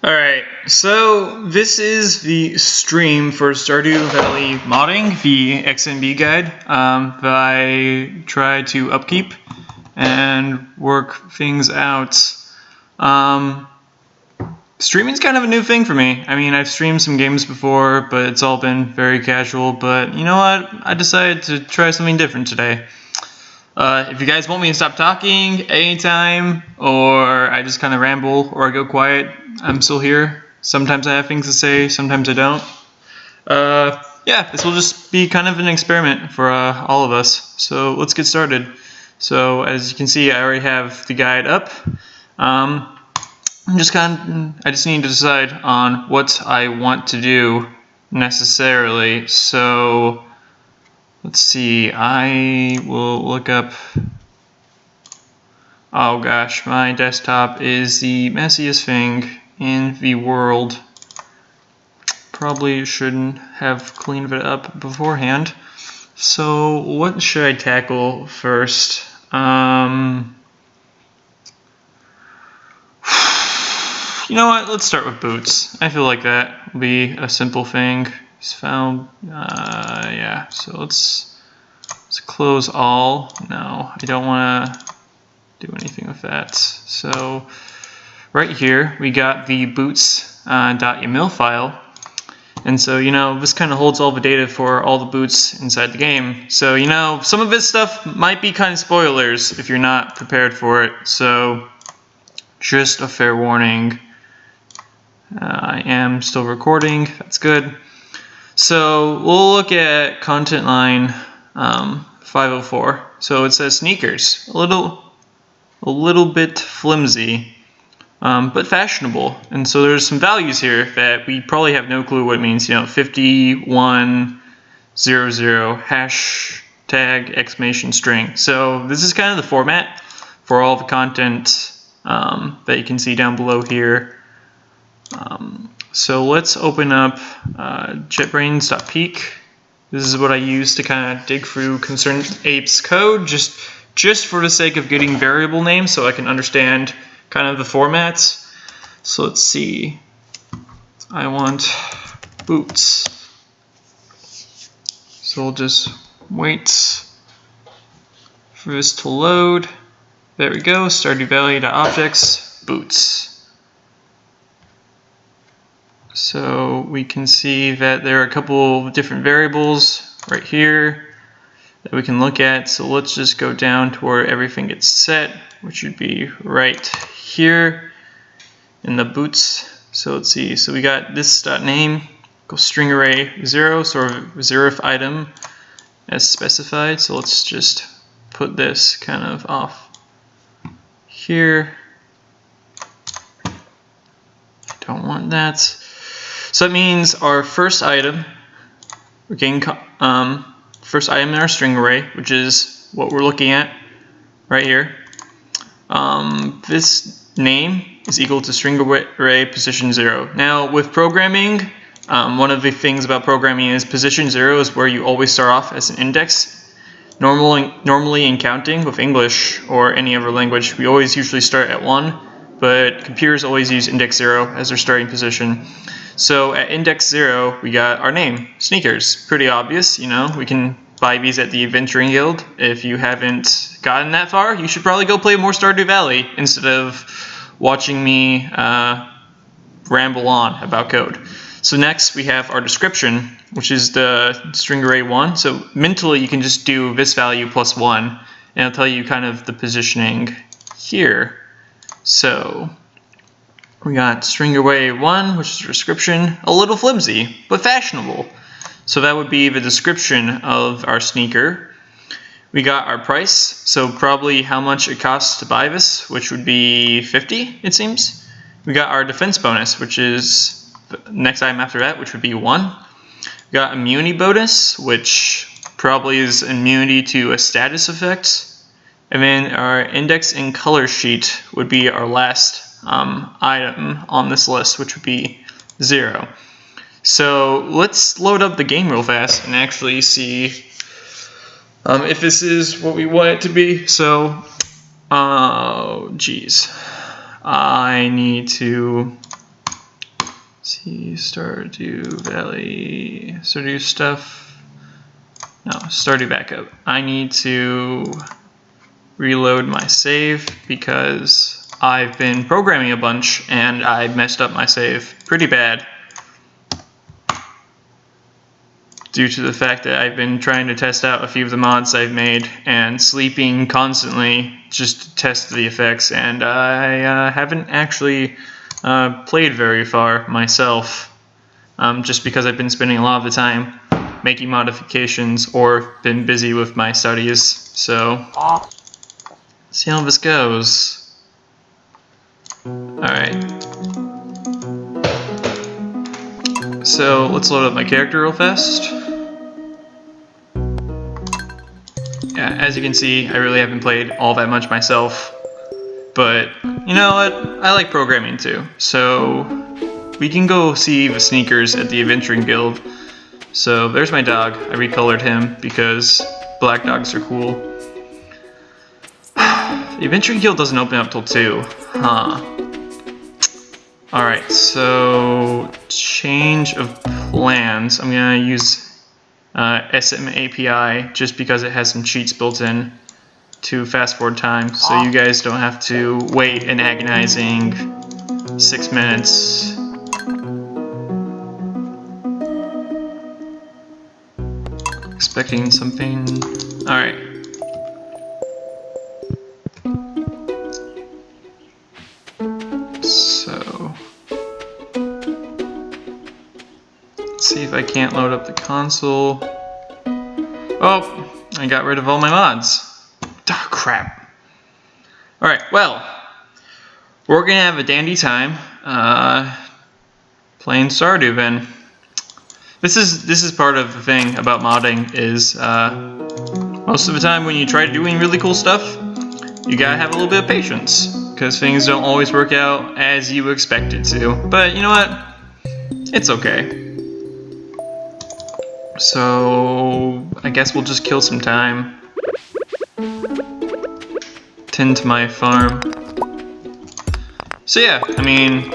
Alright, so this is the stream for Stardew Valley modding, the XNB guide that I try to upkeep and work things out. Streaming's kind of a new thing for me. I mean, I've streamed some games before, but it's all been very casual. But you know what? I decided to try something different today. If you guys want me to stop talking anytime, or I just kind of ramble, or I go quiet, I'm still here. Sometimes I have things to say, sometimes I don't. Yeah, this will just be kind of an experiment for all of us. So let's get started. So as you can see, I already have the guide up. I just need to decide on what I want to do necessarily. So let's see, I will look up. Oh gosh, my desktop is the messiest thing in the world. Probably shouldn't have cleaned it up beforehand. So what should I tackle first? You know what? Let's start with boots. I feel like that will be a simple thing. It's found. Yeah. So let's close all. No, I don't want to do anything with that. So right here we got the boots.yml file, and so this kind of holds all the data for all the boots inside the game. So some of this stuff might be kind of spoilers if you're not prepared for it. So just a fair warning. I am still recording. That's good. So we'll look at content line 504. So it says sneakers. A little bit flimsy, but fashionable. And so there's some values here that we probably have no clue what it means. 5100 hashtag exclamation string. So this is kind of the format for all the content that you can see down below here. So let's open up jetbrains.peek. This is what I use to kind of dig through Concerned Apes code, just for the sake of getting variable names so I can understand kind of the formats. So let's see. I want boots. So we'll just wait for this to load. There we go. Stardew Valley.objects boots. So we can see that there are a couple of different variables right here that we can look at. So let's just go down to where everything gets set, which would be right here in the boots. So let's see. So we got this .name, go string array 0, sort of 0th item as specified. So let's just put this kind of off here. Don't want that. So that means our first item, we're getting first item in our string array, which is what we're looking at right here. This name is equal to string array position 0. Now with programming, one of the things about programming is position 0 is where you always start off as an index. Normally in counting with English or any other language, we always usually start at 1, but computers always use index 0 as their starting position. So at index 0, we got our name, sneakers. Pretty obvious, we can buy these at the Adventuring Guild. If you haven't gotten that far, you should probably go play more Stardew Valley instead of watching me ramble on about code. So next we have our description, which is the string array 1. So mentally you can just do this value plus 1, and it'll tell you kind of the positioning here. So we got string array 1, which is the description, a little flimsy, but fashionable. So that would be the description of our sneaker. We got our price, so probably how much it costs to buy this, which would be 50, it seems. We got our defense bonus, which is the next item after that, which would be 1. We got immunity bonus, which probably is immunity to a status effect. And then our index and color sheet would be our last item on this list, which would be 0. So let's load up the game real fast and actually see if this is what we want it to be. So, oh geez, I need to see, Stardew Valley, Stardew stuff. No, Stardew backup. I need to reload my save because I've been programming a bunch and I messed up my save pretty bad due to the fact that I've been trying to test out a few of the mods I've made and sleeping constantly just to test the effects, and I haven't actually played very far myself, just because I've been spending a lot of the time making modifications or been busy with my studies. So let's see how this goes. Alright. So let's load up my character real fast. Yeah, as you can see, I really haven't played all that much myself, but you know what? I like programming too. So we can go see the sneakers at the Adventuring Guild. So there's my dog. I recolored him because black dogs are cool. The Adventuring Guild doesn't open up till 2. Huh. Alright, so change of plans. I'm gonna use SM API just because it has some cheats built in to fast forward time, so you guys don't have to wait an agonizing 6 minutes. Expecting something. Alright. So let's see if I can't load up the console. Oh, I got rid of all my mods. Oh, crap. Alright, well, we're gonna have a dandy time playing Stardew then. This is part of the thing about modding is most of the time when you try doing really cool stuff, you gotta have a little bit of patience because things don't always work out as you expect it to. But you know what? It's okay. So I guess we'll just kill some time. Tend to my farm. So yeah, I mean,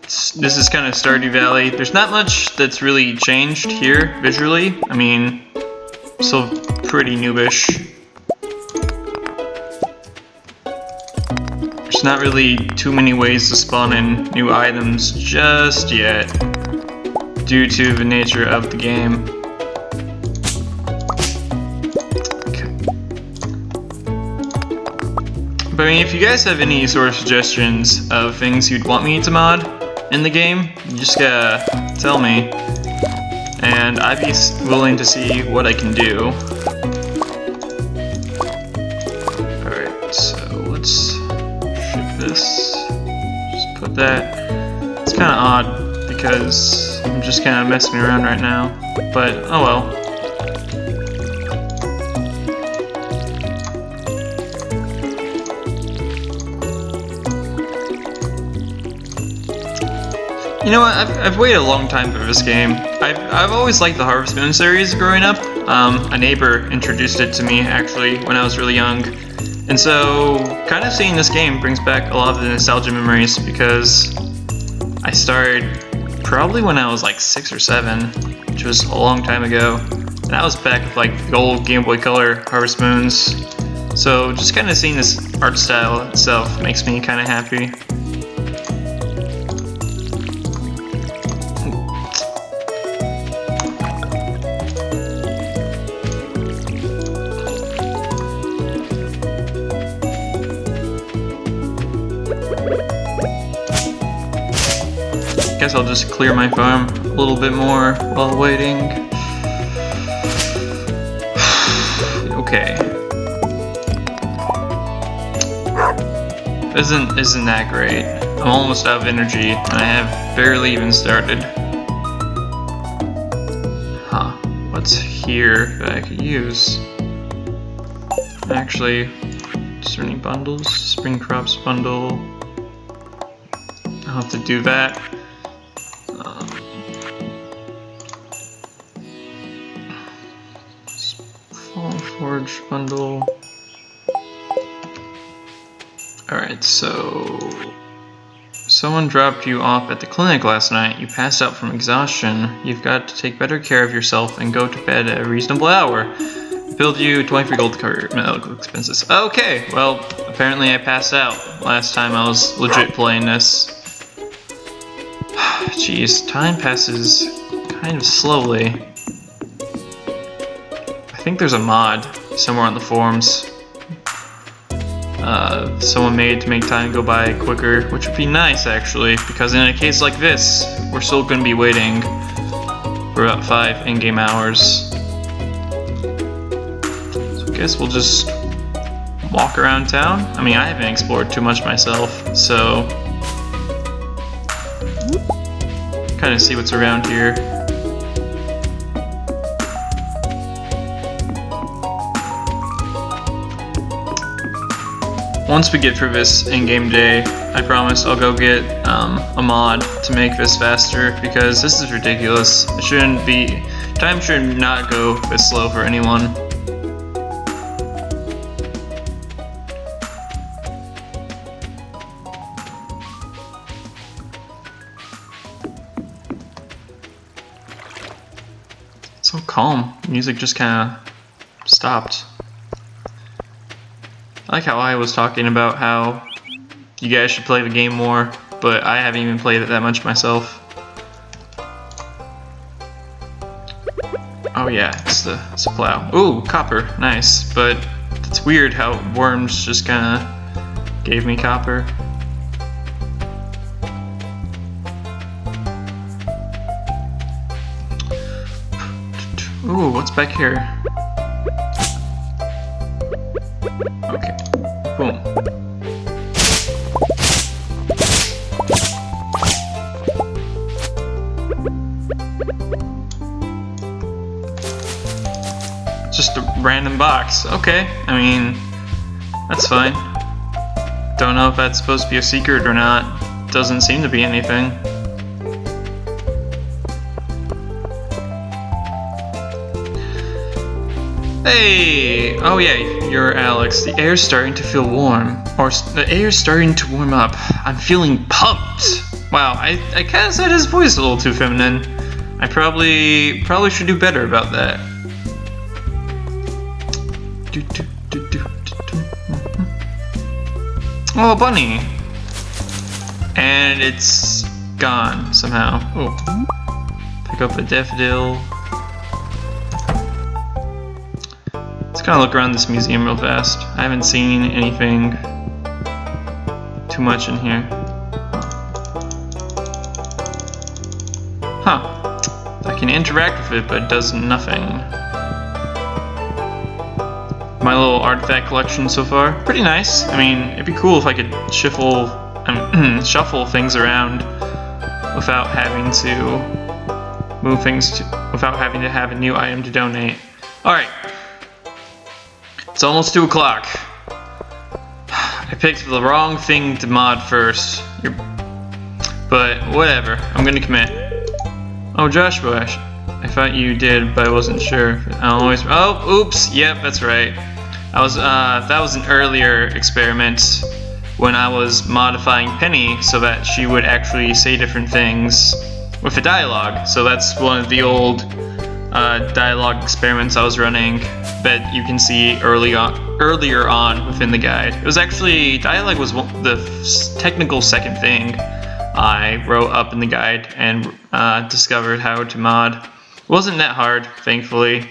this is kind of Stardew Valley. There's not much that's really changed here visually. I mean, still pretty noobish. There's not really too many ways to spawn in new items just yet, due to the nature of the game. Okay. But I mean, if you guys have any sort of suggestions of things you'd want me to mod in the game, you just gotta tell me, and I'd be willing to see what I can do. Alright, so let's ship this. Just put that. It's kinda odd because I'm just kinda messing around right now, but oh well. You know what, I've waited a long time for this game. I've always liked the Harvest Moon series growing up. A neighbor introduced it to me actually when I was really young. And so kind of seeing this game brings back a lot of the nostalgia memories because I started probably when I was like 6 or 7, which was a long time ago. And that was back with like the old Game Boy Color Harvest Moons. So just kind of seeing this art style itself makes me kind of happy. Guess I'll just clear my farm a little bit more while waiting. Okay. Isn't that great? I'm almost out of energy and I have barely even started. Huh. What's here that I could use? Actually, discerning bundles, spring crops bundle. I'll have to do that. Forge bundle. Alright, so Someone dropped you off at the clinic last night. You passed out from exhaustion. You've got to take better care of yourself and go to bed at a reasonable hour. Billed you 23 gold to cover your medical expenses. Okay, well, apparently I passed out last time I was legit playing this. Jeez, time passes kind of slowly. I think there's a mod somewhere on the forums. Someone made to make time go by quicker, which would be nice actually, because in a case like this, we're still going to be waiting for about 5 in-game hours. So I guess we'll just walk around town. I mean, I haven't explored too much myself, so kind of see what's around here. Once we get through this in-game day, I promise I'll go get a mod to make this faster, because this is ridiculous. It shouldn't be. Time should not go this slow for anyone. It's so calm. Music just kind of stopped. I like how I was talking about how you guys should play the game more, but I haven't even played it that much myself. Oh yeah, it's a plow. Ooh, copper, nice. But it's weird how worms just kinda gave me copper. Ooh, what's back here? Okay, boom. Just a random box. Okay, I mean, that's fine. Don't know if that's supposed to be a secret or not. Doesn't seem to be anything. Hey! Oh yeah, you're Alex. The air's starting to feel warm. Or the air's starting to warm up. I'm feeling pumped! Wow, I kinda said his voice a little too feminine. I probably should do better about that. Oh, a bunny! And it's gone somehow. Oh. Pick up a daffodil. Let's kind of look around this museum real fast. I haven't seen anything too much in here. Huh. I can interact with it, but it does nothing. My little artifact collection so far, pretty nice. I mean, it'd be cool if I could shuffle things around without having to move things without having to have a new item to donate. All right. It's almost 2 o'clock. I picked the wrong thing to mod first. But whatever, I'm gonna commit. Oh, Joshua, I thought you did, but I wasn't sure. Oh, oops, yep, that's right. That was an earlier experiment when I was modifying Penny so that she would actually say different things with the dialogue. So that's one of the old dialogue experiments I was running that you can see earlier on within the guide. It was actually, dialogue was the technical second thing I wrote up in the guide and discovered how to mod. It wasn't that hard, thankfully.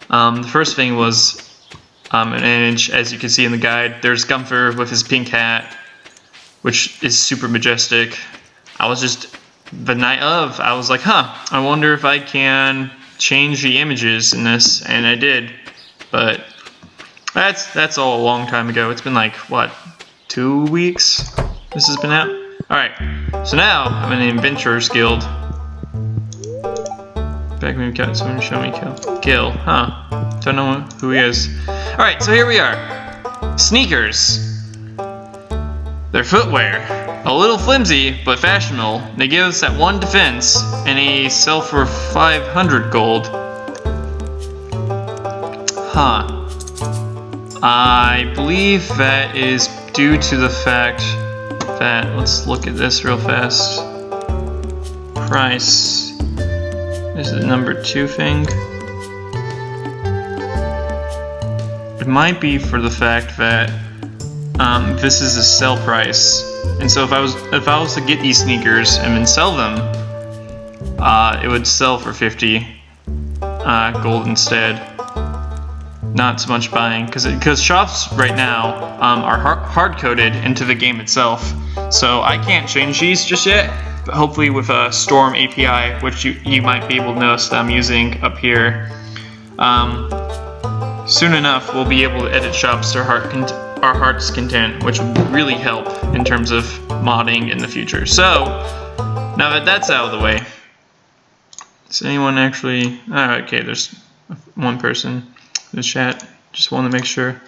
The first thing was an image, as you can see in the guide. There's Gunther with his pink hat, which is super majestic. I was just, the night of, I was like, huh, I wonder if I can change the images in this, and I did. But that's all a long time ago. It's been like, what, 2 weeks this has been out? Alright, so now I'm in the Adventurers Guild. Back when we got someone to show me Gil, huh? Don't know who he is. Alright, so here we are. Sneakers. They're footwear. A little flimsy, but fashionable. They give us that 1 defense, and they sell for 500 gold. Huh. I believe that is due to the fact that, let's look at this real fast. Price is the number 2 thing. It might be for the fact that this is a sell price, and so if I was to get these sneakers and then sell them, it would sell for 50 gold instead. Not so much buying, because shops right now are hard-coded into the game itself, so I can't change these just yet. But hopefully with a Storm API, which you might be able to notice that I'm using up here, soon enough we'll be able to edit shops to our heart's content, which will really help in terms of modding in the future. So now that that's out of the way, does anyone actually? Okay, there's one person in the chat. Just want to make sure.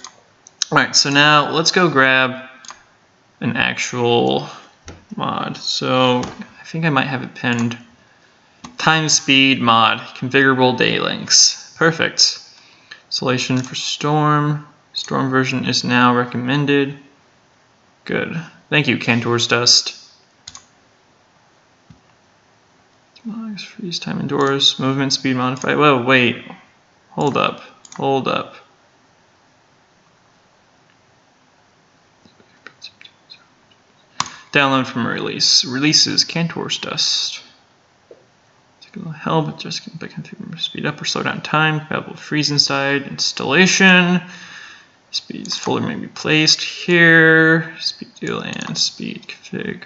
All right, so now let's go grab an actual mod. So I think I might have it pinned. Time speed mod, configurable day lengths. Perfect. Installation for Storm. Storm version is now recommended. Good. Thank you, Cantor's Dust. Freeze time indoors. Movement speed modified. Whoa, wait. Hold up. Hold up. Download from release. Releases Cantor's Dust. Take a little help, but just can speed up or slow down time. Available freeze inside. Installation. Speed folder may be placed here. Speed deal and speed config.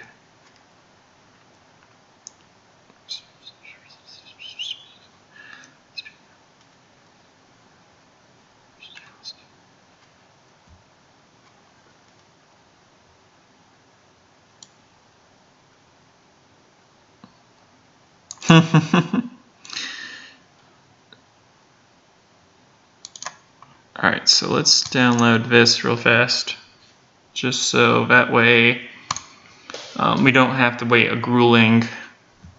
Alright, so let's download this real fast, just so that way we don't have to wait a grueling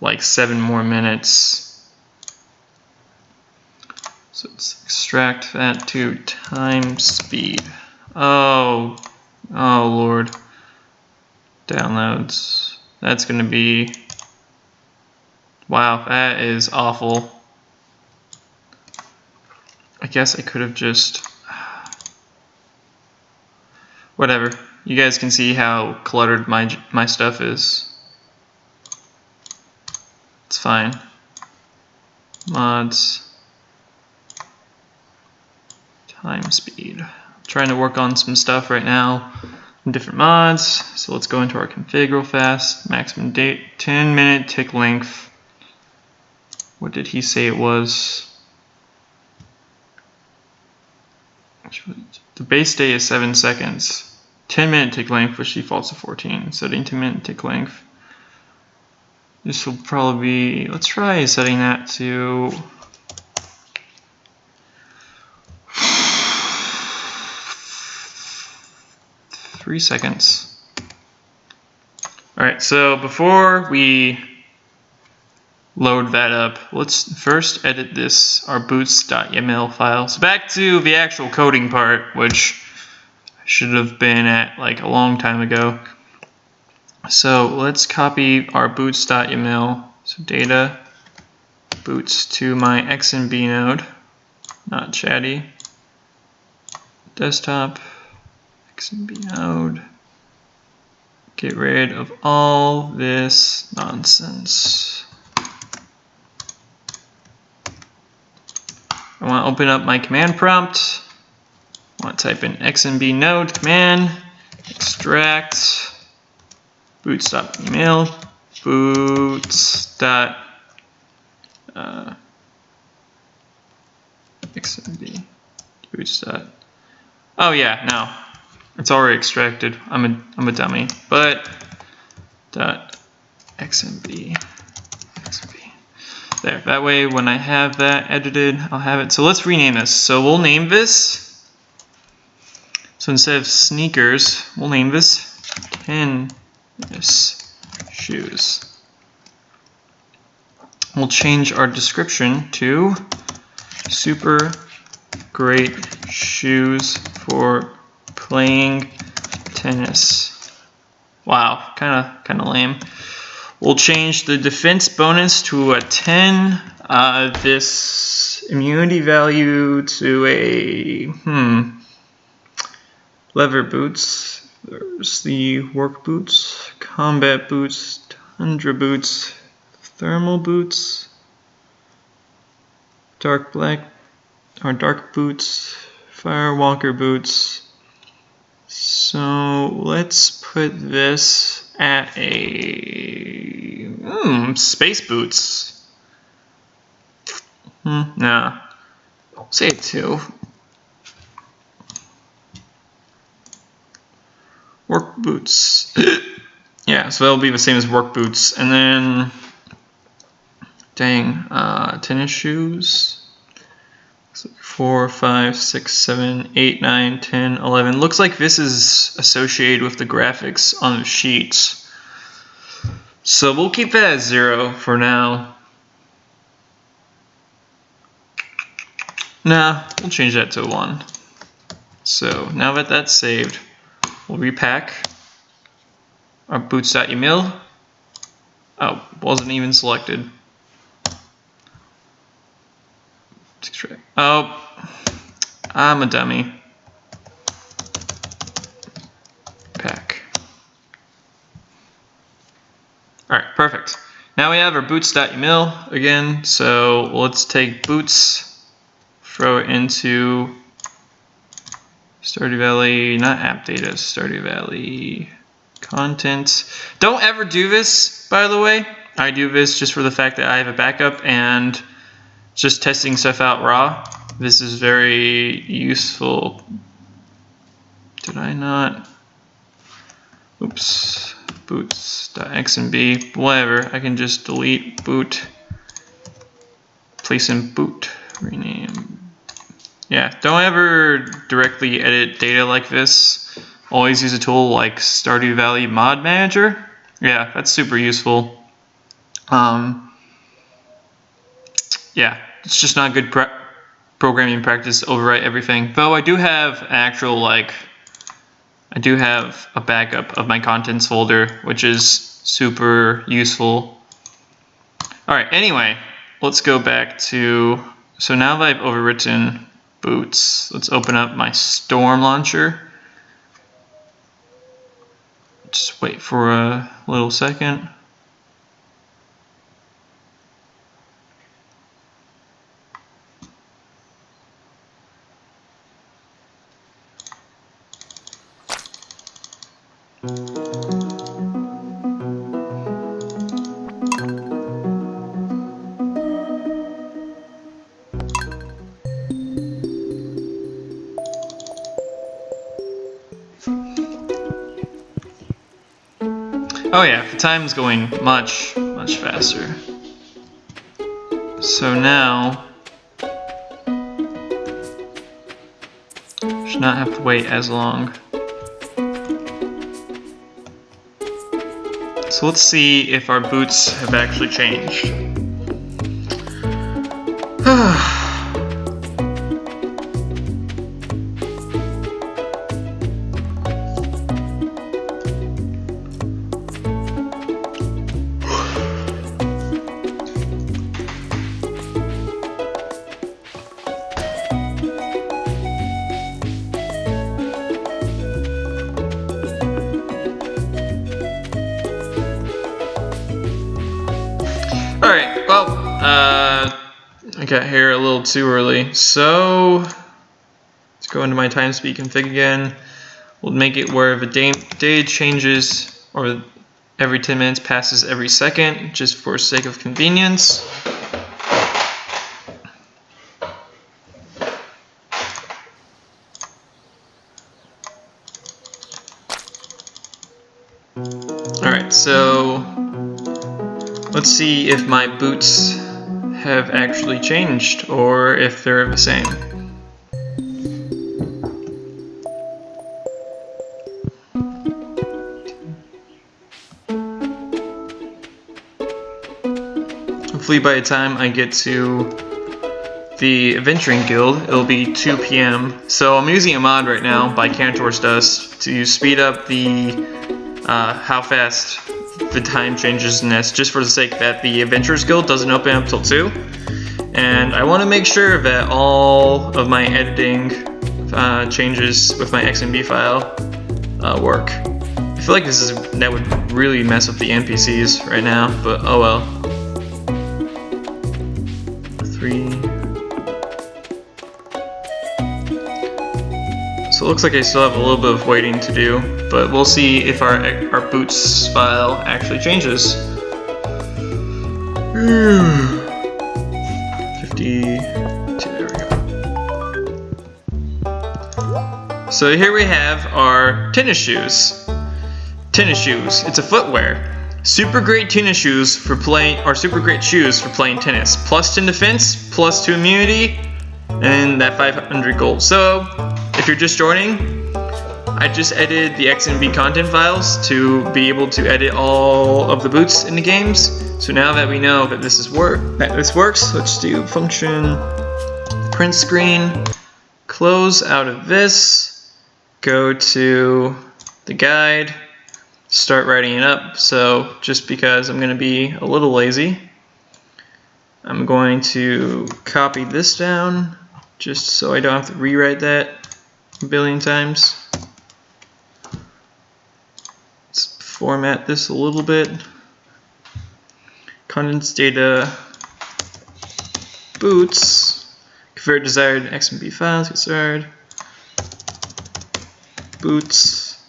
like 7 more minutes. So let's extract that to time speed. Oh Lord. Downloads. That's going to be... Wow, that is awful. I guess I could have just... Whatever. You guys can see how cluttered my stuff is. It's fine. Mods. Time speed. I'm trying to work on some stuff right now. Different mods. So let's go into our config real fast. Maximum date, 10-minute tick length. What did he say it was? The base day is 7 seconds. 10-minute tick length, which defaults to 14. Setting 10-minute tick length. This will probably be, let's try setting that to 3 seconds. Alright, so before we load that up, let's first edit this, our boots.yml file. So back to the actual coding part, which I should have been at like a long time ago. So let's copy our boots.yml, so data, boots to my XMB node, not chatty, desktop, XMB node, get rid of all this nonsense. I want to open up my command prompt. I want to type in XMB node command, extract boots.email, XMB boots. Oh yeah, no, it's already extracted. I'm a dummy. But .xmb. There. That way, when I have that edited, I'll have it. So let's rename this. So we'll name this. So instead of sneakers, we'll name this tennis shoes. We'll change our description to super great shoes for playing tennis Wow, kind of lame. We'll change the defense bonus to a 10. This immunity value to a leather boots. There's the work boots, combat boots, tundra boots, thermal boots, dark black or dark boots, firewalker boots. So let's put this at a space boots. Nah, say a 2. Work boots. Yeah, so that'll be the same as work boots. And then, tennis shoes. So 4, 5, 6, 7, 8, 9, 10, 11. Looks like this is associated with the graphics on the sheets. So we'll keep that at 0 for now. Nah, we'll change that to 1. So now that that's saved, we'll repack our boots.emil. Oh, wasn't even selected. Oh, I'm a dummy. Pack. Alright, perfect. Now we have our boots.emil again, so let's take boots, throw it into Stardew Valley, not app data, Stardew Valley content. Don't ever do this, by the way. I do this just for the fact that I have a backup and just testing stuff out raw. This is very useful. Did I not? Oops. Boots.xmb. Whatever. I can just delete boot. Place in boot. Rename. Yeah. Don't ever directly edit data like this. Always use a tool like Stardew Valley Mod Manager. Yeah, that's super useful. Yeah, it's just not good programming practice to overwrite everything. Though I do have I do have a backup of my contents folder, which is super useful. Alright, anyway, let's go back to, so now that I've overwritten boots, let's open up my Storm launcher. Just wait for a little second. Oh yeah, the time's going much faster. So now, should not have to wait as long. So let's see if our boots have actually changed. Alright, well, I got here a little too early, so let's go into my time speed config again. We'll make it where the day changes, or every 10 minutes passes every second, just for sake of convenience. Alright, so let's see if my boots have actually changed or if they're the same. Hopefully by the time I get to the Adventuring Guild, it'll be 2 p.m. So I'm using a mod right now by Cantor's Dust to speed up the how fast the time changes in this, just for the sake that the Adventurers Guild doesn't open up till 2. And I want to make sure that all of my editing changes with my XMB file work. I feel like that would really mess up the NPCs right now, but oh well. 3. So it looks like I still have a little bit of waiting to do, but we'll see if our boots file actually changes. 52, there we go. So here we have our tennis shoes. Tennis shoes, it's a footwear. Super great tennis shoes for playing, or super great shoes for playing tennis. Plus 10 defense, plus 2 immunity, and that 500 gold. So, if you're just joining, I just edited the XMB content files to be able to edit all of the boots in the games. So now that we know that this works, let's do function print screen, close out of this, go to the guide, start writing it up. So just because I'm going to be a little lazy, I'm going to copy this down just so I don't have to rewrite that a billion times. Let's format this a little bit. Contents data boots, convert desired XMB files, get started. Boots.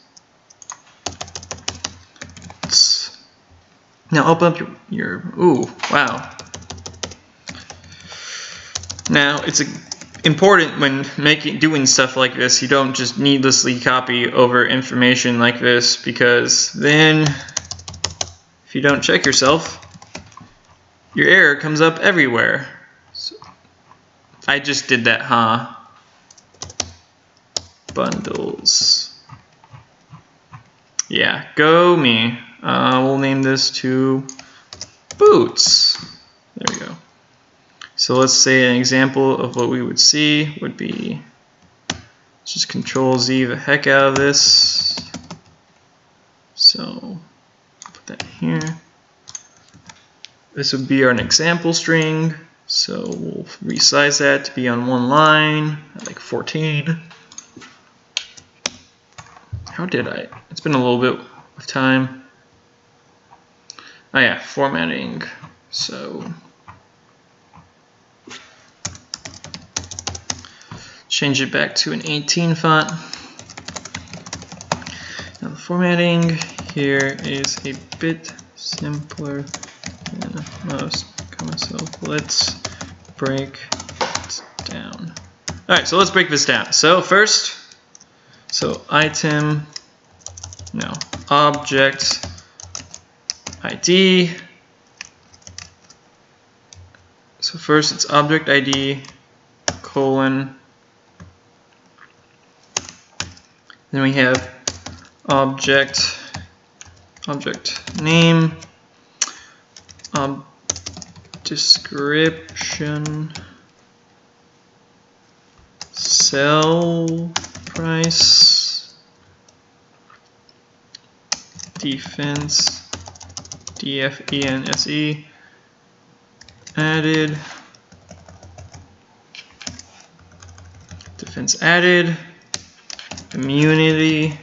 Now open up your ooh, wow. Now it's important when doing stuff like this, you don't just needlessly copy over information like this, because then if you don't check yourself, your error comes up everywhere. So, I just did that, huh? Bundles. Yeah, go me. We'll name this to boots. There we go. So let's say an example of what we would see would be, let's just Control Z the heck out of this. So put that here. This would be an example string. So we'll resize that to be on one line at like 14. How did I? It's been a little bit of time. Oh yeah, formatting. So change it back to an 18 font. Now the formatting here is a bit simpler than most. So let's break it down. Alright, so let's break this down. So first, object ID. So first it's object ID colon. Then we have object name, description, sell price, defense, DFENSE, added, defense added, immunity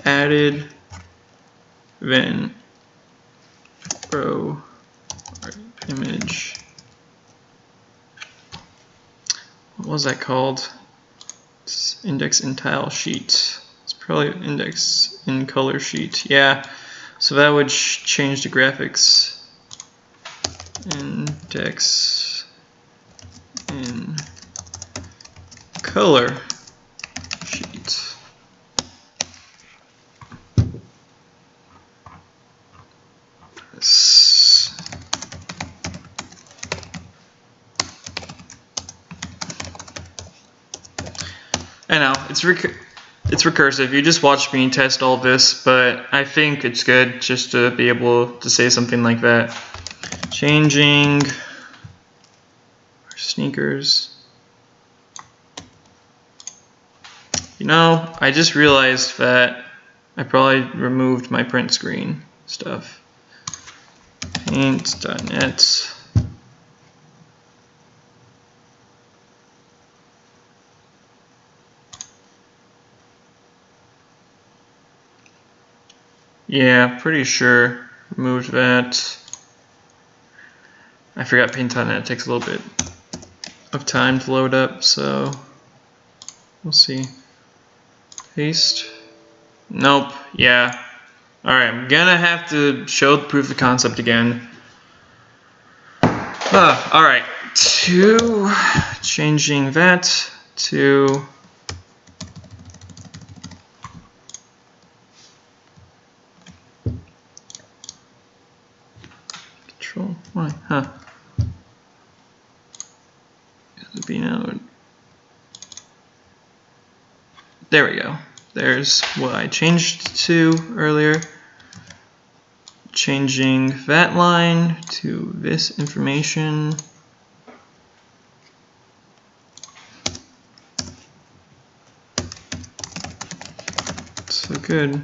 added, then row or image. What was that called? It's index in tile sheet. It's probably index in color sheet. Yeah. So that would change the graphics. Index in color sheet. I know, it's recursive. You just watched me test all this, but I think it's good just to be able to say something like that. Changing our sneakers. You know, I just realized that I probably removed my print screen stuff. Paint.net. Yeah, pretty sure removed that. I forgot Paint.net takes a little bit of time to load up, so we'll see. Paste. Nope. Yeah. Alright, I'm gonna have to show the proof of concept again. Alright. Changing that to Control. Why? Huh. Be node. There we go. There's what I changed to earlier. Changing that line to this information. So good.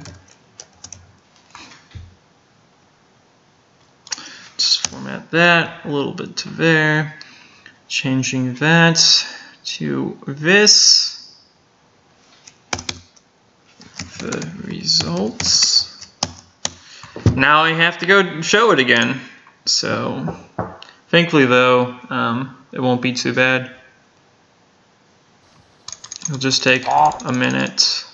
Just format that a little bit to there. Changing that to this. The results. Now I have to go show it again. So, thankfully though, it won't be too bad. It'll just take a minute.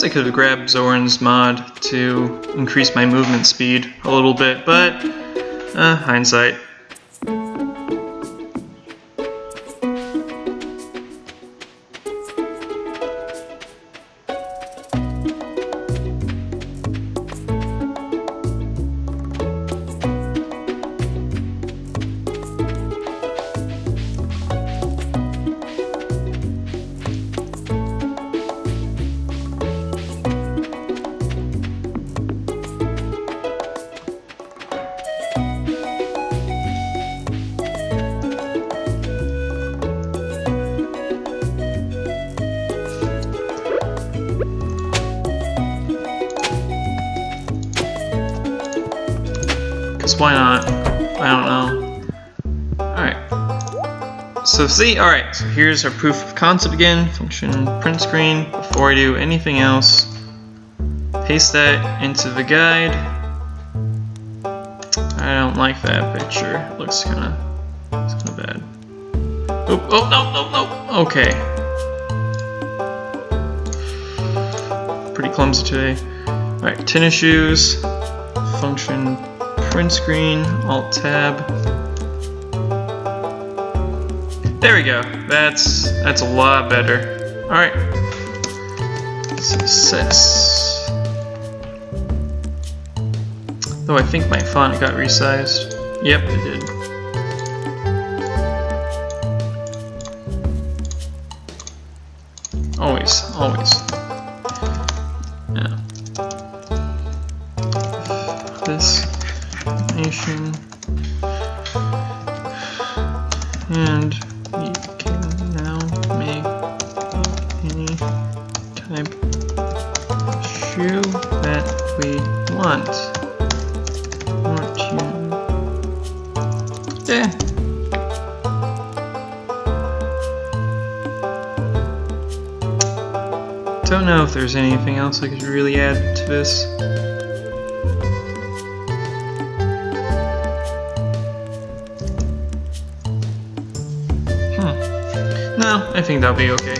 I could have grabbed Zoran's mod to increase my movement speed a little bit, but hindsight. Why not? I don't know. Alright. So see, alright, so here's our proof of concept again. Function print screen. Before I do anything else, paste that into the guide. I don't like that picture. It looks kinda bad. Oh, no. Okay. Pretty clumsy today. Alright, tennis shoes. Function print screen, Alt Tab. There we go. That's a lot better. All right. Success. Though I think my font got resized. Yep, it did. Always. Yeah. This. And we can now make any type of shoe that we want. Yeah. Don't know if there's anything else I could really add to this. No, I think that'll be okay.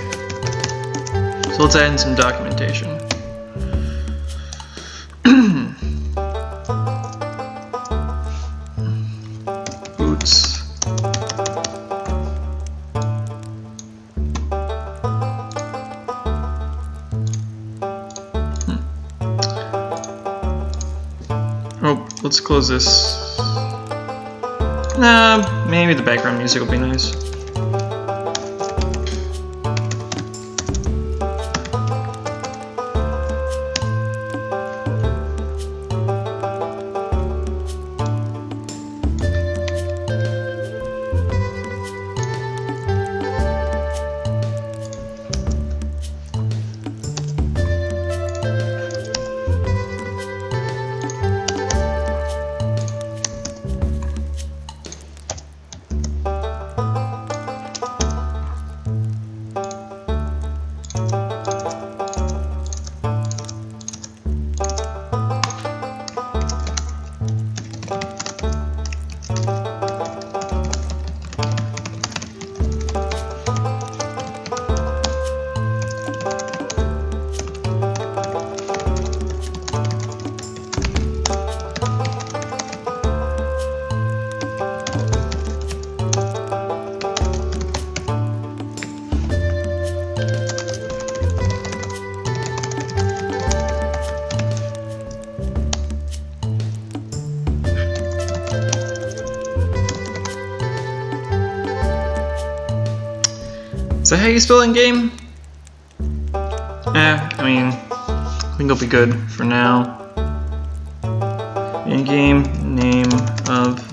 So let's add in some documentation. Boots. Oh, let's close this. Nah, maybe the background music will be nice. Is that how you spell in game? I mean, I think it'll be good for now. In game name of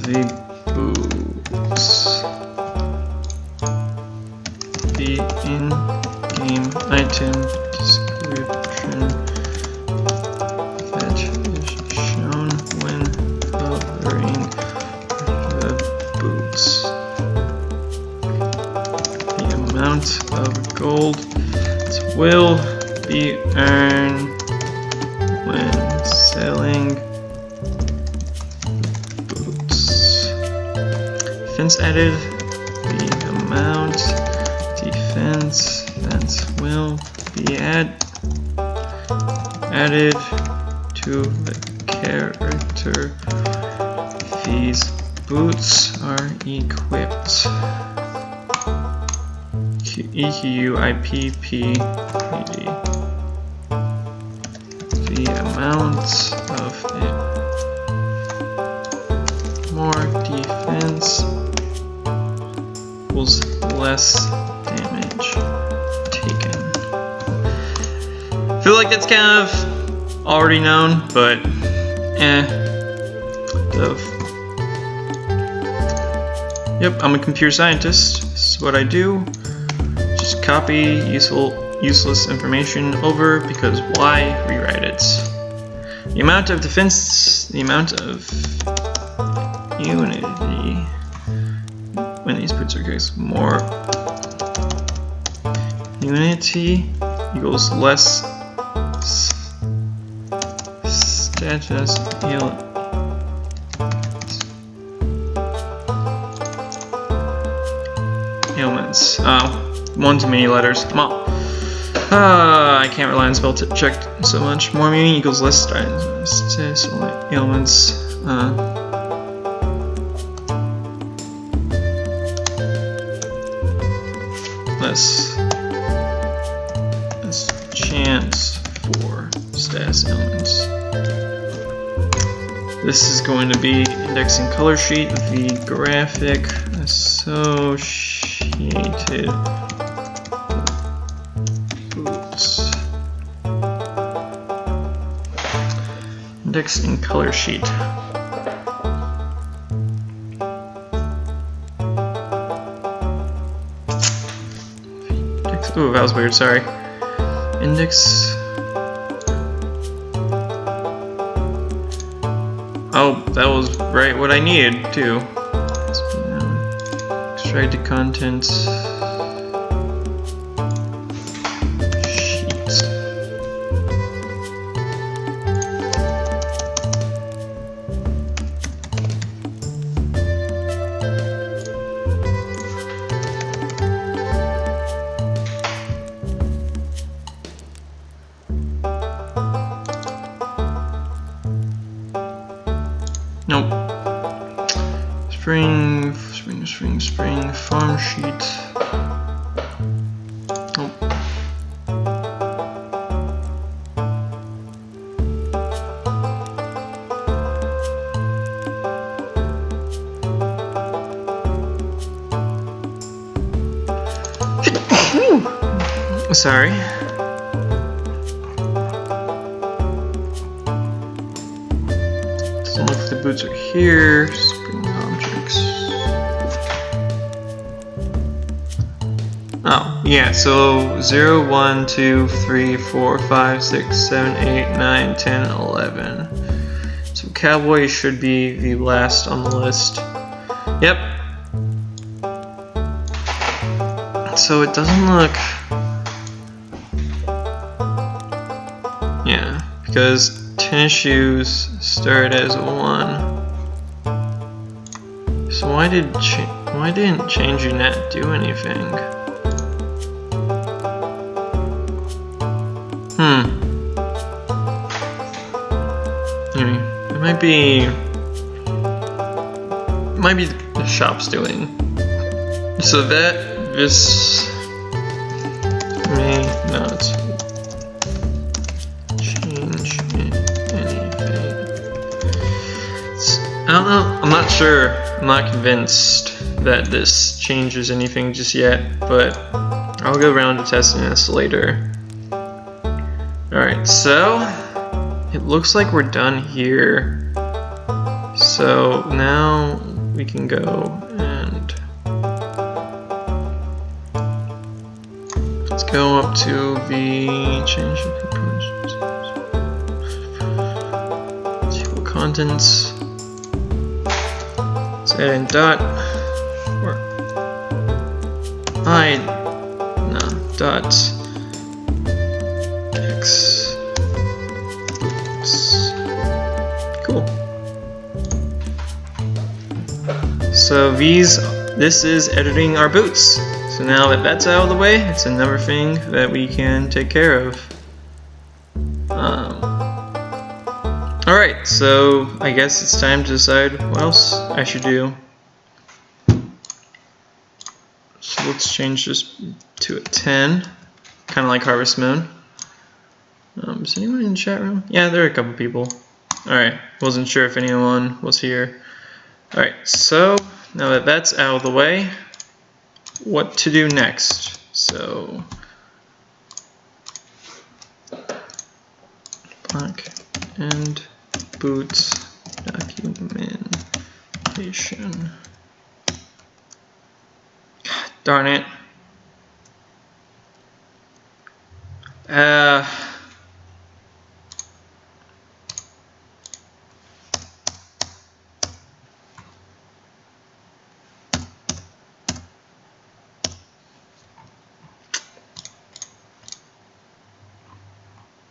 the boots. The in-game item description that is shown when covering the boots. The amount of gold will be earned when selling boots. Defense added. The amount defense that will be added to the character these boots are equipped. EQUIPPD. The amount of it. More defense equals less damage taken. I feel like it's kind of already known, but Yep, I'm a computer scientist. This is what I do. Just copy useless information over, because why rewrite it? The amount of defense, the amount of unity when these boots are case, more unity equals less status ailments. One too many letters. Come on. I can't rely on spell check so much. More meaning equals less status ailments. Less chance for status ailments. This is going to be indexing color sheet, the graphic associated boots. Indexing color sheet. Ooh, that was weird, sorry. Index. Oh, that was right what I needed too. Extract the content sheet. Nope. Spring farm sheet. Nope. Sorry. Doesn't look like the boots are here. Spring objects. Oh, yeah, so 0, 1, 2, 3, 4, 5, 6, 7, 8, 9, 10, 11. So cowboy should be the last on the list. Yep. So it doesn't look... Yeah, because tennis shoes start as 1. So why didn't changing that do anything? Anyway, it might be the shop's doing. So this may not change anything. I don't know. I'm not sure. I'm not convinced that this changes anything just yet, but I'll go around to testing this later. Alright, so it looks like we're done here. So now we can go and let's go up to the change of table contents. Let's add in dot or dot x boots. Cool. So this is editing our boots. So now that that's out of the way, it's another thing that we can take care of. Alright, so I guess it's time to decide what else I should do. So let's change this to a 10, kind of like Harvest Moon. Is anyone in the chat room? Yeah, there are a couple people. Alright, wasn't sure if anyone was here. Alright, so now that that's out of the way, what to do next? So, black and boots documentation. God darn it.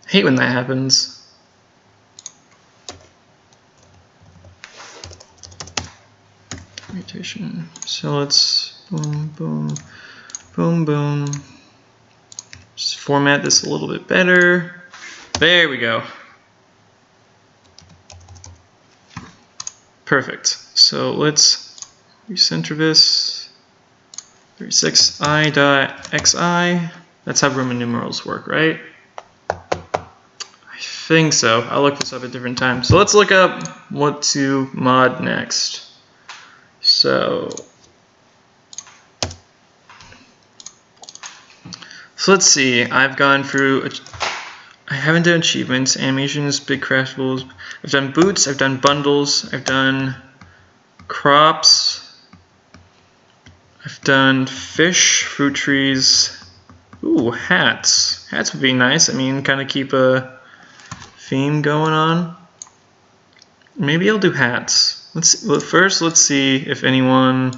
Hate when that happens. Mutation. So let's boom. Just format this a little bit better. There we go. Perfect. So let's recenter this. 36i.xi. That's how Roman numerals work, right? I think so. I'll look this up at different times. So let's look up what to mod next. So let's see. I've gone through. I haven't done achievements, animations, big craftables. I've done boots. I've done bundles. I've done crops. I've done fish, fruit trees. Ooh, hats. Hats would be nice. I mean, kind of keep a theme going on. Maybe I'll do hats. First, let's see if anyone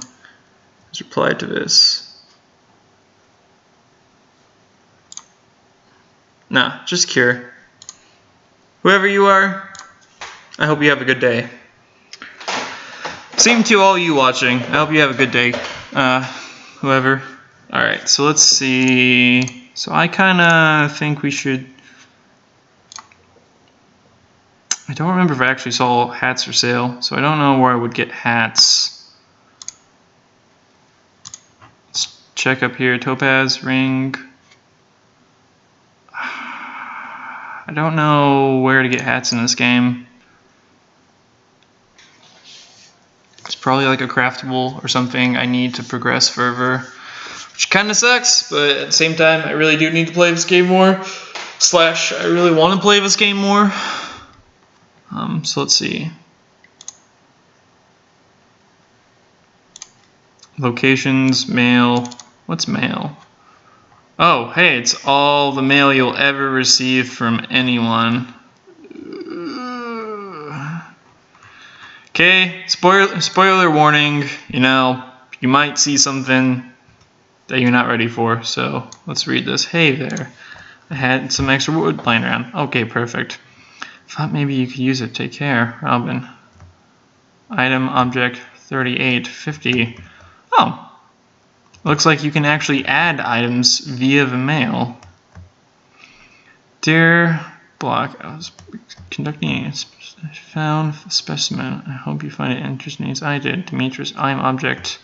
has replied to this. Nah, just cure. Whoever you are, I hope you have a good day. Same to all you watching. I hope you have a good day. Whoever. Alright, so let's see. So I kind of think we should... I don't remember if I actually saw hats for sale, so I don't know where I would get hats. Let's check up here. Topaz, ring. I don't know where to get hats in this game. It's probably like a craftable or something I need to progress further, which kind of sucks, but at the same time I really do need to play this game more, / I really want to play this game more. So let's see. Locations, mail. What's mail? Oh, hey, it's all the mail you'll ever receive from anyone. Okay, spoiler warning, you know, you might see something that you're not ready for, so let's read this. Hey there, I had some extra wood lying around. Okay, perfect. Thought maybe you could use it. Take care, Robin. Item object 3850. Oh, looks like you can actually add items via the mail. Dear Block, I was conducting a found a specimen. I hope you find it interesting as I did. Demetrius, item object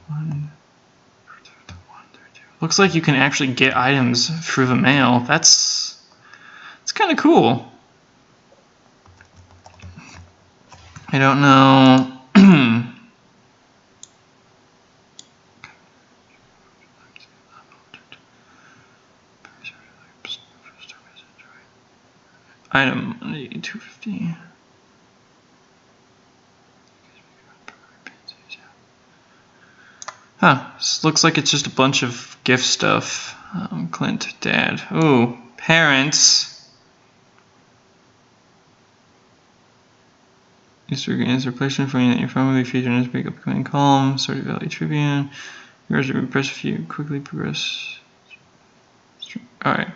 132. Looks like you can actually get items through the mail. It's kind of cool. I don't know. Item 250. Huh, this looks like it's just a bunch of gift stuff. Clint, Dad. Ooh, parents. Is replacement for you that your family featured in this breakup becoming calm. Stardew Valley Tribune. Yours are impressed if you quickly progress. Alright.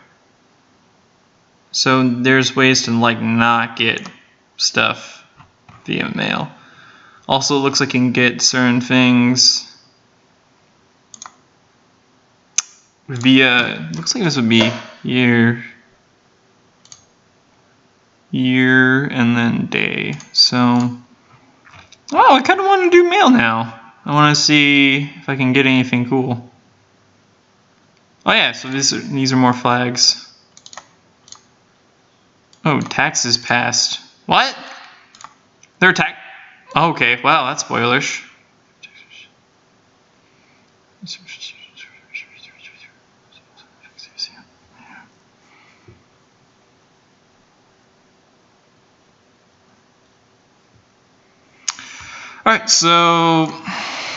So there's ways to like not get stuff via mail. Also looks like you can get certain things via, looks like this would be year and then day. So, oh, I kind of want to do mail now. I want to see if I can get anything cool. Oh yeah, so these are more flags. Oh, taxes passed. What? They're tax. Oh, okay, wow, that's spoilerish. Alright, so,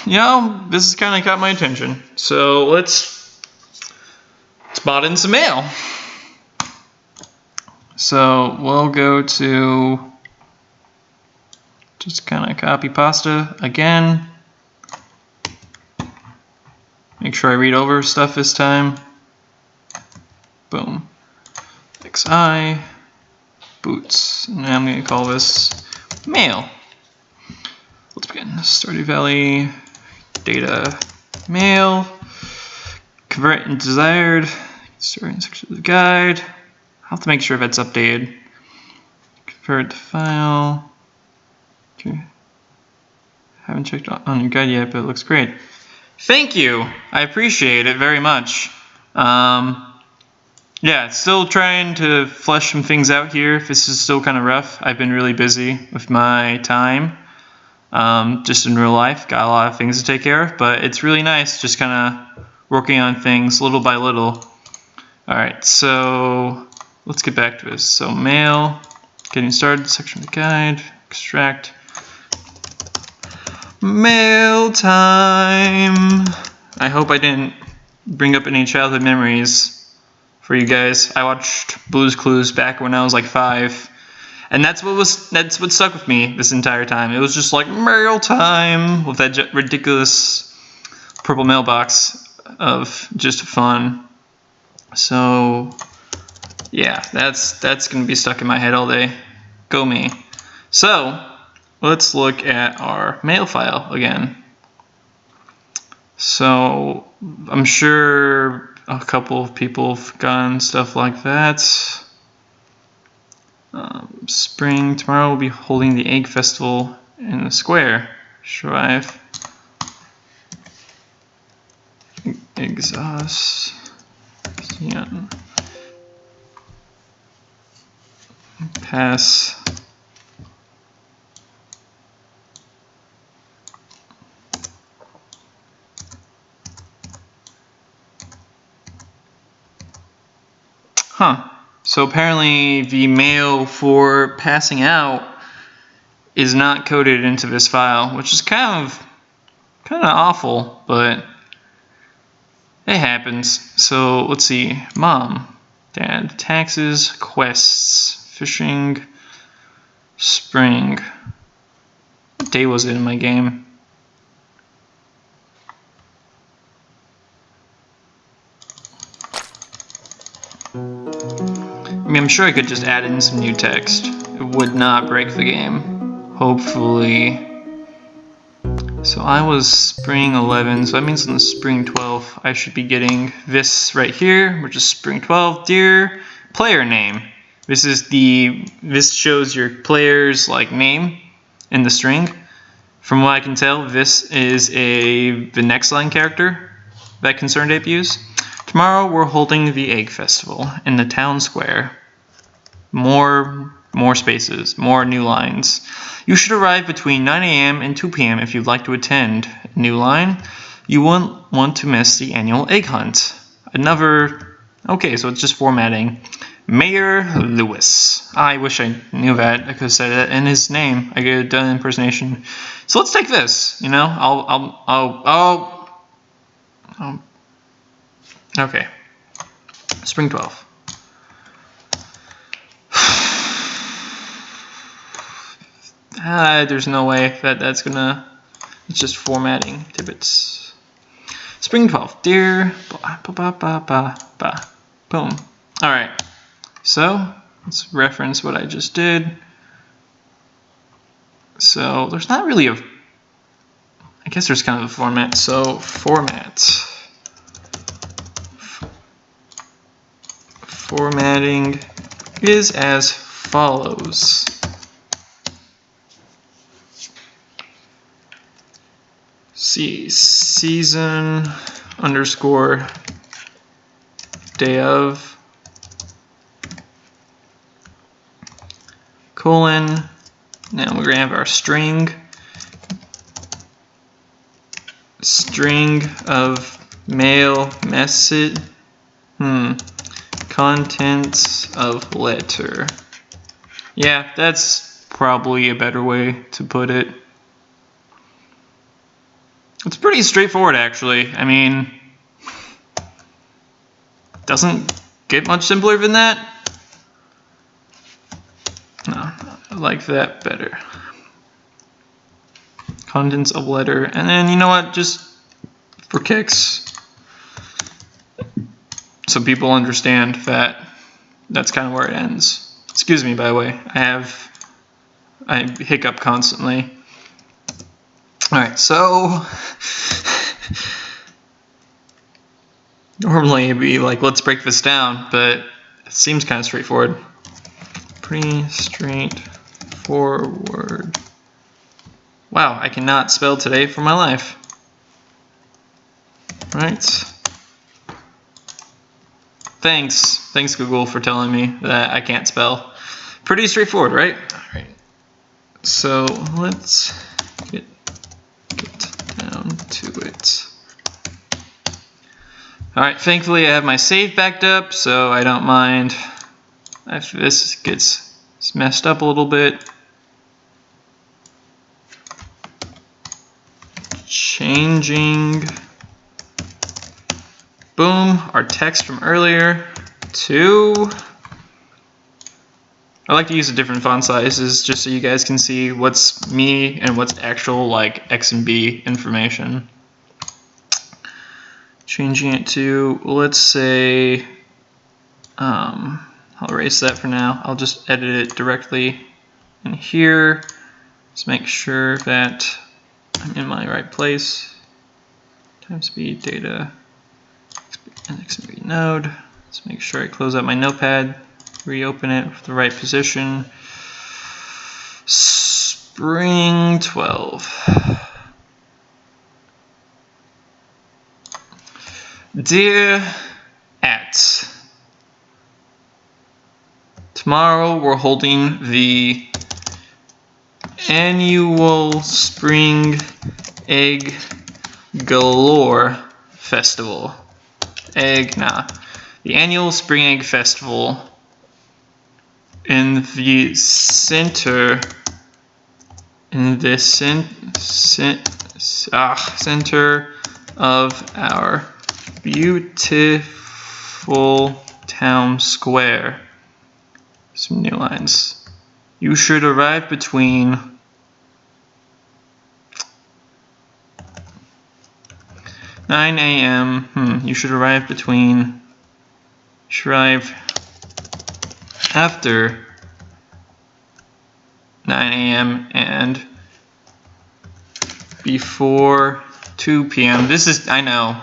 you know, this has kind of got my attention. So let's spot in some mail. So we'll go to just kind of copy pasta again. Make sure I read over stuff this time. Boom. XI. Boots. And I'm going to call this mail. Let's begin. Stardew Valley. Data. Mail. Convert and desired. Story and section of the guide. I'll have to make sure that's updated. Convert the file. Okay. Haven't checked on your guide yet, but it looks great. Thank you. I appreciate it very much. Yeah, still trying to flesh some things out here. This is still kind of rough. I've been really busy with my time. Just in real life. Got a lot of things to take care of, but it's really nice just kind of working on things little by little. Alright, so let's get back to this. So mail, getting started, section of the guide, extract. Mail time! I hope I didn't bring up any childhood memories for you guys. I watched Blue's Clues back when I was like 5. And that's what stuck with me this entire time. It was just like mail time with that ridiculous purple mailbox of just fun. So yeah, that's gonna be stuck in my head all day. Go me. So let's look at our mail file again. So I'm sure a couple of people have gotten stuff like that. Spring, tomorrow we'll be holding the egg festival in the square. Shrive. Exhaust. Yeah. Pass. Huh. So apparently the mail for passing out is not coded into this file, which is kind of awful, but it happens. So let's see. Mom, Dad, taxes, quests, fishing, spring. What day was it in my game? I mean, I'm sure I could just add in some new text. It would not break the game. Hopefully. So I was spring 11, so that means on the spring 12 I should be getting this right here, which is spring 12. Dear player name. This shows your player's like name in the string. From what I can tell, this is the next line character that Concerned Ape used. Tomorrow we're holding the egg festival in the town square. More more spaces, more new lines. You should arrive between 9 a.m. and 2 p.m. if you'd like to attend. New line. You won't want to miss the annual egg hunt. Another... Okay, so it's just formatting. Mayor Lewis. I wish I knew that. I could have said that in his name. I could have done an impersonation. So let's take this. You know, okay. Spring 12. There's no way that that's gonna... It's just formatting tidbits. Spring 12. Dear... Boom. Alright. So, let's reference what I just did. So, there's not really a... I guess there's kind of a format. So, format. Formatting is as follows. Season underscore day of colon. Now we're gonna have our string of mail message contents of letter. Yeah, that's probably a better way to put it. It's pretty straightforward, actually. I mean, doesn't get much simpler than that. No, I like that better. Contents of letter, and then you know what? Just for kicks, so people understand that that's kind of where it ends. Excuse me, by the way. I hiccup constantly. Alright, so normally it'd be like, let's break this down, but it seems kind of straightforward. Pretty straightforward. Wow, I cannot spell today for my life. Right. Thanks Google for telling me that I can't spell. Pretty straightforward, right? Alright. So let's get down to it. Alright, thankfully I have my save backed up, so I don't mind if this gets messed up a little bit. Changing, boom, our text from earlier to... I like to use the different font sizes just so you guys can see what's me and what's actual like X and B information. Changing it to, let's say, I'll erase that for now. I'll just edit it directly in here. Let's make sure that I'm in my right place. Time speed, data, XMB node. Let's make sure I close out my notepad. Reopen it for the right position. Spring 12. Dear at. Tomorrow we're holding the annual Spring Egg Galore Festival. The annual Spring Egg Festival in the center of our beautiful town square. Some new lines. You should arrive between 9 a.m. You should arrive after 9 a.m. and before 2 p.m. This is, I know,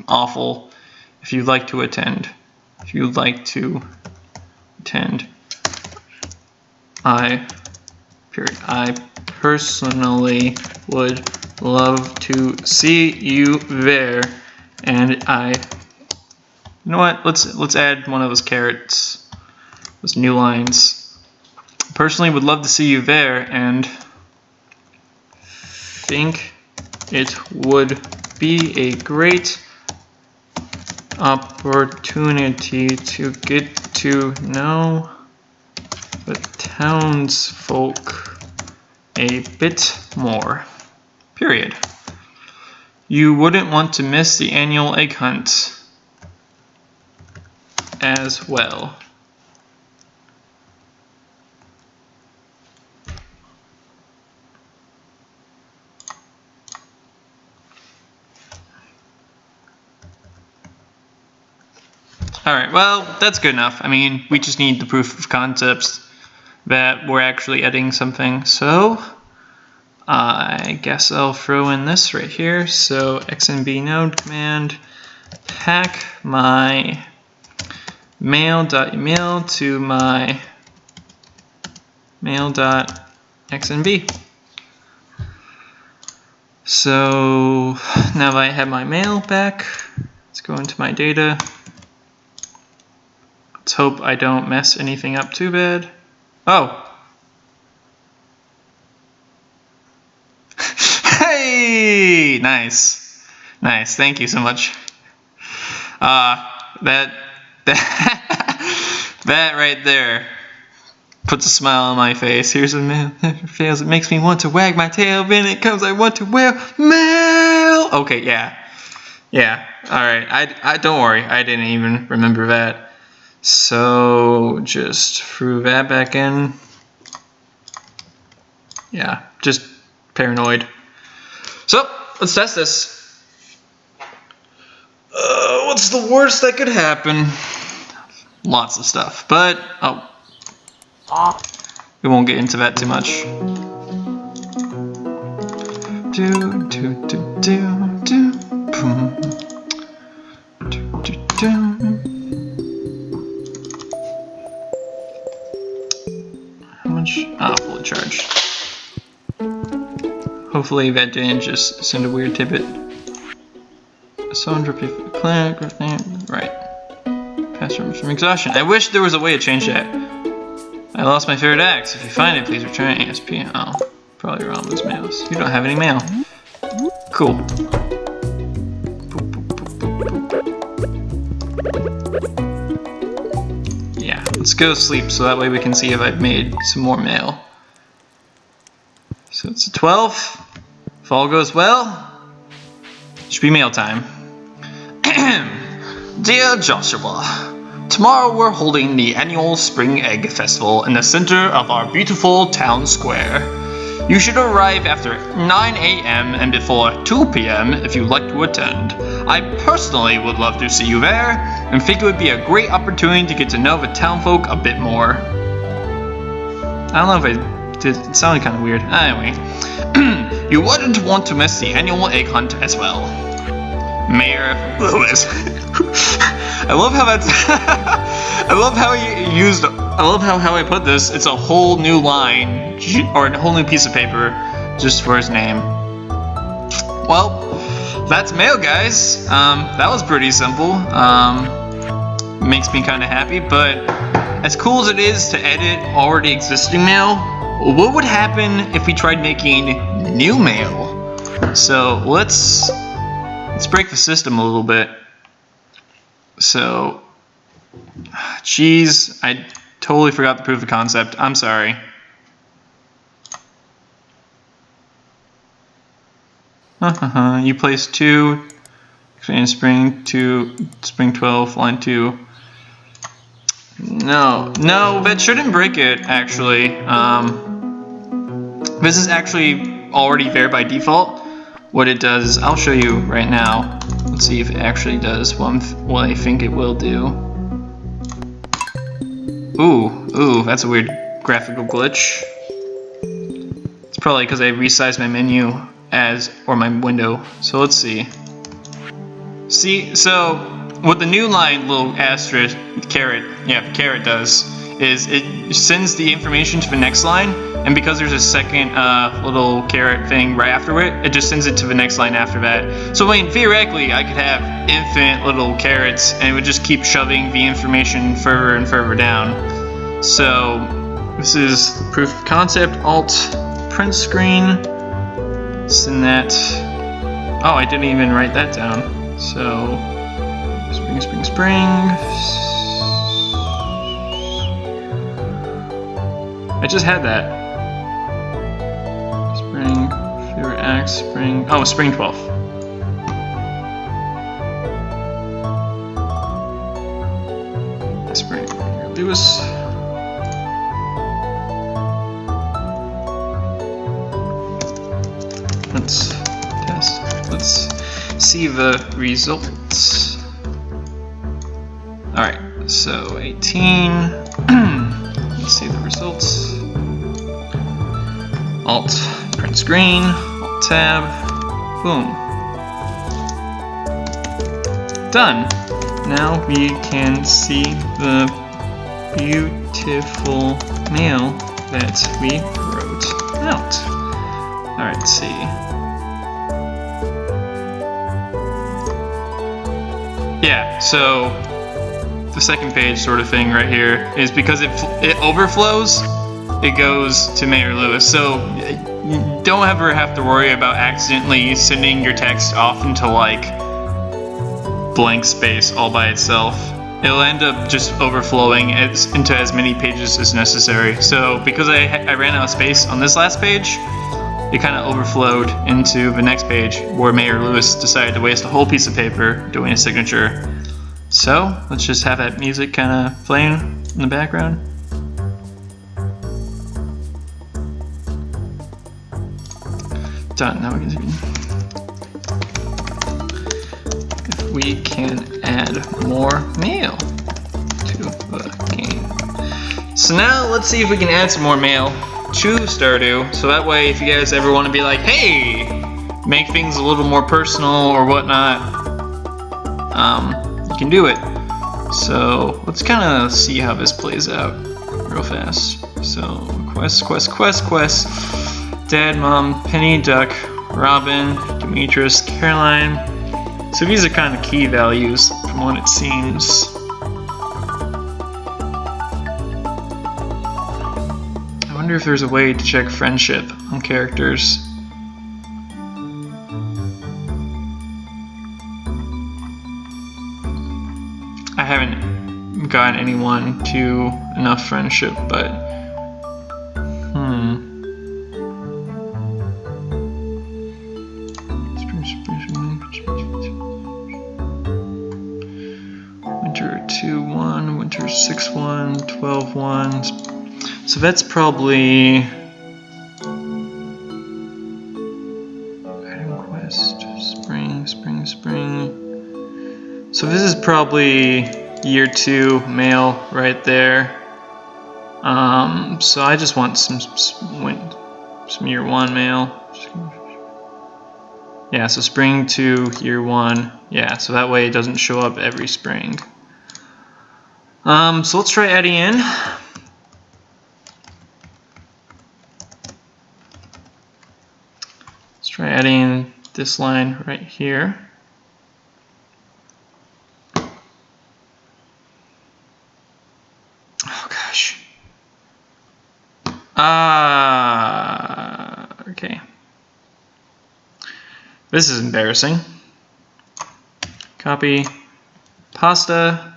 awful. If you'd like to attend. I personally would love to see you there, and you know what? Let's add one of those carrots, those new lines. Personally would love to see you there and think it would be a great opportunity to get to know the townsfolk a bit more. Period. You wouldn't want to miss the annual egg hunt as well. Alright, well, that's good enough. I mean, we just need the proof of concepts that we're actually editing something. So, I guess I'll throw in this right here. So, xnb node command, pack my mail.email to my mail.xnb. So, now that I have my mail back, let's go into my data. Let's hope I don't mess anything up too bad. Oh. Hey! Nice. Nice. Thank you so much. That right there puts a smile on my face. Here's a mail that fails. It makes me want to wag my tail. When it comes, I want to wear mail. Okay, yeah. Yeah. Alright. I don't worry. I didn't even remember that. So just threw that back in. Yeah, just paranoid. So let's test this. What's the worst that could happen? Lots of stuff, but we won't get into that too much. Boom. Fully charged. Hopefully that didn't just send a weird tidbit. Right. Password from exhaustion. I wish there was a way to change that. I lost my favorite axe. If you find it, please return it ASP. Oh, probably Rama's mails. You don't have any mail. Cool. Yeah, let's go sleep so that way we can see if I've made some more mail. So it's a 12. If all goes well, it should be mail time. Dear Joshua, tomorrow we're holding the annual Spring Egg Festival in the center of our beautiful town square. You should arrive after 9 a.m. and before 2 p.m. if you'd like to attend. I personally would love to see you there and think it would be a great opportunity to get to know the townfolk a bit more. I don't know if it sounded kind of weird. Anyway, you wouldn't want to miss the annual egg hunt as well. Mayor Lewis. I love how that's. I love how he used. I love how I put this. It's a whole new line or a whole new piece of paper just for his name. Well, that's mail, guys. That was pretty simple. Makes me kind of happy, but as cool as it is to edit already existing mail, what would happen if we tried making new mail? So let's break the system a little bit. So, geez, I totally forgot the proof of concept. I'm sorry. You place 2 in spring 12, line 2. No, that shouldn't break it, actually. This is actually already there by default. What it does is, I'll show you right now. Let's see if it actually does what I think it will do. Ooh, that's a weird graphical glitch. It's probably because I resized my menu or my window. So let's see. So what the new line little asterisk caret does is it sends the information to the next line, and because there's a second little caret thing right after it, it just sends it to the next line after that. So I mean, theoretically, I could have infinite little carets, and it would just keep shoving the information further and further down. So This is the proof of concept. Alt print screen. Send that. Oh, I didn't even write that down. So spring, spring, spring. I just had that. Spring, favorite act, spring. Oh, spring 12th. Spring, Lewis. Let's test. Let's see the results. Alright, so 18. Let's see the results. Alt, print screen, Alt tab, boom. Done. Now we can see the beautiful mail that we wrote out. Alright, let's see. Yeah, so the second page sort of thing right here is because it overflows, it goes to Mayor Lewis. So you don't ever have to worry about accidentally sending your text off into like blank space all by itself. It'll end up just overflowing into as many pages as necessary. So because I ran out of space on this last page, it kind of overflowed into the next page where Mayor Lewis decided to waste a whole piece of paper doing a signature. So let's just have that music kind of playing in the background. Done. Now we can see if we can add more mail to the game. So now let's see if we can add some more mail to Stardew. So that way, if you guys ever want to be like, hey, make things a little more personal or whatnot, you can do it. So let's kind of see how this plays out real fast. So quest. Dad, Mom, Penny, Duck, Robin, Demetrius, Caroline. So these are kind of key values from what it seems. I wonder if there's a way to check friendship on characters. I haven't gotten anyone to enough friendship, but Winter 2-1, Winter 6-1, 12-1. So that's probably item quest, spring. So this is probably year 2 mail right there. So I just want some year 1 mail. Yeah, so spring 2, year 1. Yeah, so that way it doesn't show up every spring. So let's try adding in. Let's try adding this line right here. Oh gosh. Okay. This is embarrassing. Copy pasta.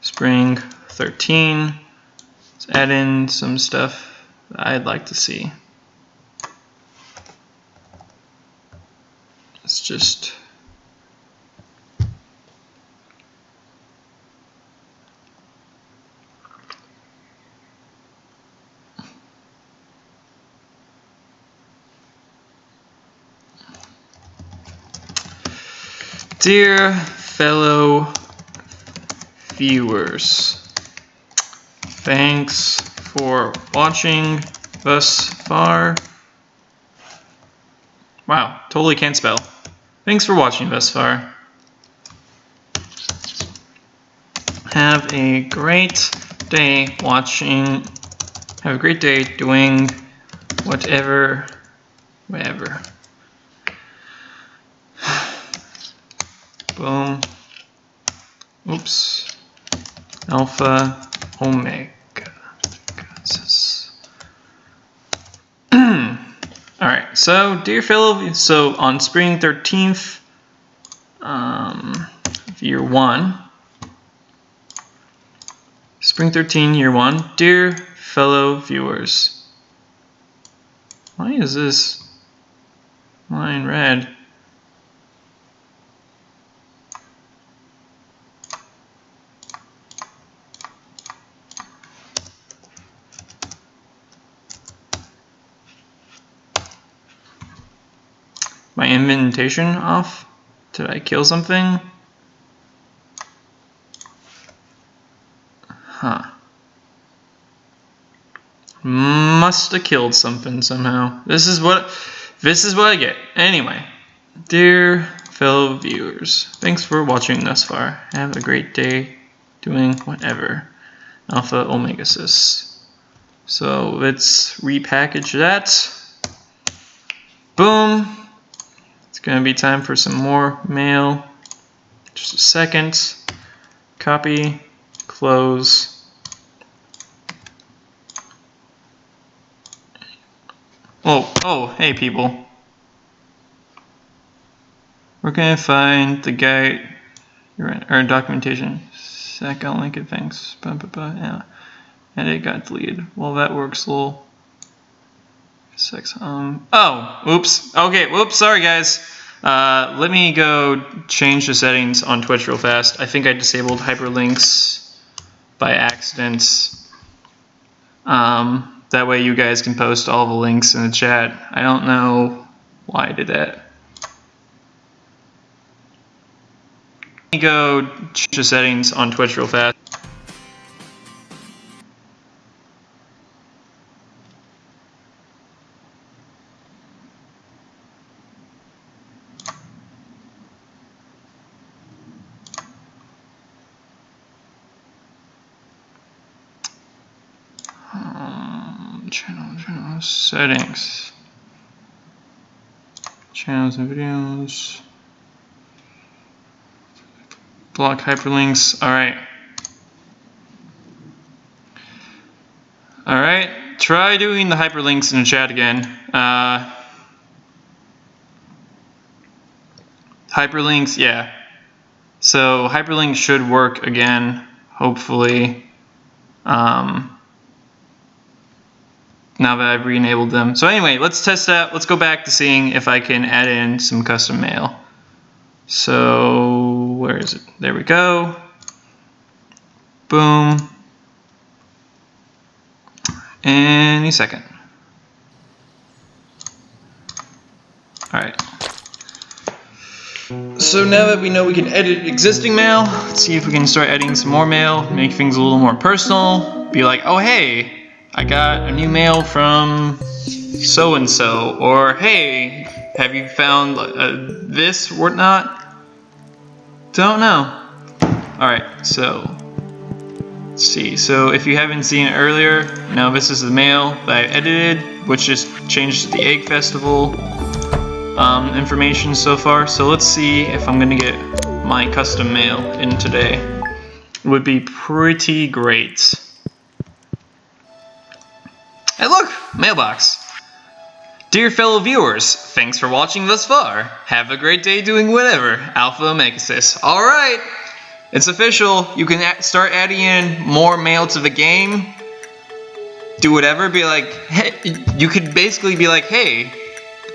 Spring 13. Let's add in some stuff that I'd like to see. Let's just dear fellow viewers, thanks for watching thus far. Wow, totally can't spell. Thanks for watching thus far. Have a great day watching. Have a great day doing whatever. Boom. Oops. Alpha, Omega. Alright, so dear fellow, so on spring 13th, year 1, spring 13, year 1, dear fellow viewers. Why is this line red? My indentation off? Did I kill something? Huh. Must have killed something somehow. This is what I get. Anyway, dear fellow viewers, thanks for watching thus far. Have a great day doing whatever. Alpha Omega Sis. So let's repackage that. Boom. It's gonna be time for some more mail. Just a second. Copy, close. Oh, hey people. We're gonna find the guy, or documentation. Sec, I'll link it, thanks. Yeah. And it got deleted. Well, that works, lol. Oh, oops. Okay, whoops, sorry guys. Let me go change the settings on Twitch real fast. I think I disabled hyperlinks by accident. That way you guys can post all the links in the chat. I don't know why I did that. Let me go change the settings on Twitch real fast. Channel settings, channels and videos, block hyperlinks. All right, try doing the hyperlinks in the chat again. Hyperlinks, yeah. So hyperlinks should work again, hopefully. Now that I've re-enabled them. So anyway, let's test that. Let's go back to seeing if I can add in some custom mail. So where is it? There we go. Boom. Any second. Alright. So now that we know we can edit existing mail, let's see if we can start editing some more mail, make things a little more personal. Be like, oh hey, I got a new mail from so-and-so, or hey, have you found this or whatnot? Don't know. Alright, so let's see. So if you haven't seen it earlier, now this is the mail that I edited, which just changed the Egg Festival information so far. So let's see if I'm gonna get my custom mail in today. It would be pretty great. Hey look! Mailbox! Dear fellow viewers, thanks for watching thus far. Have a great day doing whatever. Alpha Omega Sis. Alright! It's official. You can start adding in more mail to the game. Do whatever. Be like, hey, you could basically be like, hey,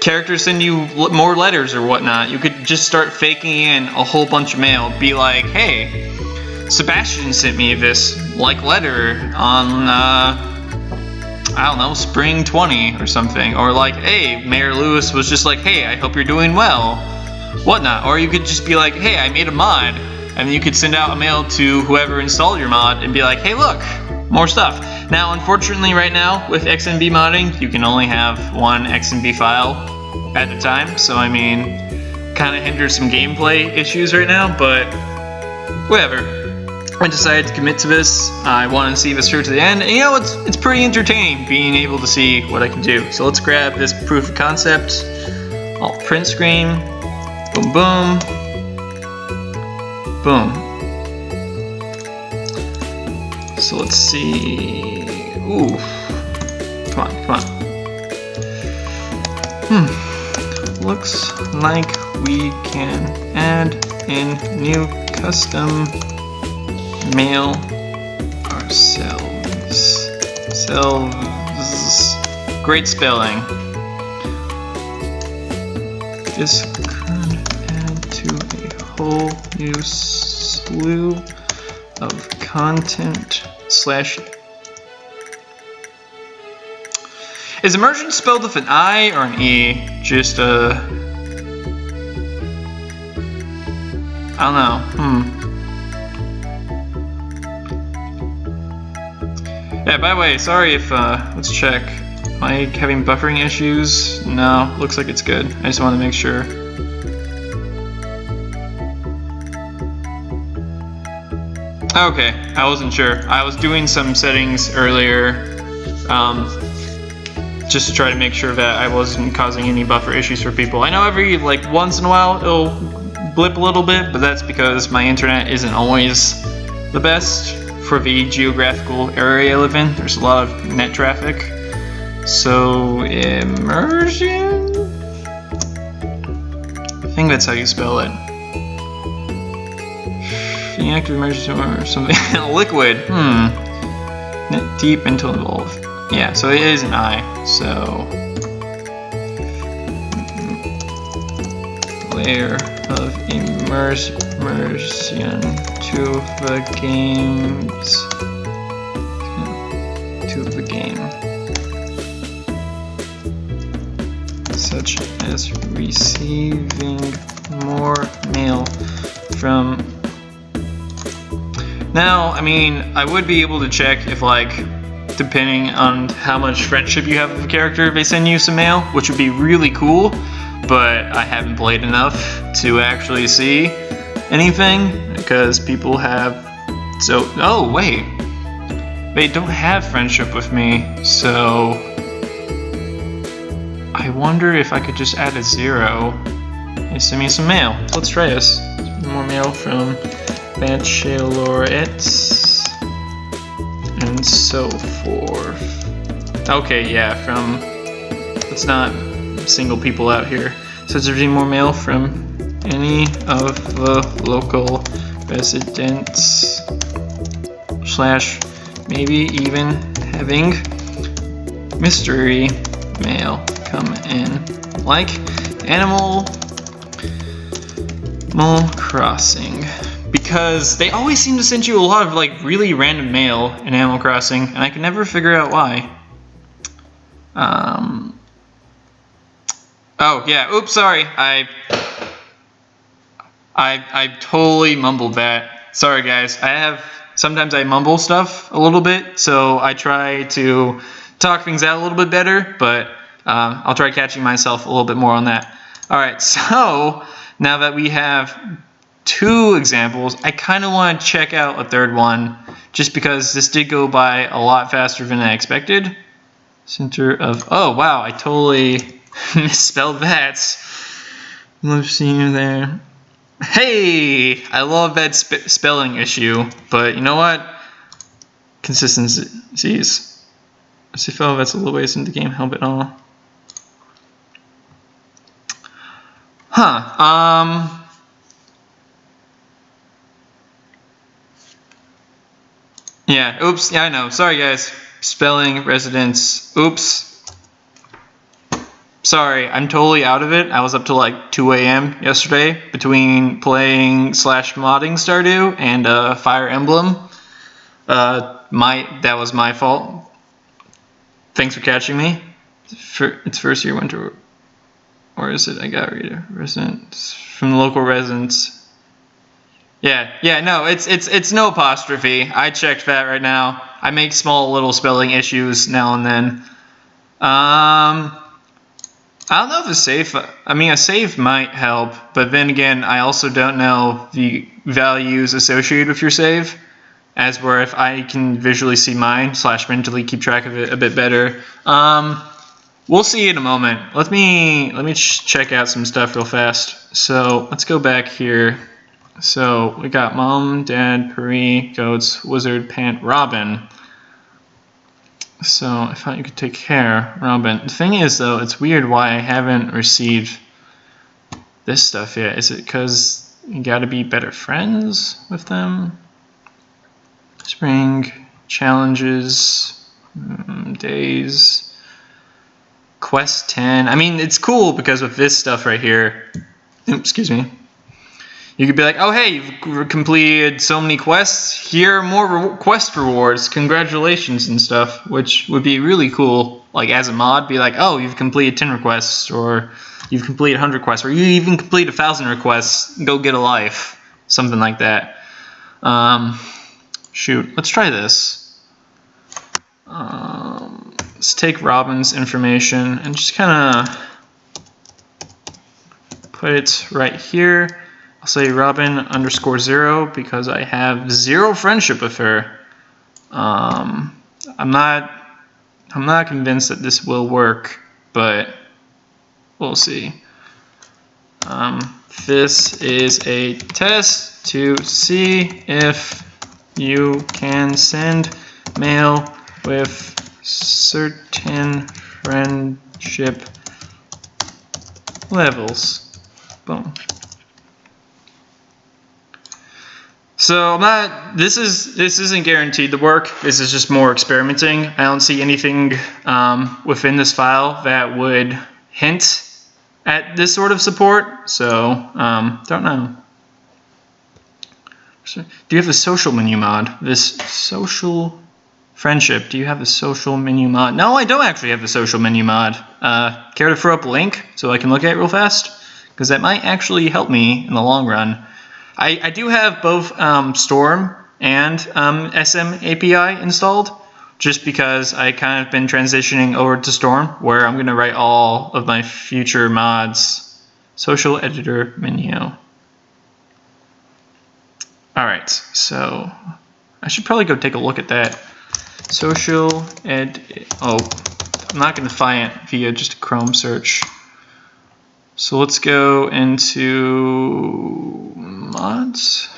characters send you more letters or whatnot. You could just start faking in a whole bunch of mail. Be like, hey, Sebastian sent me this letter on I don't know, spring 20 or something. Or like, hey, Mayor Lewis was just like, hey, I hope you're doing well, whatnot. Or you could just be like, hey, I made a mod. And you could send out a mail to whoever installed your mod and be like, hey, look, more stuff. Now, unfortunately, right now, with XMB modding, you can only have one XMB file at a time. So, I mean, kind of hinders some gameplay issues right now, but whatever. I decided to commit to this. I want to see this through to the end, and you know, it's pretty entertaining being able to see what I can do. So let's grab this proof of concept. I'll print screen. Boom, boom. Boom. So let's see. Ooh. Come on, come on. Looks like we can add in new custom mail ourselves. Great spelling. This could add to a whole new slew of content slash. Is immersion spelled with an I or an E? Just I don't know. Yeah, by the way, sorry if let's check. Am I having buffering issues? No, looks like it's good. I just want to make sure. Okay, I wasn't sure. I was doing some settings earlier, just to try to make sure that I wasn't causing any buffer issues for people. I know every like once in a while it'll blip a little bit, but that's because my internet isn't always the best for the geographical area I live in. There's a lot of net traffic. So immersion? I think that's how you spell it. Inactive immersion or something. Liquid. Net deep until involved. Yeah, so it is an I. So layer of immersion to the games game, such as receiving more mail from. Now, I mean, I would be able to check if, like, depending on how much friendship you have with a character, they send you some mail, which would be really cool, but I haven't played enough to actually see anything, because people have, so, oh, wait, they don't have friendship with me, so I wonder if I could just add a 0 and send me some mail. Let's try this. More mail from bachelorettes and so forth. Okay, yeah, from, let's not single people out here. So there's more mail from any of the local residents slash maybe even having mystery mail come in, like Animal Crossing. Because they always seem to send you a lot of like really random mail in Animal Crossing, and I can never figure out why. Oh yeah, oops, sorry. I totally mumbled that. Sorry guys. Sometimes I mumble stuff a little bit, so I try to talk things out a little bit better, but I'll try catching myself a little bit more on that. Alright, so now that we have 2 examples, I kind of want to check out a third one, just because this did go by a lot faster than I expected. Center of, oh wow, I totally misspelled that. Love seeing you there. Hey, I love that spelling issue, but you know what? Consistencies. Let's see if that's a little ways into the game, help it all. Huh, yeah, oops, yeah, I know. Sorry, guys. Spelling, residence, oops. Sorry, I'm totally out of it. I was up till like 2 a.m. yesterday between playing / modding Stardew and Fire Emblem. That was my fault. Thanks for catching me. It's first year winter. Or is it? I got reader. Residents from the local residents. Yeah, no, it's no apostrophe. I checked that right now. I make small little spelling issues now and then. I don't know if a save, a save might help, but then again, I also don't know the values associated with your save, as where if I can visually see mine / mentally keep track of it a bit better. We'll see in a moment. Let me check out some stuff real fast. So let's go back here So we got Mom, Dad, Puri, Goats, Wizard, Pant, Robin. So I thought you could take care, Robin. The thing is, though, it's weird why I haven't received this stuff yet. Is it because you gotta be better friends with them? Spring, challenges, days, quest 10. I mean, it's cool because with this stuff right here, excuse me, you could be like, oh hey, you've completed so many quests, here are more quest rewards, congratulations and stuff, which would be really cool. Like as a mod, be like, oh, you've completed 10 requests, or you've completed 100 quests, or you even complete 1,000 requests, go get a life, something like that. Shoot, let's try this. Let's take Robin's information and just kind of put it right here. I'll say Robin_0 because I have 0 friendship with her. I'm not convinced that this will work, but we'll see. This is a test to see if you can send mail with certain friendship levels. Boom. So I'm not. This isn't guaranteed to work. This is just more experimenting. I don't see anything within this file that would hint at this sort of support. So don't know. Do you have the social menu mod? This social friendship. Do you have the social menu mod? No, I don't actually have the social menu mod. Care to throw up a link so I can look at it real fast? Because that might actually help me in the long run. I do have both Storm and SM API installed, just because I kind of been transitioning over to Storm, where I'm going to write all of my future mods. Social editor menu. Alright, so I should probably go take a look at that. Social ed. Oh, I'm not going to find it via just a Chrome search. So let's go into mods.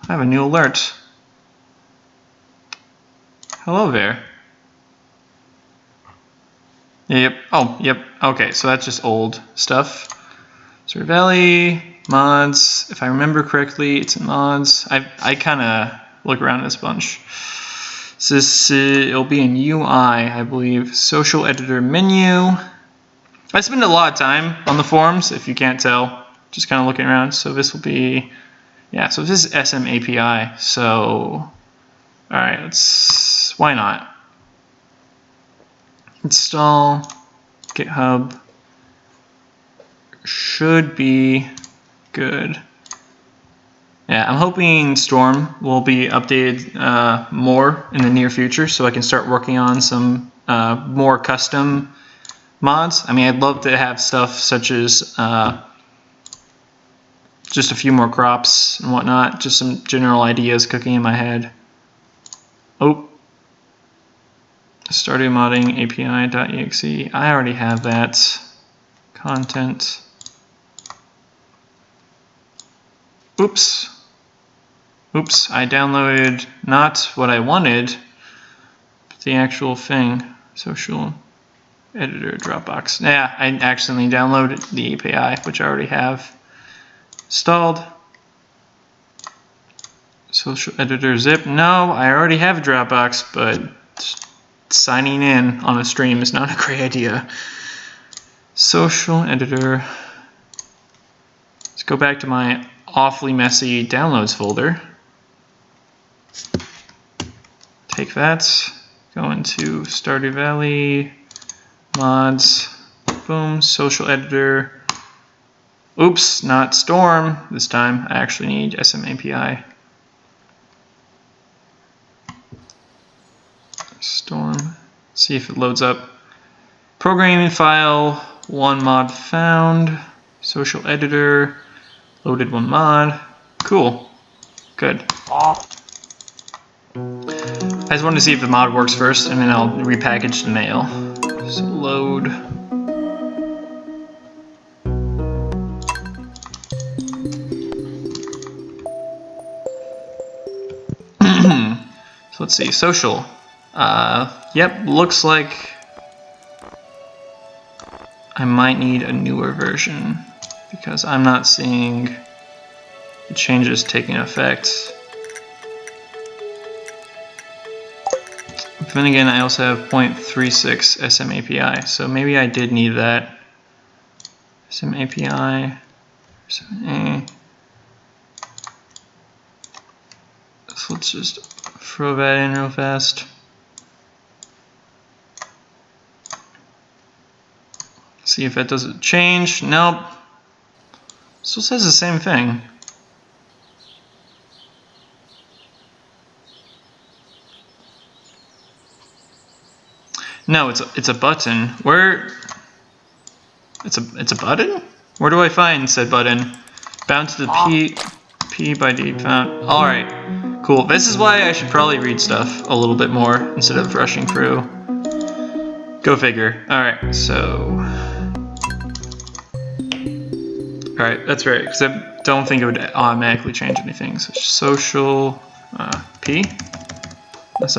I have a new alert. Hello there. Yep. Oh, yep. Okay, so that's just old stuff. Stardew Valley, mods. If I remember correctly, it's in mods. I kind of look around this bunch. So this, it'll be in UI, I believe. Social editor menu. I spend a lot of time on the forums, if you can't tell, just kind of looking around. So this will be, yeah, so this is SM API. So, alright, why not? Install, GitHub, should be good. Yeah, I'm hoping Storm will be updated more in the near future so I can start working on some more custom mods. I mean, I'd love to have stuff such as just a few more crops and whatnot, just some general ideas cooking in my head. Oh, Stardew modding API.exe. I already have that. Content. Oops. Oops, I downloaded not what I wanted, but the actual thing. Social editor Dropbox. Yeah, I accidentally downloaded the API, which I already have installed. Social editor zip. No, I already have a Dropbox, but signing in on a stream is not a great idea. Social editor. Let's go back to my awfully messy downloads folder. Take that. Go into Stardew Valley. Mods, boom, social editor. Oops, not Storm this time. I actually need SM API. Storm, see if it loads up. Programming file, 1 mod found. Social editor, loaded 1 mod. Cool, good. I just wanted to see if the mod works first, and then I'll repackage the mail. So load. So let's see, social. Yep, looks like I might need a newer version because I'm not seeing the changes taking effect. But then again, I also have 0.36 SM API, so maybe I did need that. SM API, SMA. So let's just throw that in real fast. See if that doesn't change. Nope. Still says the same thing. No, it's a button. Where? It's a button? Where do I find said button? Bound to the P by D found. All right, cool. This is why I should probably read stuff a little bit more instead of rushing through. Go figure. All right, so. All right, that's right. Because I don't think it would automatically change anything. So social P. That's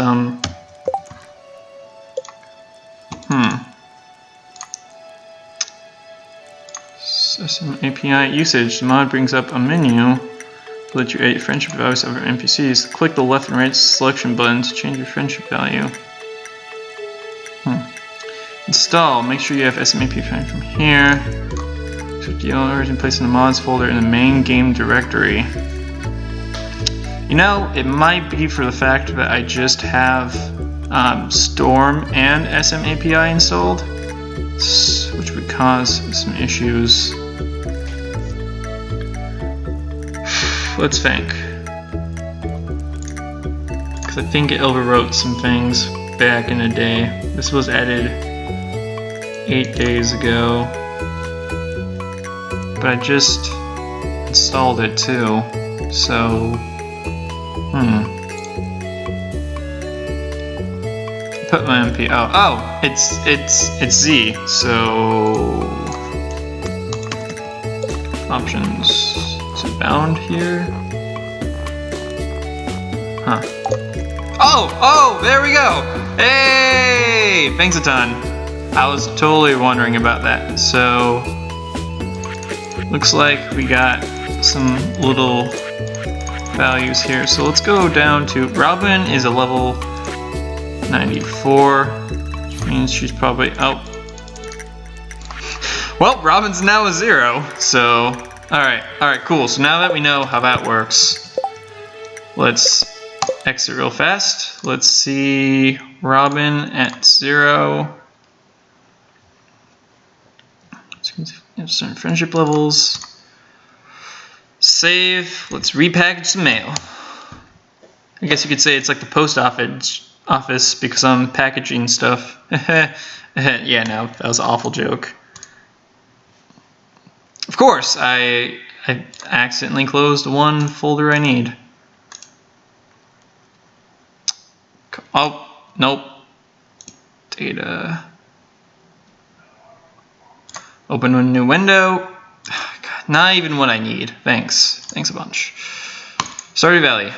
SM API usage. The mod brings up a menu to let you edit friendship values over NPCs. Click the left and right selection button to change your friendship value. Install. Make sure you have SM API found from here. So the origin placed in the mods folder in the main game directory. You know, it might be for the fact that I just have Storm and SM API installed, which would cause some issues. Let's think. Because I think it overwrote some things back in the day. This was added 8 days ago. But I just installed it too. So, Put my MP. Oh, it's Z. So options. Is it bound here? Huh. Oh, there we go. Hey, thanks a ton. I was totally wondering about that. So looks like we got some little values here. So let's go down to Robin is a level 94. Means she's probably well, Robin's now a 0. So alright, cool. So now that we know how that works, let's exit real fast. Let's see Robin at 0. Certain friendship levels. Save. Let's repackage some mail. I guess you could say it's like the post office because I'm packaging stuff. Yeah, no, that was an awful joke. Of course, I accidentally closed one folder I need. Oh, nope. Data. Open a new window. God, not even what I need. Thanks a bunch. Stardew Valley.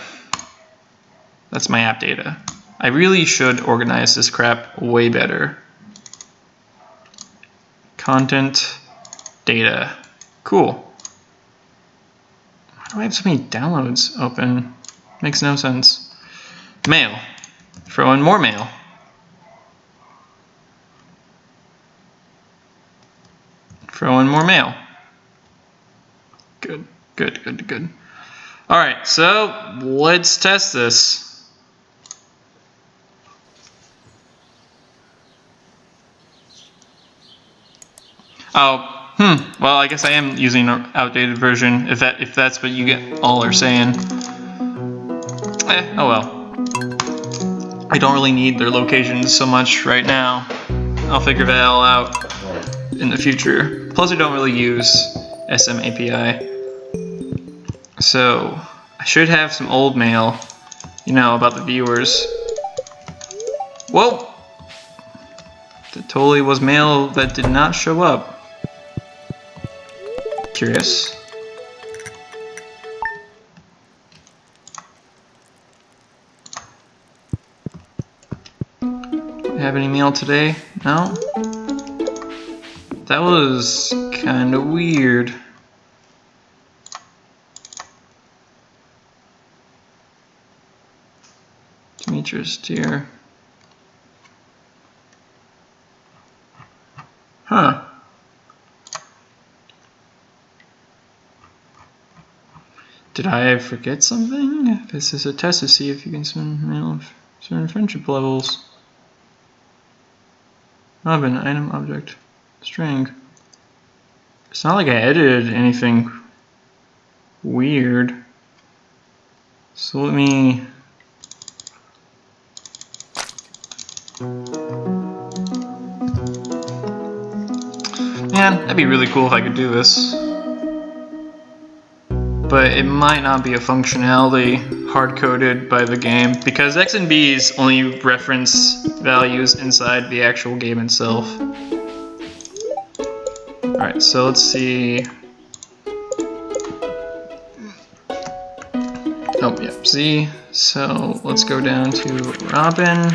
That's my app data. I really should organize this crap way better. Content, data. Cool. Why do I have so many downloads open? Makes no sense. Mail. Throw in more mail. Throw in more mail. Good. Alright, so let's test this. Well, I guess I am using an outdated version, if that's what you all are saying. Oh well. I don't really need their locations so much right now. I'll figure that all out in the future. Plus, I don't really use SM API. So, I should have some old mail, about the viewers. Whoa! That totally was mail that did not show up. Curious. Have any meal today? No? That was kind of weird. Demetrius, dear. Huh. Did I forget something? This is a test to see if you can swim certain friendship levels. Robin, item, object, string. It's not like I edited anything weird. So let me... Man, that'd be really cool if I could do this. But it might not be a functionality hard-coded by the game because X and B's only reference values inside the actual game itself. Alright, so let's see. Oh, yep, Z. So let's go down to Robin.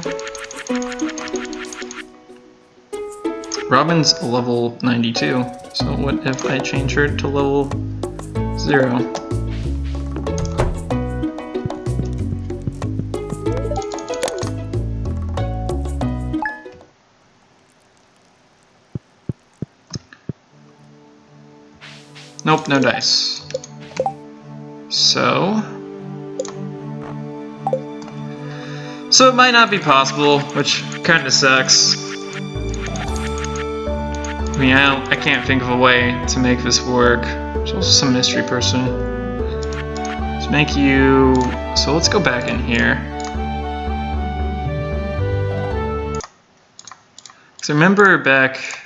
Robin's level 92. So what if I change her to level 0? Nope, no dice. So it might not be possible, which kind of sucks. I mean, I can't think of a way to make this work. There's also some mystery person. Let's make you... So let's go back in here. Because I remember back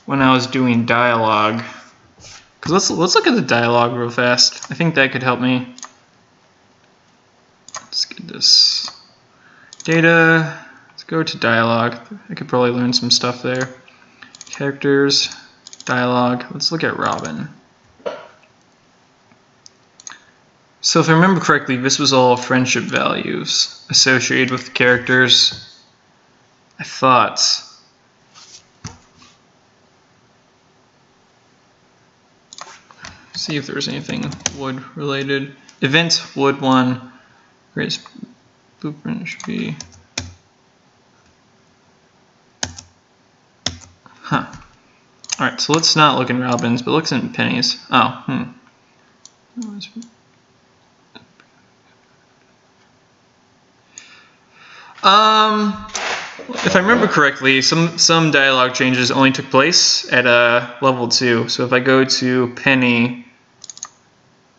when I was doing dialogue. Because let's look at the dialogue real fast. I think that could help me. Let's get this data. Let's go to dialogue. I could probably learn some stuff there. Characters, dialogue. Let's look at Robin. So if I remember correctly, this was all friendship values associated with the characters. I thought. See if there's anything wood related. Event wood 1. Greatest blueprint should be. Huh. Alright, so let's not look in Robin's, but look in Penny's. Oh, if I remember correctly, some dialogue changes only took place at level 2. So if I go to Penny,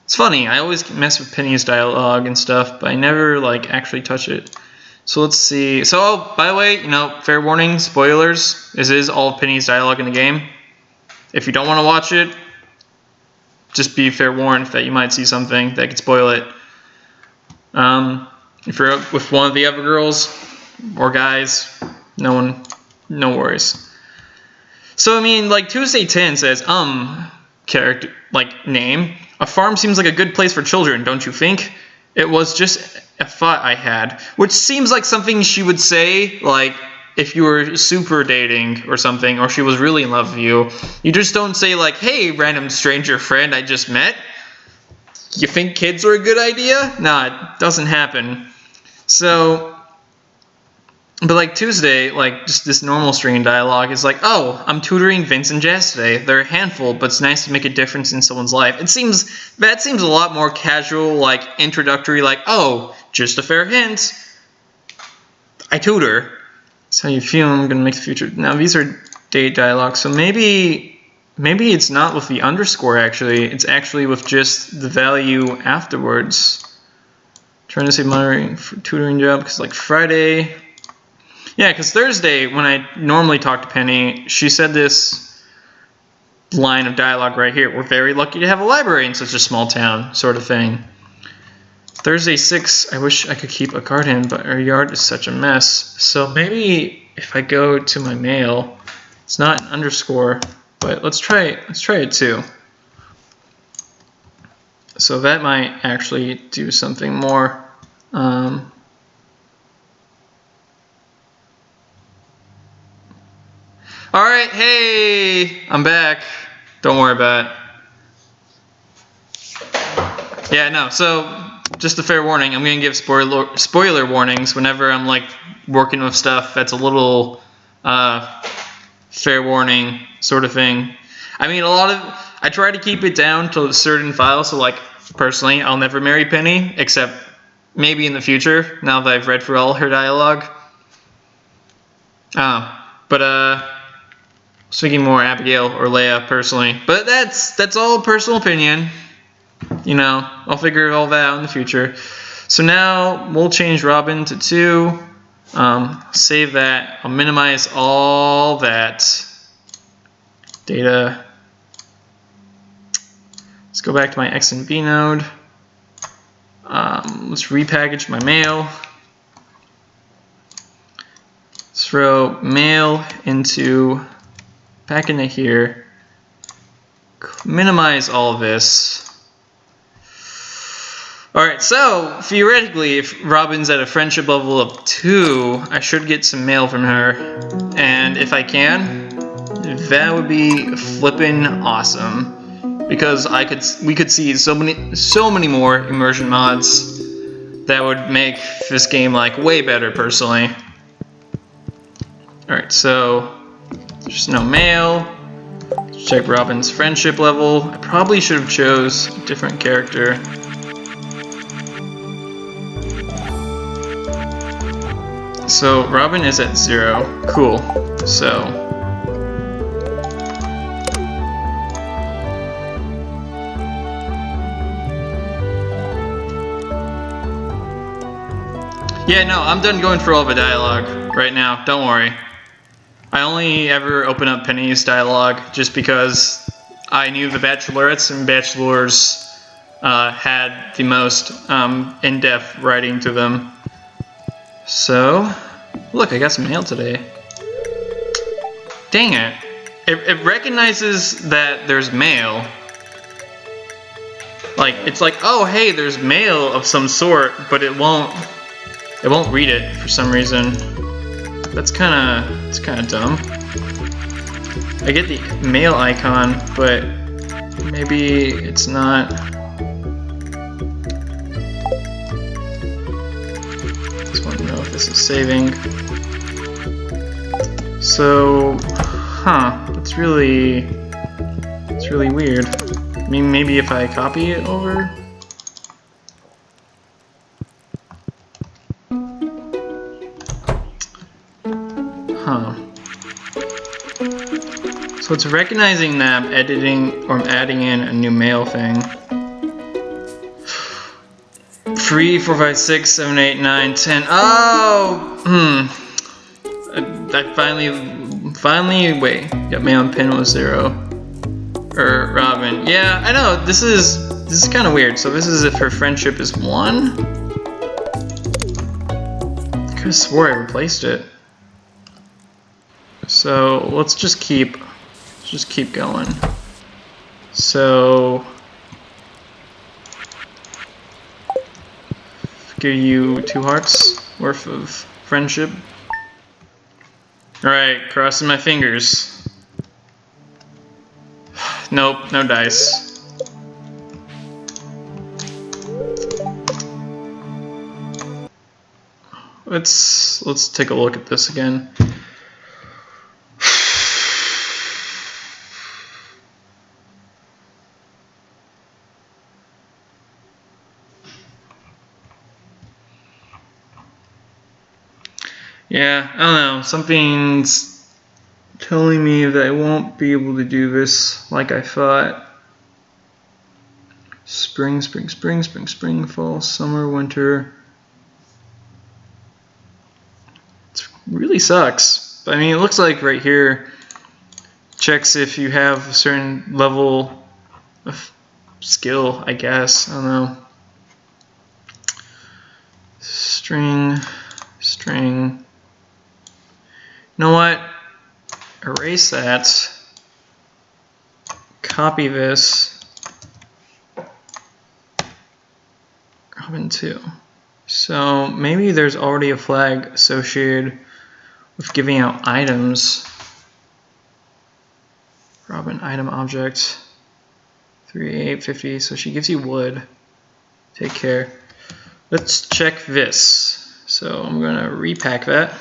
it's funny, I always mess with Penny's dialogue and stuff, but I never like actually touch it. So let's see. So, oh, by the way, you know, fair warning, spoilers. This is all of Penny's dialogue in the game. If you don't want to watch it, just be fair warned that you might see something that could spoil it. If you're with one of the other girls or guys, no worries. So I mean, like Tuesday 10 says, character, like name. A farm seems like a good place for children, don't you think? It was just a thought I had, which seems like something she would say, like if you were super dating or something, or she was really in love with you. You just don't say like, hey, random stranger friend I just met. You think kids are a good idea? Nah, it doesn't happen. So, but like Tuesday, like just this normal string dialogue is like, oh, I'm tutoring Vince and Jazz today. They're a handful, but it's nice to make a difference in someone's life. That seems a lot more casual, like introductory, like, oh, just a fair hint. I tutor. That's how you feel. I'm gonna make the future. Now these are date dialogue, so maybe it's not with the underscore actually. It's actually with just the value afterwards. Trying to save money for tutoring job because like Friday. Yeah, because Thursday, when I normally talk to Penny, she said this line of dialogue right here. We're very lucky to have a library in such a small town, sort of thing. Thursday 6, I wish I could keep a garden, but our yard is such a mess. So maybe if I go to my mail, it's not an underscore, but let's try it too. So that might actually do something more. Alright, hey! I'm back. Don't worry about it. Yeah, no, so just a fair warning, I'm gonna give spoiler warnings whenever I'm like working with stuff that's a little fair warning sort of thing. I mean, I try to keep it down to certain files, so like personally, I'll never marry Penny, except maybe in the future, now that I've read through all her dialogue. But speaking more Abigail or Leia personally, but that's all personal opinion. You know, I'll figure all that out in the future. So now we'll change Robin to 2. Save that. I'll minimize all that data. Let's go back to my X and B node. Let's repackage my mail. Let's throw mail back into here. Minimize all of this. Alright, so theoretically, if Robin's at a friendship level of 2, I should get some mail from her. And if I can, that would be flippin' awesome. Because we could see so many more immersion mods that would make this game like way better personally. Alright, so there's no mail. Let's check Robin's friendship level. I probably should have chose a different character. So Robin is at 0. Cool. So yeah, no, I'm done going through all the dialogue right now. Don't worry. I only ever open up Penny's dialogue just because I knew the bachelorettes and bachelors had the most in-depth writing to them. So, look, I got some mail today. Dang it. It recognizes that there's mail. Like, it's like, oh, hey, there's mail of some sort, but it won't read it for some reason. It's kind of dumb. I get the mail icon, but maybe it's not. Just want to know if this is saving. So, it's really weird. I mean, maybe if I copy it over. So it's recognizing that I'm editing or I'm adding in a new mail thing. 3, 4, 5, 6, 7, 8, 9, 10. Oh! I finally, wait. Got mail and pin was 0. Or Robin. Yeah, I know. This is kind of weird. So this is if her friendship is 1. I could have swore I replaced it. So let's just keep going. So give you 2 hearts worth of friendship. Alright, crossing my fingers. Nope, no dice. Let's take a look at this again. Yeah, I don't know. Something's telling me that I won't be able to do this like I thought. Spring, spring, spring, spring, spring, fall, summer, winter. It really sucks. I mean, it looks like right here checks if you have a certain level of skill, I guess. I don't know. String, string. You know what? Erase that. Copy this. Robin 2. So maybe there's already a flag associated with giving out items. Robin item object 3850. So she gives you wood. Take care. Let's check this. So I'm gonna repack that.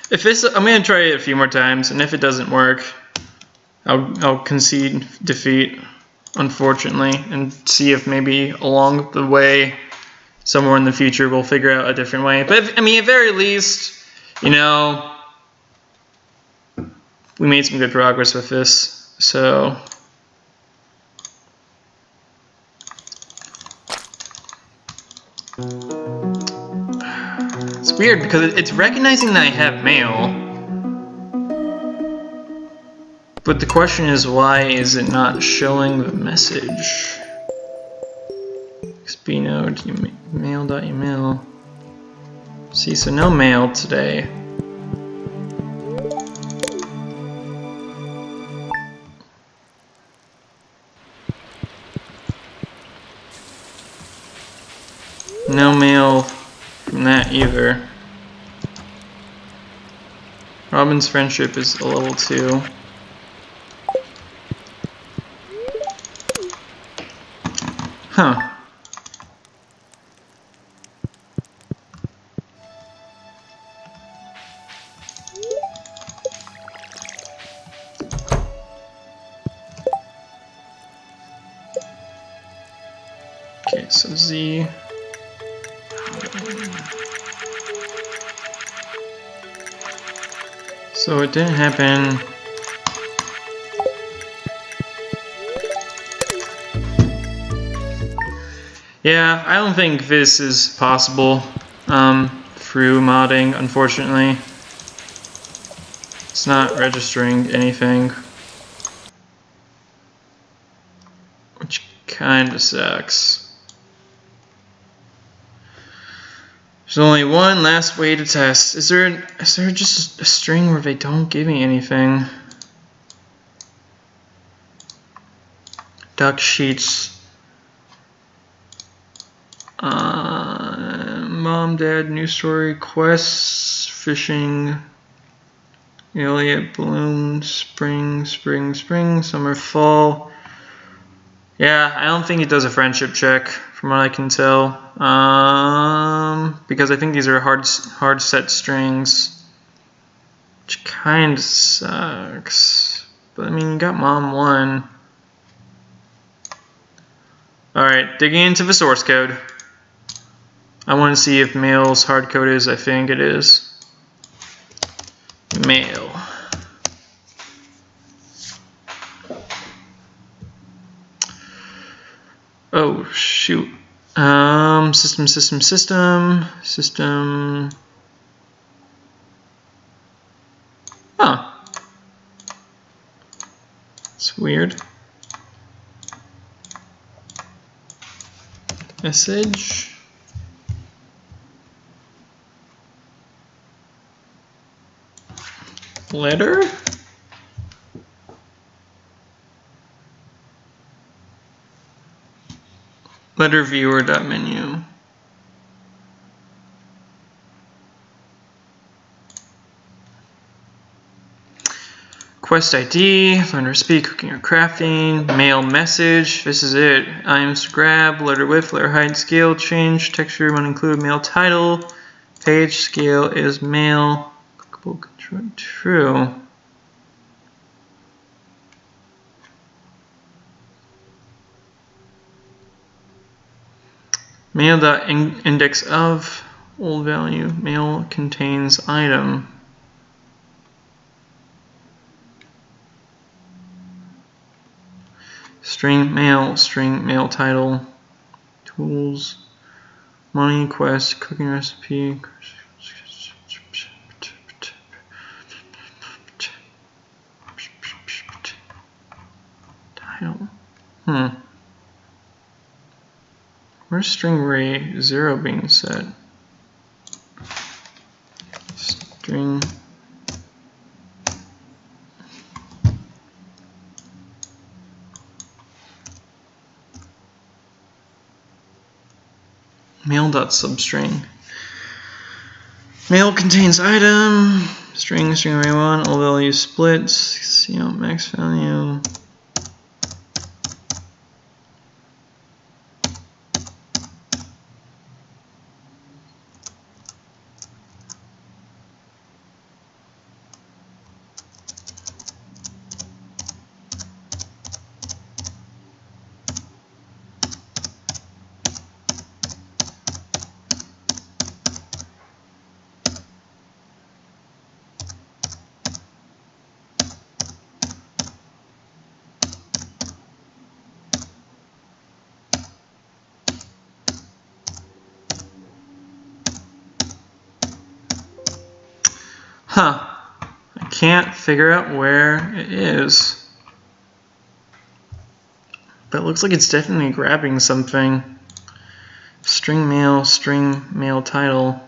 If this, I'm gonna try it a few more times, and if it doesn't work, I'll concede defeat, unfortunately, and see if maybe along the way, somewhere in the future, we'll figure out a different way. But if, I mean, at very least, you know, we made some good progress with this. So. It's weird because it's recognizing that I have mail, but the question is, why is it not showing the message? XP node, mail.email. See, so no mail today. No mail from that either. Robin's friendship is a level 2. Huh. Okay, so Z. So it didn't happen. Yeah, I don't think this is possible through modding, unfortunately. It's not registering anything, which kind of sucks. There's only one last way to test. Is there just a string where they don't give me anything? Duck sheets. Mom, Dad, new story, quests, fishing, Elliot, bloom, spring, summer, fall. Yeah, I don't think it does a friendship check, from what I can tell. Because I think these are hard set strings, which kind of sucks. But I mean, you got Mom 1. Alright, digging into the source code. I want to see if mail's hard code is. I think it is. Mail. Oh shoot. System. Huh. It's weird. Message. Letter. Letter viewer.menu. Quest ID, learn recipe, cooking or crafting, mail message, this is it. Items to grab, letter width, letter height, scale change, texture when include mail title, page scale is mail, clickable control, true. Mail.index of, old value, mail contains item. String mail title, tools, money, quest, cooking recipe, title. Where's string array 0 being set? String. Mail.substring. Mail contains item, string array 1, all values splits, max value. Huh. I can't figure out where it is. But it looks like it's definitely grabbing something. String mail title.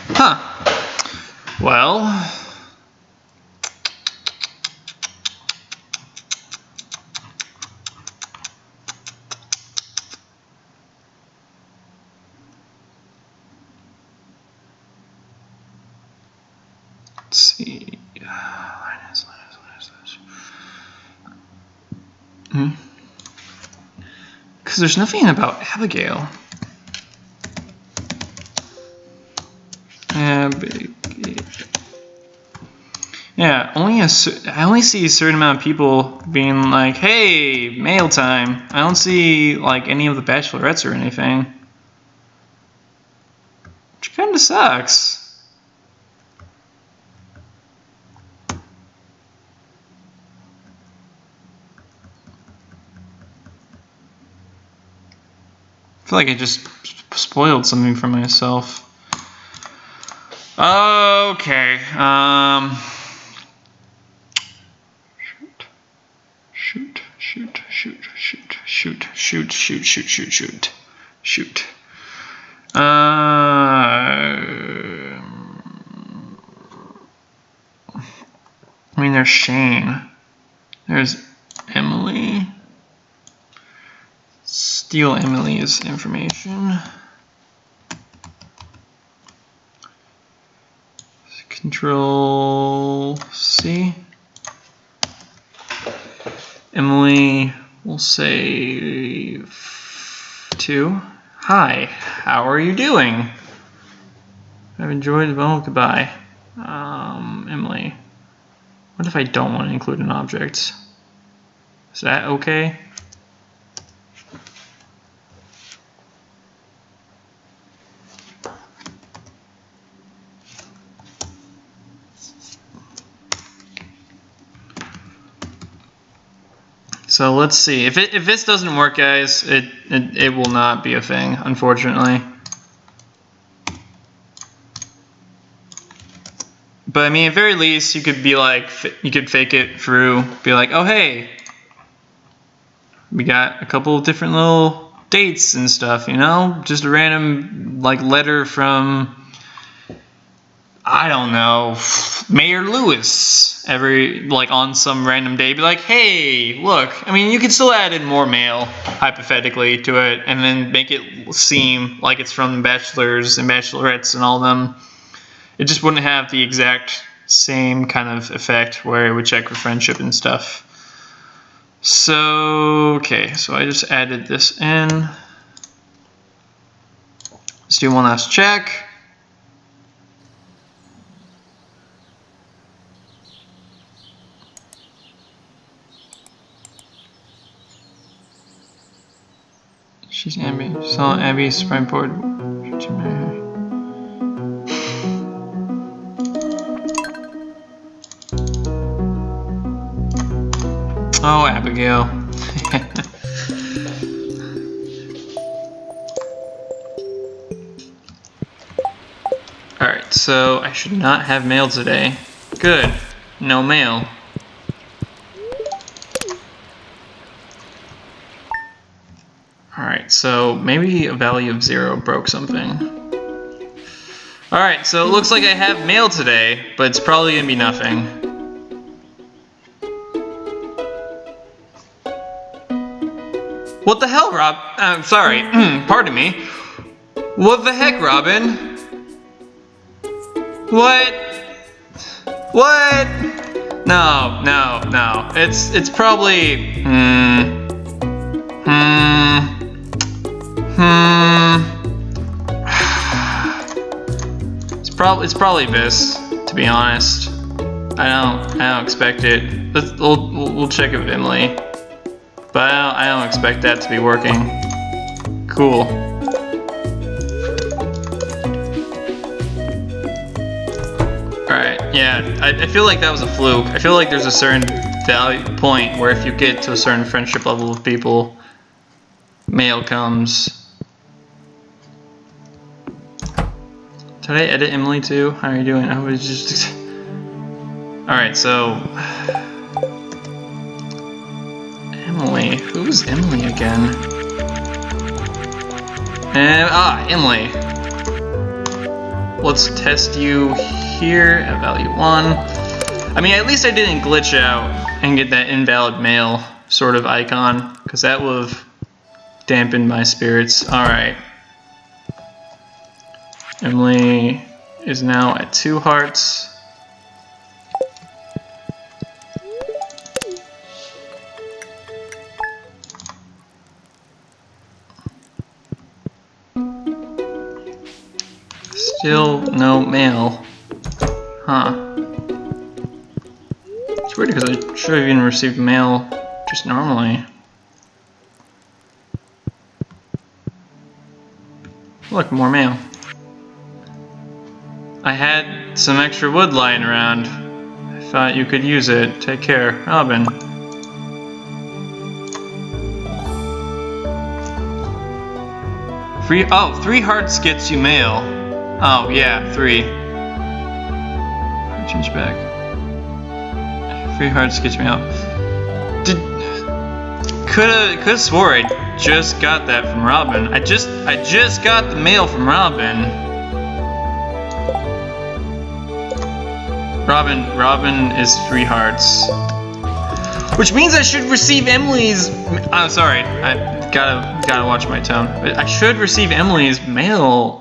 Huh. Well. Let's see. Because there's nothing about Abigail. Yeah, I only see a certain amount of people being like, "Hey, mail time." I don't see like any of the bachelorettes or anything, which kind of sucks. I feel like I just spoiled something for myself. Okay. Shoot. I mean, there's Shane. There's Emily. Steal Emily's information. Control C. Emily will say 2. Hi, how are you doing? I've enjoyed the bone. Goodbye. Emily. What if I don't want to include an object? Is that okay? So let's see. If this doesn't work, guys, it will not be a thing, unfortunately. But I mean, at very least, you could be like, you could fake it through, be like, oh hey, we got a couple of different little dates and stuff, just a random like letter from, I don't know, Mayor Lewis on some random day, be like, hey, look. I mean, you could still add in more mail, hypothetically, to it, and then make it seem like it's from bachelors and bachelorettes and all them. It just wouldn't have the exact same kind of effect where it would check for friendship and stuff. So, okay, so I just added this in. Let's do one last check. She's Abby. Saw Abby's sprite board. Oh, Abigail. Alright, so I should not have mail today. Good. No mail. Alright, so maybe a value of 0 broke something. Alright, so it looks like I have mail today, but it's probably going to be nothing. What the hell, Rob? I'm sorry. Pardon me. What the heck, Robin? What? What? No. It's probably. It's probably this, to be honest. I don't expect it. We'll check it with Emily. But I don't expect that to be working. Cool. Alright, yeah, I feel like that was a fluke. I feel like there's a certain point where if you get to a certain friendship level with people, mail comes. Did I edit Emily too? How are you doing? I was just... Alright, so... Emily. Who's Emily again? And, Emily. Let's test you here at value 1. I mean, at least I didn't glitch out and get that invalid mail sort of icon, because that would have dampened my spirits. Alright. Emily is now at 2 hearts. Still no mail. Huh. It's weird because I should have even received mail just normally. Look, more mail. I had some extra wood lying around. I thought you could use it. Take care, Robin. Free. Oh, 3 hearts gets you mail. Oh yeah, 3. Change back. 3 hearts gets me out. Coulda swore I just got that from Robin. I just got the mail from Robin. Robin is 3 hearts. Which means I should receive Emily's... I'm sorry, I gotta watch my tone. But I should receive Emily's mail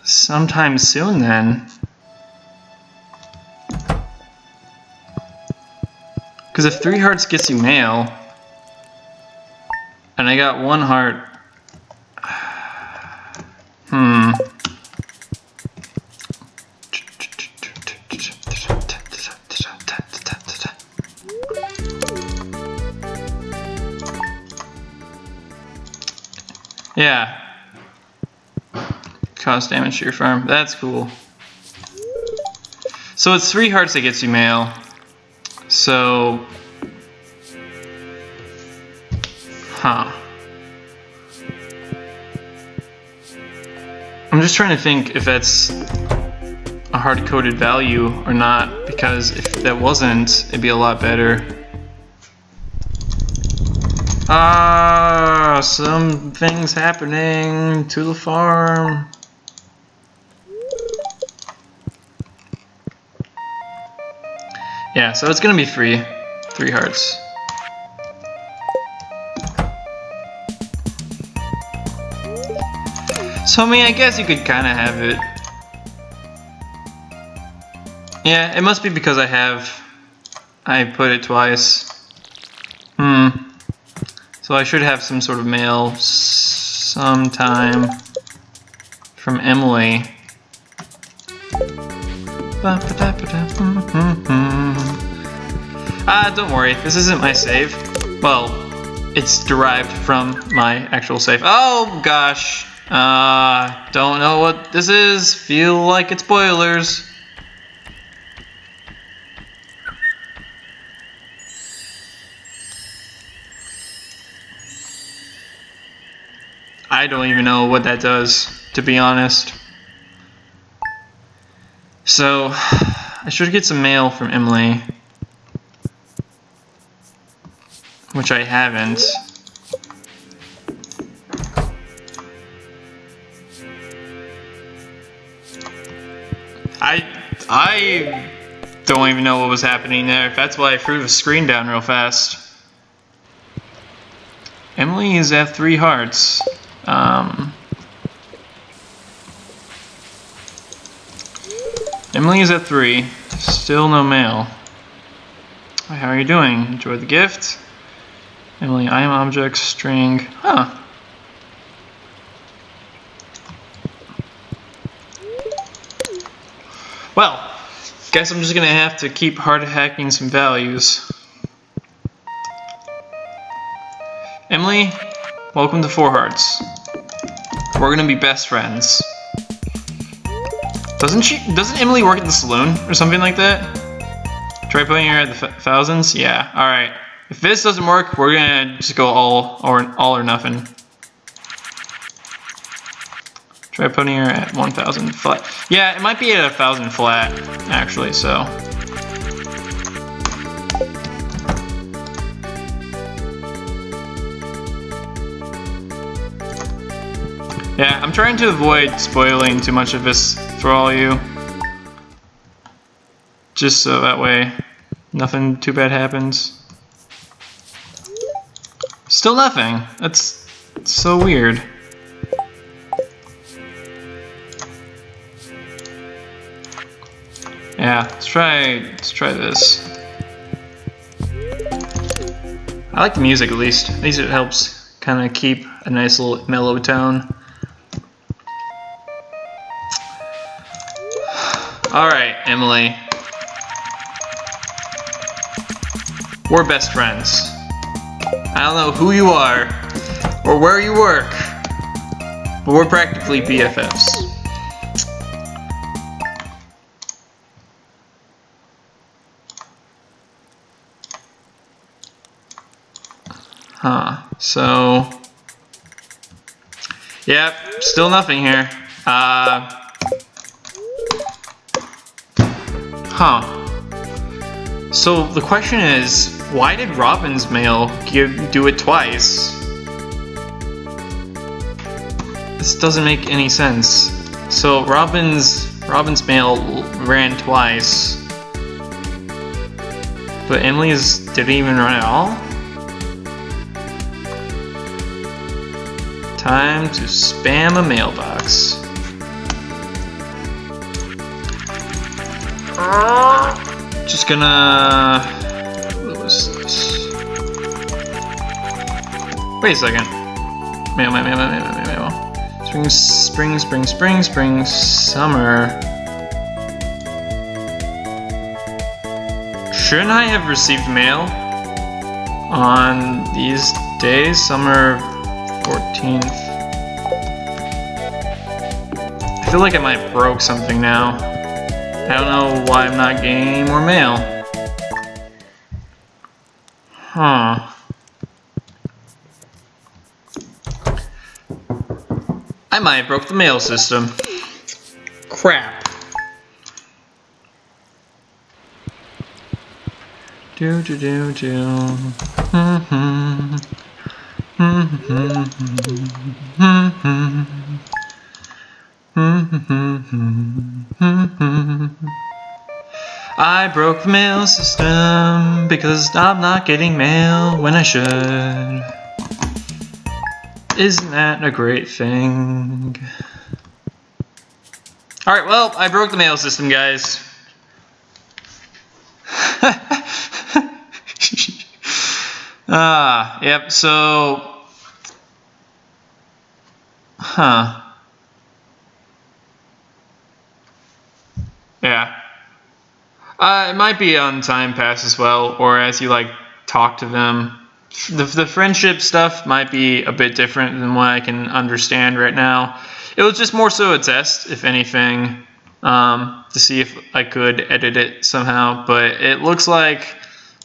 sometime soon then. Because if 3 hearts gets you mail, and I got 1 heart... Yeah. Cause damage to your farm. That's cool. So it's 3 hearts that gets you mail. So... Huh. I'm just trying to think if that's a hard-coded value or not, because if that wasn't, it'd be a lot better. Something's happening to the farm. Yeah, so it's gonna be free. 3 hearts. So I mean, I guess you could kind of have it. Yeah, it must be because I put it twice. So I should have some sort of mail sometime from Emily. Don't worry, this isn't my save. Well, it's derived from my actual save. Oh gosh, don't know what this is. Feel like it's spoilers. I don't even know what that does, to be honest. So, I should get some mail from Emily, which I haven't. I don't even know what was happening there. That's why I threw the screen down real fast. Emily is at 3 hearts. Emily is at 3. Still no mail. Hi, how are you doing? Enjoy the gift. Emily, I am object string. Huh. Well, guess I'm just gonna have to keep hard hacking some values. Emily, welcome to 4 hearts. We're gonna be best friends. Doesn't Emily work at the saloon or something like that? Try putting her at the thousands? Yeah, alright. If this doesn't work, we're gonna just go all or nothing. Try putting her at 1,000 flat. Yeah, it might be at 1,000 flat, actually, so. Yeah, I'm trying to avoid spoiling too much of this for all of you. Just so that way nothing too bad happens. Still nothing. That's so weird. Yeah, let's try this. I like the music at least. At least it helps kind of keep a nice little mellow tone. Alright, Emily. We're best friends. I don't know who you are or where you work, but we're practically BFFs. Huh, so... Yep, still nothing here. So the question is, why did Robin's mail do it twice? This doesn't make any sense. So Robin's mail ran twice, but Emily's didn't even run at all? Time to spam a mailbox. Just gonna... What was this? Wait a second. Mail. Spring, summer. Shouldn't I have received mail on these days? Summer 14th. I feel like I might have broke something now. I don't know why I'm not getting any more mail. Huh. I might have broke the mail system. Crap. Do. I broke the mail system because I'm not getting mail when I should. Isn't that a great thing? Alright, well, I broke the mail system, guys. Yep, so... Huh. Yeah. It might be on Time Pass as well, or as you like talk to them. The friendship stuff might be a bit different than what I can understand right now. It was just more so a test, if anything, to see if I could edit it somehow. But it looks like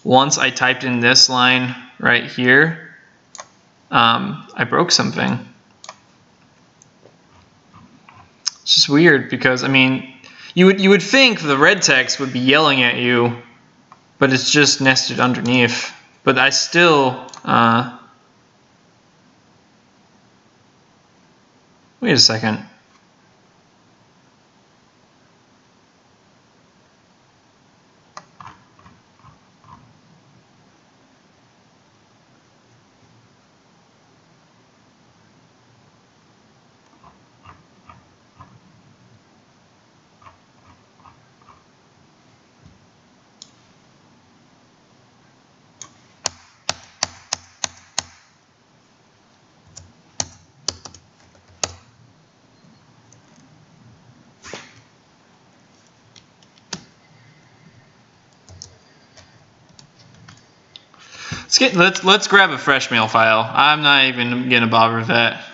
once I typed in this line right here, I broke something. It's just weird because, I mean, you would think the red text would be yelling at you, but it's just nested underneath. But I still, wait a second. let's grab a fresh mail file. I'm not even gonna bother with that.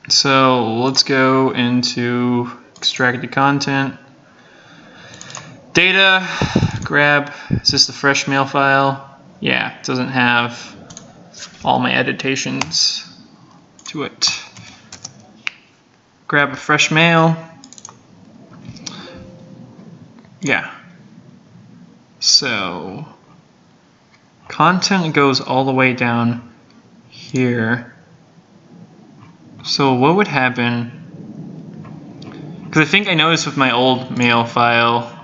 So let's go into extracted content, data, grab, is this the fresh mail file? Yeah, it doesn't have all my editations to it. Grab a fresh mail. Yeah. So content goes all the way down here. So what would happen? Because I think I noticed with my old mail file,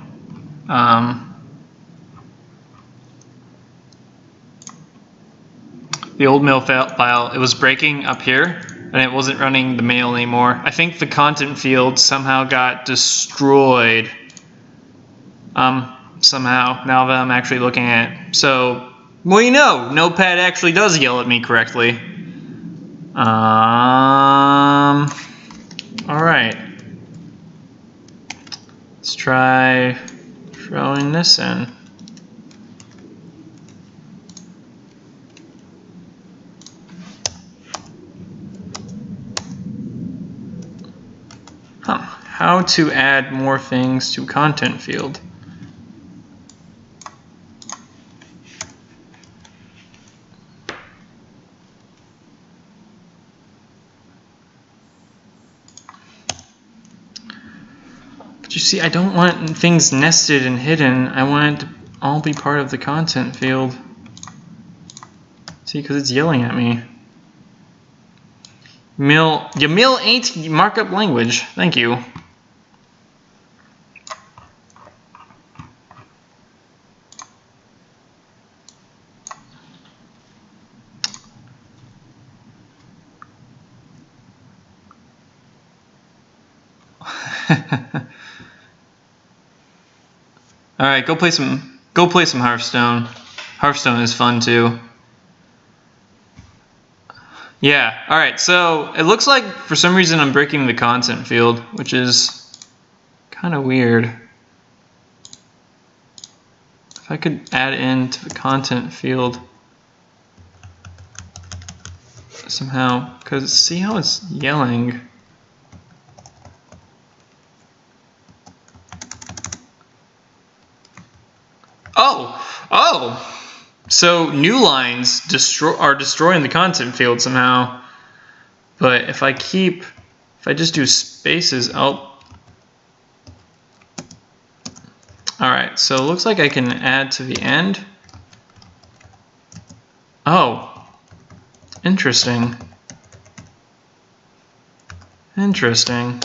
the old mail file, it was breaking up here, and it wasn't running the mail anymore. I think the content field somehow got destroyed. Somehow, now that I'm actually looking at it. So, well, you know, Notepad actually does yell at me correctly. Alright. Let's try throwing this in. How to add more things to content field. But you see, I don't want things nested and hidden. I want it to all be part of the content field. See, because it's yelling at me. Yamil ain't markup language. Thank you. All right, go play some Hearthstone. Hearthstone is fun too. Yeah. All right. So it looks like for some reason I'm breaking the content field, which is kind of weird. If I could add into the content field somehow, because see how it's yelling. Oh! So new lines are destroying the content field somehow. But if I just do spaces, Alright, so it looks like I can add to the end. Oh. Interesting. Interesting.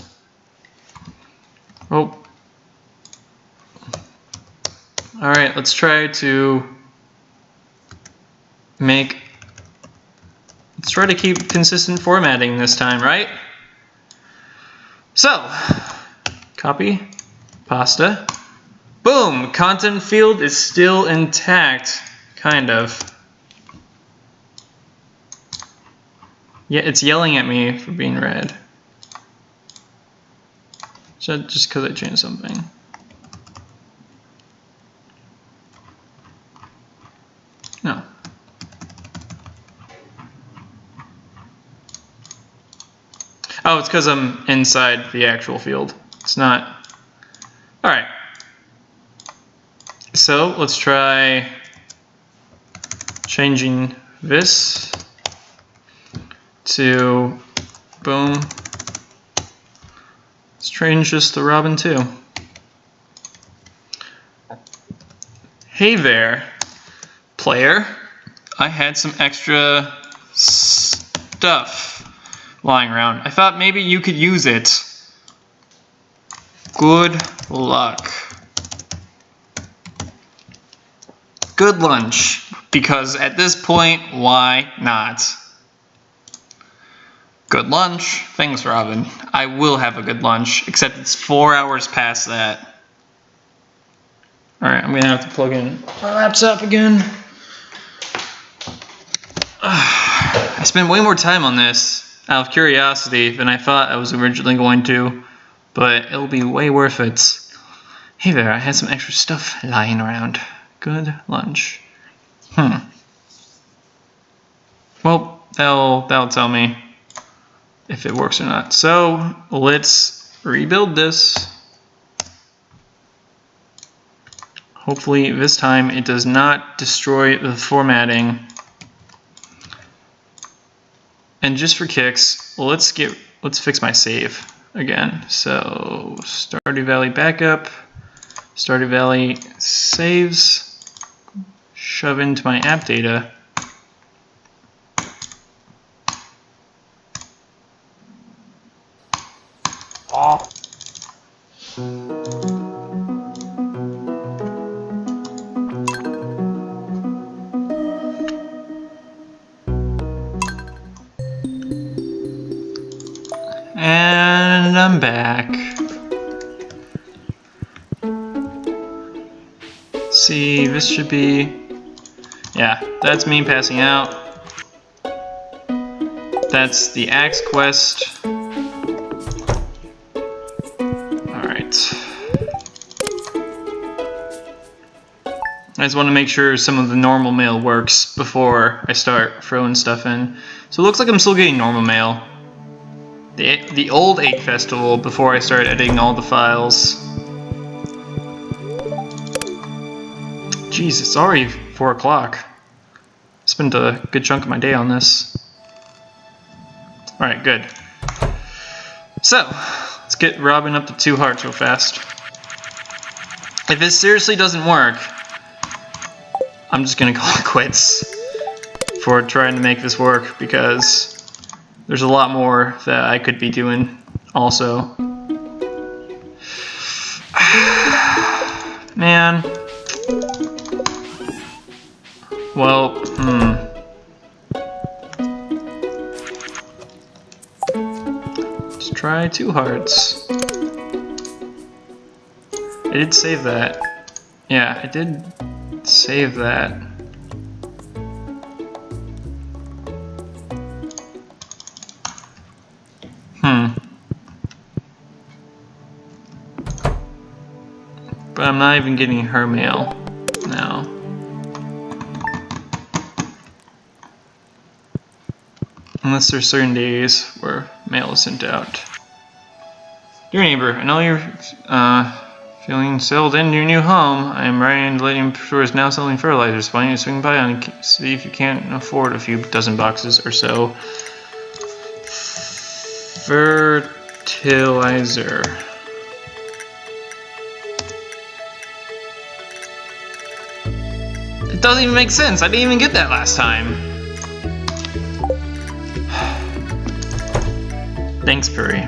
Oh. Alright, let's try to keep consistent formatting this time, right? So, copy, pasta, boom, content field is still intact, kind of. Yeah, it's yelling at me for being red. So just because I changed something. No. Oh, it's because I'm inside the actual field. It's not. All right. So let's try changing this to boom. Let's change this to Robin too. Hey there, player. I had some extra stuff lying around. I thought maybe you could use it. Good luck. Good lunch, because at this point, why not? Good lunch. Thanks, Robin. I will have a good lunch, except it's 4 hours past that. Alright, I'm gonna have to plug in my laptop again. I spent way more time on this out of curiosity than I thought I was originally going to, but it'll be way worth it. Hey there, I had some extra stuff lying around. Good lunch. Well, that'll tell me if it works or not. So let's rebuild this. Hopefully this time it does not destroy the formatting. And just for kicks, let's fix my save again. So Stardew Valley backup, Stardew Valley saves, shove into my app data. And I'm back. See, this should be, yeah, that's me passing out. That's the axe quest. Alright. I just want to make sure some of the normal mail works before I start throwing stuff in. So it looks like I'm still getting normal mail. The old 8 festival before I started editing all the files. Jeez, it's already 4 o'clock. Spent a good chunk of my day on this. Alright, good. So, let's get Robin up to 2 hearts real fast. If this seriously doesn't work, I'm just gonna call it quits for trying to make this work, because there's a lot more that I could be doing also. Man. Well, let's try 2 hearts. I did save that. Yeah, I did save that. But I'm not even getting her mail now. Unless there's certain days where mail is sent out. Dear neighbor, I know you're feeling settled in your new home. I am writing to let you sure is now selling fertilizers. Why don't you swing by and see if you can't afford a few dozen boxes or so. Fertilizer. It doesn't even make sense. I didn't even get that last time. Thanks, Puri.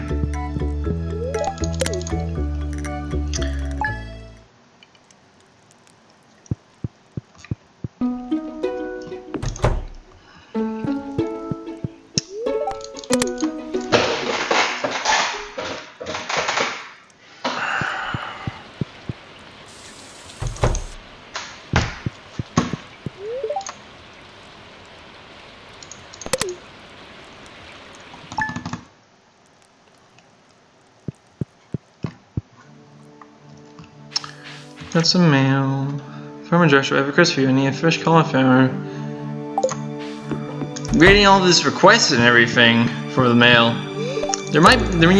Got some mail. Farmer Joshua, I have a request for you. I need a fresh cauliflower. I'm getting all this requests and everything for the mail. You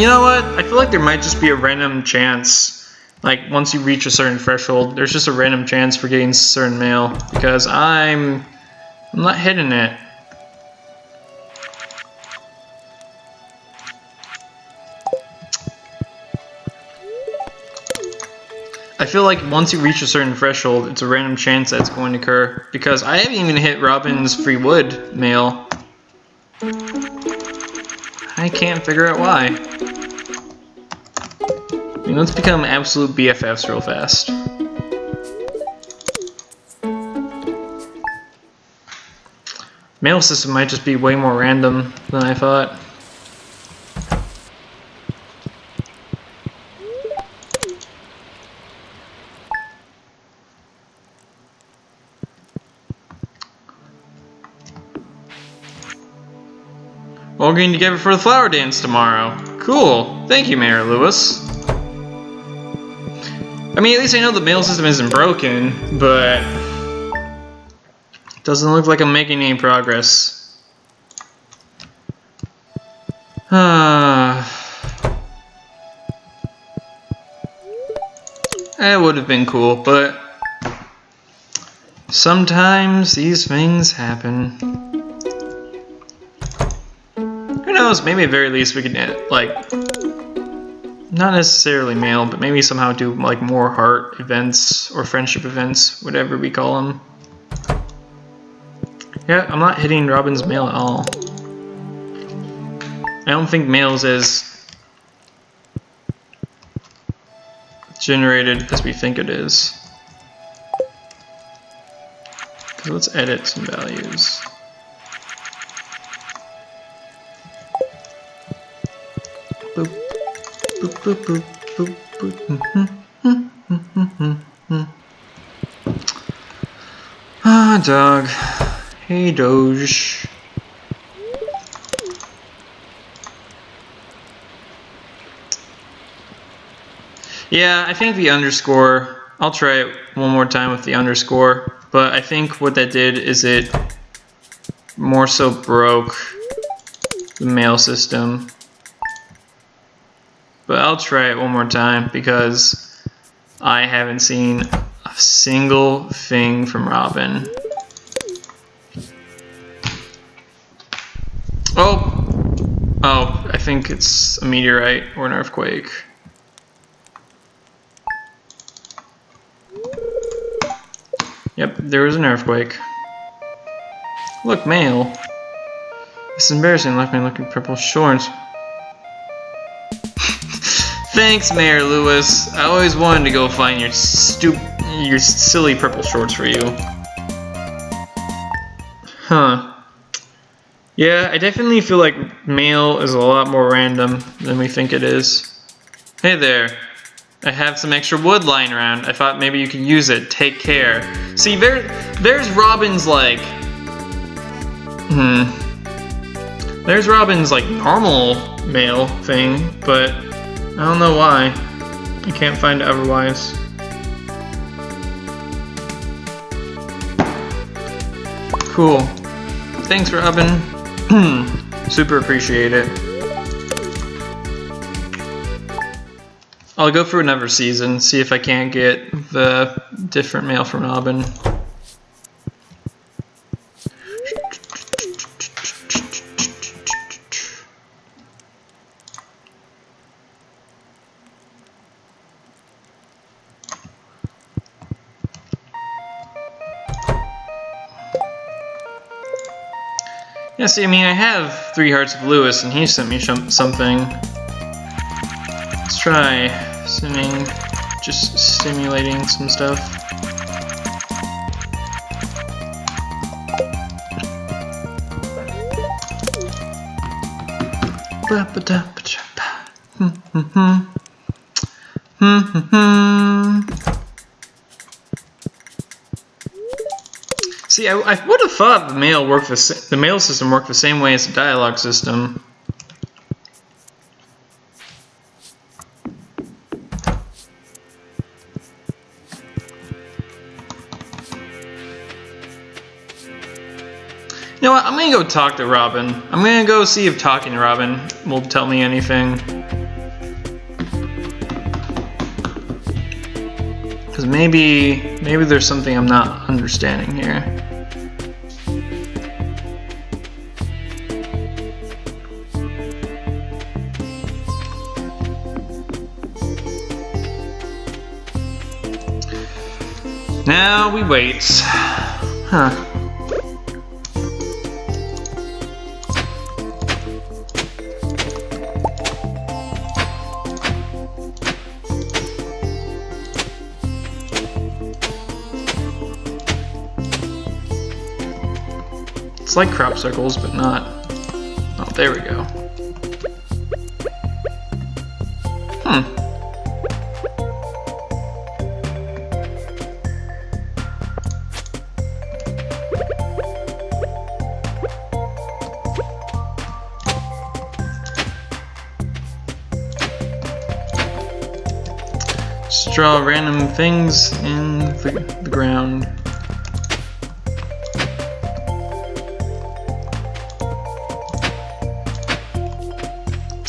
know what? I feel like there might just be a random chance. Like, once you reach a certain threshold, there's just a random chance for getting certain mail. Because I'm not hitting it. I feel like once you reach a certain threshold, it's a random chance that's going to occur. Because I haven't even hit Robin's free wood mail. I can't figure out why. I mean, let's become absolute BFFs real fast. Mail system might just be way more random than I thought. All getting together for the flower dance tomorrow. Cool. Thank you, Mayor Lewis. I mean, at least I know the mail system isn't broken, but Doesn't look like I'm making any progress. That would have been cool, but sometimes these things happen. Who knows, maybe at the very least we could, like, not necessarily mail, but maybe somehow do like more heart events or friendship events, whatever we call them. Yeah, I'm not hitting Robin's mail at all. I don't think mail is as generated as we think it is. So let's edit some values. Boop, boop, boop, boop, boop, boop. Ah, dog. Hey, Doge. Yeah, I think the underscore, I'll try it one more time with the underscore, but I think what that did is it more so broke the mail system. But I'll try it one more time because I haven't seen a single thing from Robin. Oh, I think it's a meteorite or an earthquake. Yep, there was an earthquake. Look, mail. This is embarrassing, left me looking purple shorts. Thanks, Mayor Lewis. I always wanted to go find your silly purple shorts for you. Huh. Yeah, I definitely feel like mail is a lot more random than we think it is. Hey there. I have some extra wood lying around. I thought maybe you could use it. Take care. See, there's Robin's like... There's Robin's like normal mail thing, but I don't know why. I can't find it otherwise. Cool. Thanks, Robin. Super appreciate it. I'll go for another season, see if I can't get the different mail from Robin. Yeah, see, I mean, I have 3 hearts of Lewis, and he sent me something. Let's try sending, just simulating some stuff. See, I would have thought the mail system worked the same way as the dialogue system. You know what? I'm gonna go talk to Robin. I'm gonna go see if talking to Robin will tell me anything. Because maybe there's something I'm not understanding here. Now we wait. Huh. It's like crop circles, but not. Oh, there we go. Just draw random things in the ground.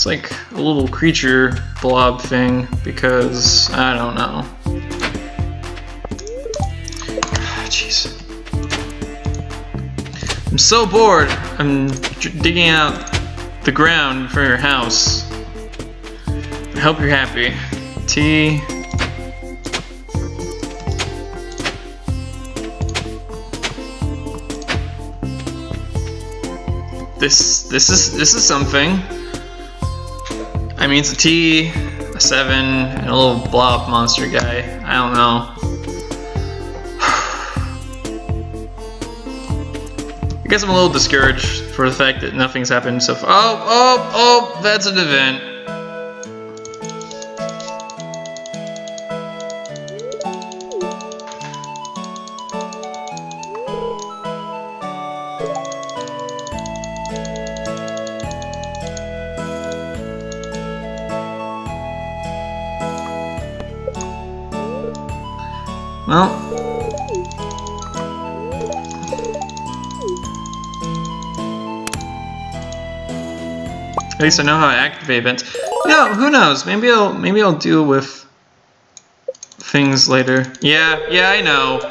It's like a little creature blob thing because I don't know. Jeez. I'm so bored. I'm digging out the ground for your house. I hope you're happy. T. This is something. I mean, it's a T, a 7, and a little blob monster guy. I don't know. I guess I'm a little discouraged for the fact that nothing's happened so far. Oh, that's an event. Well. At least I know how to activate events. No, who knows? Maybe I'll deal with things later. Yeah, I know.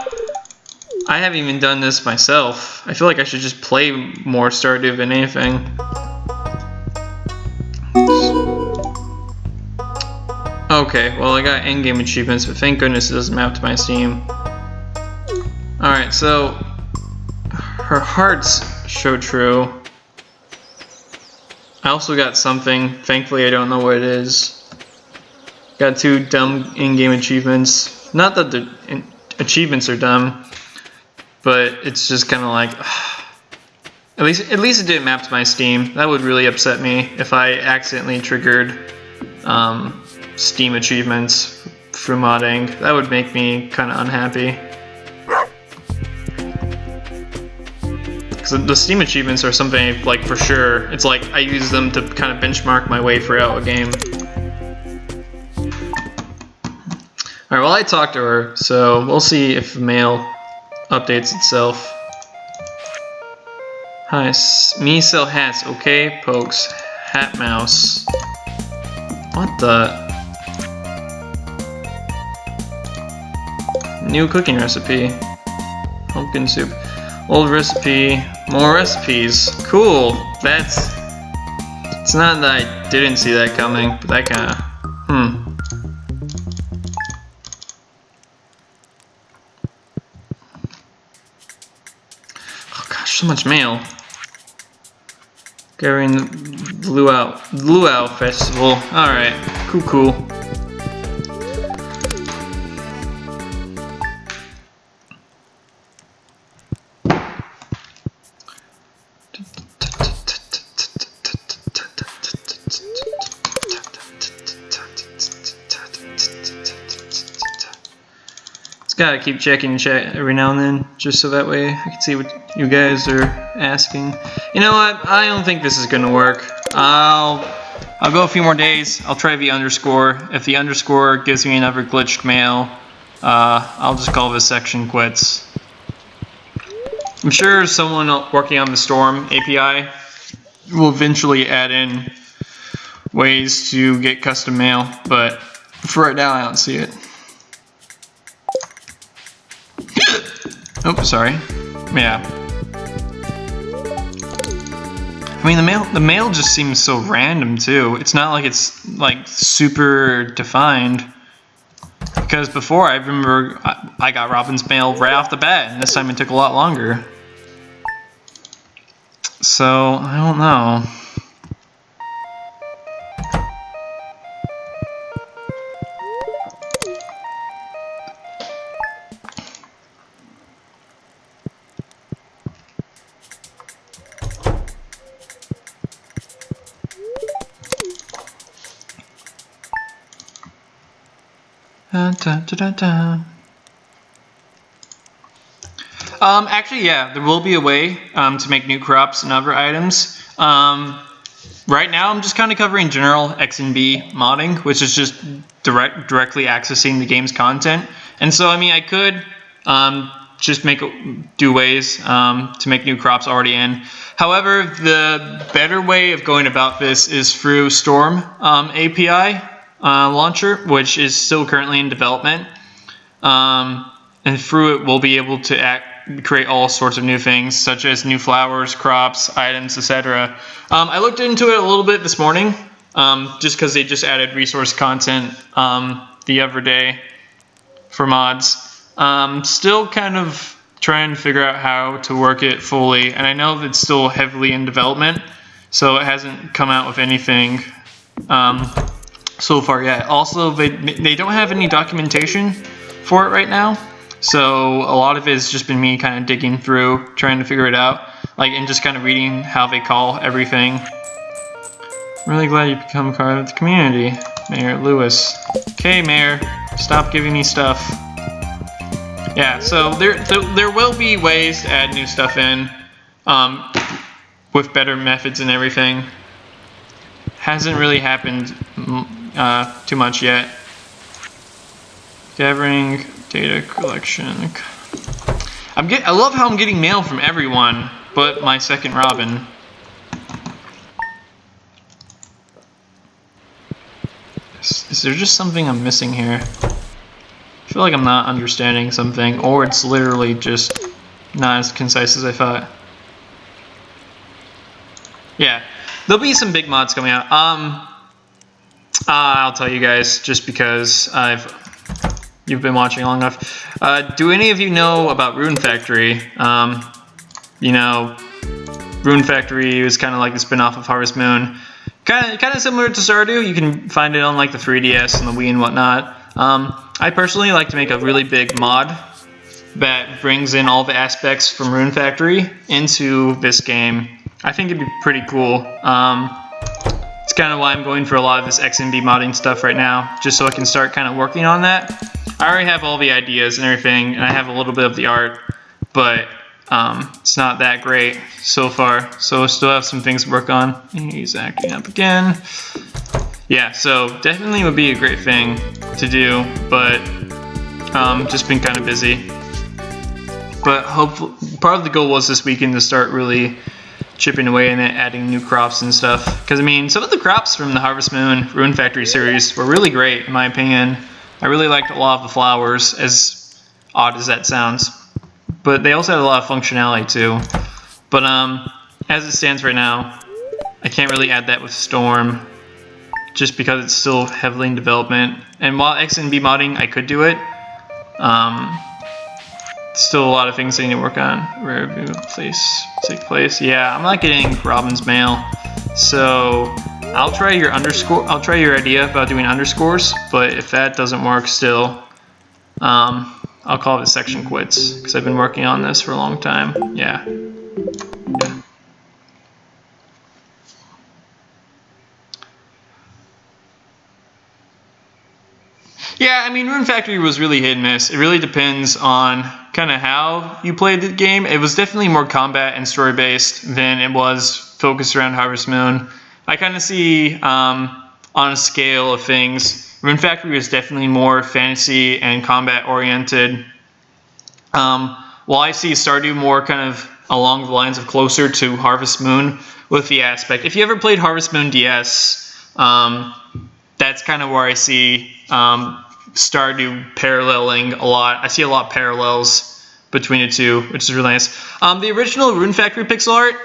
I haven't even done this myself. I feel like I should just play more Stardew than anything. Okay, well I got in-game achievements, but thank goodness it doesn't map to my Steam. Alright, so her hearts show true. I also got something. Thankfully, I don't know what it is. Got 2 dumb in-game achievements. Not that the achievements are dumb, but it's just kind of like, at least it didn't map to my Steam. That would really upset me if I accidentally triggered Steam achievements through modding. That would make me kind of unhappy. Because the Steam achievements are something like for sure. It's like I use them to kind of benchmark my way throughout a game. Alright, well I talked to her, so we'll see if the mail updates itself. Hi, me sell hats, okay? Pokes. Hat mouse. What the? New cooking recipe. Pumpkin soup. Old recipe. More recipes. Cool. It's not that I didn't see that coming, but that kinda, Oh gosh, so much mail. During the Luau Festival. Alright, cool. Gotta keep checking chat every now and then, just so that way I can see what you guys are asking. You know what? I don't think this is gonna work. I'll go a few more days. I'll try the underscore. If the underscore gives me another glitched mail, I'll just call this section quits. I'm sure someone working on the Storm API will eventually add in ways to get custom mail, but for right now I don't see it. Oh, sorry. Yeah. I mean, the mail just seems so random too. It's not like it's like super defined. Because before, I remember I got Robin's mail right off the bat, and this time it took a lot longer. So I don't know. Actually, yeah, there will be a way to make new crops and other items. Right now, I'm just kind of covering general X and B modding, which is just directly accessing the game's content. And so, I mean, I could just do ways to make new crops already in. However, the better way of going about this is through Storm API launcher, which is still currently in development. And through it, we'll be able to create all sorts of new things, such as new flowers, crops, items, etc. I looked into it a little bit this morning, just because they just added resource content the other day for mods. Still kind of trying to figure out how to work it fully, and I know that it's still heavily in development, so it hasn't come out with anything so far yet. Also, they don't have any documentation for it right now. So a lot of it has just been me kind of digging through, trying to figure it out, and just kind of reading how they call everything. I'm really glad you become part of the community, Mayor Lewis. Okay, Mayor, stop giving me stuff. Yeah, so there will be ways to add new stuff in, with better methods and everything. Hasn't really happened too much yet. Gathering data collection. I love how I'm getting mail from everyone but my second Robin. Is there just something I'm missing here? I feel like I'm not understanding something, or it's literally just not as concise as I thought. Yeah, there'll be some big mods coming out. I'll tell you guys just because you've been watching long enough. Do any of you know about Rune Factory? You know, Rune Factory is kind of like the spin-off of Harvest Moon. Kind of similar to Stardew. You can find it on like the 3DS and the Wii and whatnot. I personally like to make a really big mod that brings in all the aspects from Rune Factory into this game. I think it'd be pretty cool. It's kind of why I'm going for a lot of this XMB modding stuff right now, just so I can start kind of working on that. I already have all the ideas and everything, and I have a little bit of the art, but it's not that great so far, so I still have some things to work on. He's acting up again. Yeah, so definitely would be a great thing to do, but just been kind of busy. But hopefully, part of the goal was this weekend to start really chipping away in it, adding new crops and stuff. Because, I mean, some of the crops from the Harvest Moon Rune Factory series were really great, in my opinion. I really liked a lot of the flowers, as odd as that sounds. But they also had a lot of functionality, too. But, as it stands right now, I can't really add that with Storm, just because it's still heavily in development. And while XNB modding, I could do it. Still a lot of things I need to work on. Review take place. Yeah, I'm not getting Robin's mail, so I'll try your idea about doing underscores. But if that doesn't work, still, I'll call this section quits because I've been working on this for a long time. Yeah. Yeah, I mean, Rune Factory was really hit and miss. It really depends on kind of how you played the game. It was definitely more combat and story-based than it was focused around Harvest Moon. I kind of see, on a scale of things, Rune Factory was definitely more fantasy and combat-oriented. While I see Stardew more kind of along the lines of closer to Harvest Moon with the aspect. If you ever played Harvest Moon DS, that's kind of where I see Stardew paralleling a lot. I see a lot of parallels between the two, which is really nice. The original Rune Factory pixel art,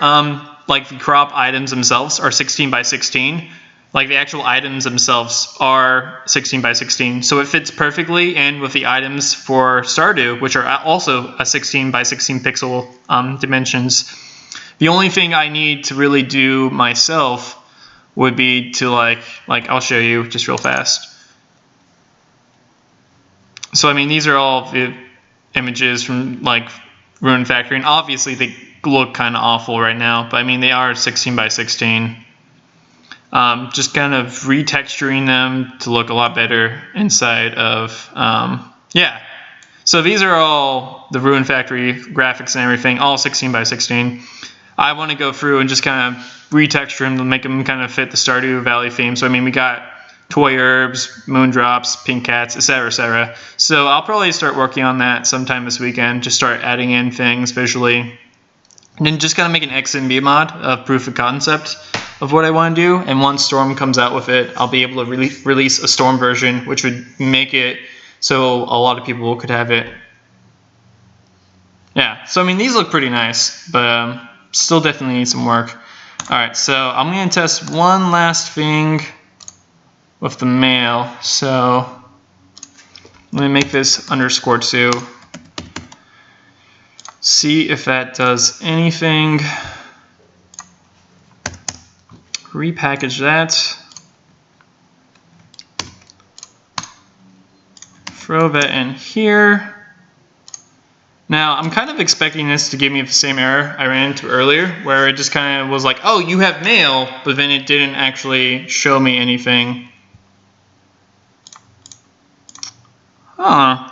like the crop items themselves, are 16 by 16. Like the actual items themselves are 16 by 16. So it fits perfectly in with the items for Stardew, which are also a 16 by 16 pixel dimensions. The only thing I need to really do myself would be to like I'll show you just real fast. So I mean, these are all the images from like Rune Factory, and obviously they look kind of awful right now, but I mean they are 16 by 16. Just kind of retexturing them to look a lot better inside of yeah. So these are all the Rune Factory graphics and everything, all 16 by 16. I want to go through and just kind of retexture them to make them kind of fit the Stardew Valley theme. So I mean, we got toy herbs, moondrops, pink cats, etc., etc. So I'll probably start working on that sometime this weekend. Just start adding in things visually. And then just kind of make an XMB mod of proof of concept of what I want to do. And once Storm comes out with it, I'll be able to release a Storm version, which would make it so a lot of people could have it. Yeah, so I mean, these look pretty nice, but still definitely need some work. All right, so I'm going to test one last thing with the mail. So let me make this _2. See if that does anything. Repackage that. Throw that in here. Now, I'm kind of expecting this to give me the same error I ran into earlier, where it just kind of was like, oh, you have mail, but then it didn't actually show me anything. Huh.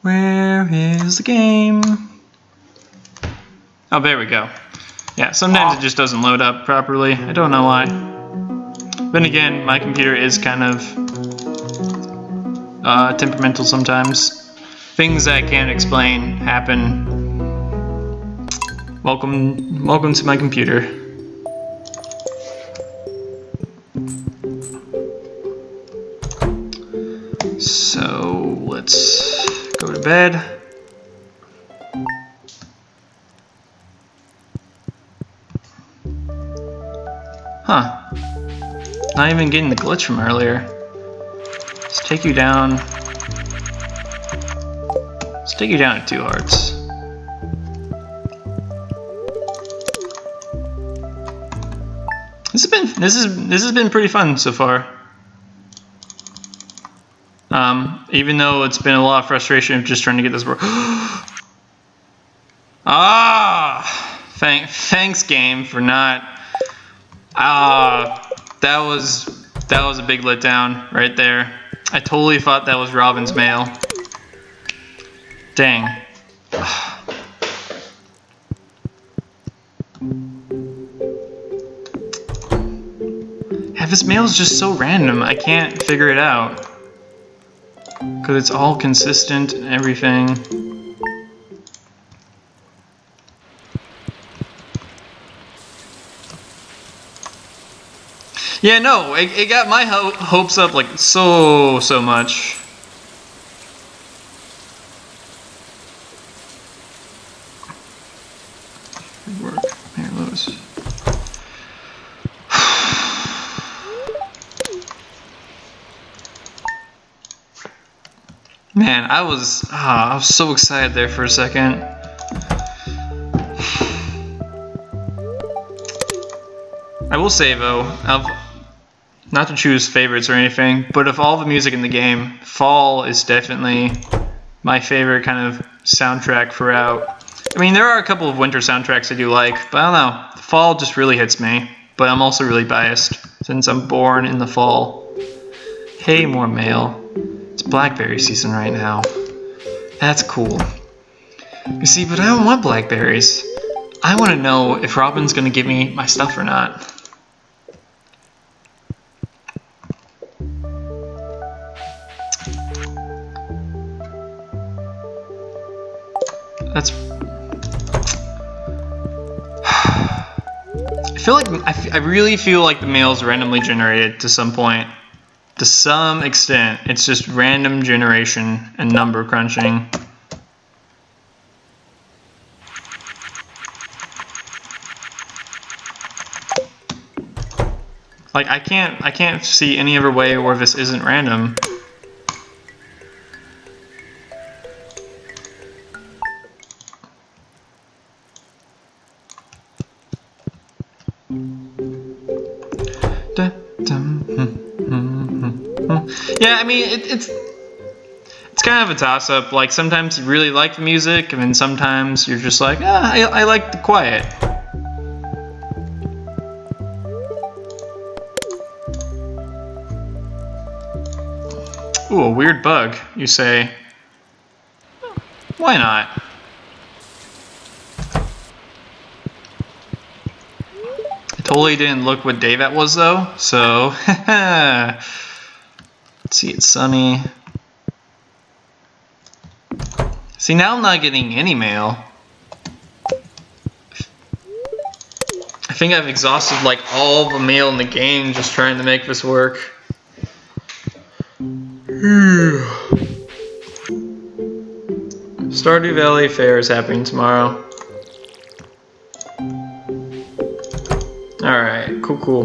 Where is the game? Oh, there we go. Yeah, sometimes it just doesn't load up properly. I don't know why. Then again, my computer is kind of temperamental sometimes. Things I can't explain happen. Welcome to my computer. So let's go to bed. Huh. Not even getting the glitch from earlier. Let's take you down. Let's take you down to 2 hearts. This has been pretty fun so far. Even though it's been a lot of frustration of just trying to get this work. Thanks game for not. That was a big letdown right there. I totally thought that was Robin's mail. Dang. Yeah, this mail is just so random. I can't figure it out. Because it's all consistent and everything. Yeah, no, it got my hopes up like so much. Good work. Here, Lewis. Man, I was so excited there for a second. I will say though, not to choose favorites or anything, but of all the music in the game, Fall is definitely my favorite kind of soundtrack throughout. I mean, there are a couple of winter soundtracks I do like, but I don't know. Fall just really hits me, but I'm also really biased since I'm born in the fall. Hey, more mail. It's blackberry season right now. That's cool. You see, but I don't want blackberries. I want to know if Robin's going to give me my stuff or not. That's... I really feel like the mail is randomly generated to some point. To some extent, it's just random generation and number crunching. Like I can't see any other way where this isn't random. Yeah, I mean it's kind of a toss-up. Like sometimes you really like the music, and then sometimes you're just like, I like the quiet. Ooh, a weird bug, you say. Why not? Totally didn't look what day that was though, so let's see, it's sunny. See, now I'm not getting any mail. I think I've exhausted like all the mail in the game just trying to make this work. Stardew Valley Fair is happening tomorrow. Alright, cool.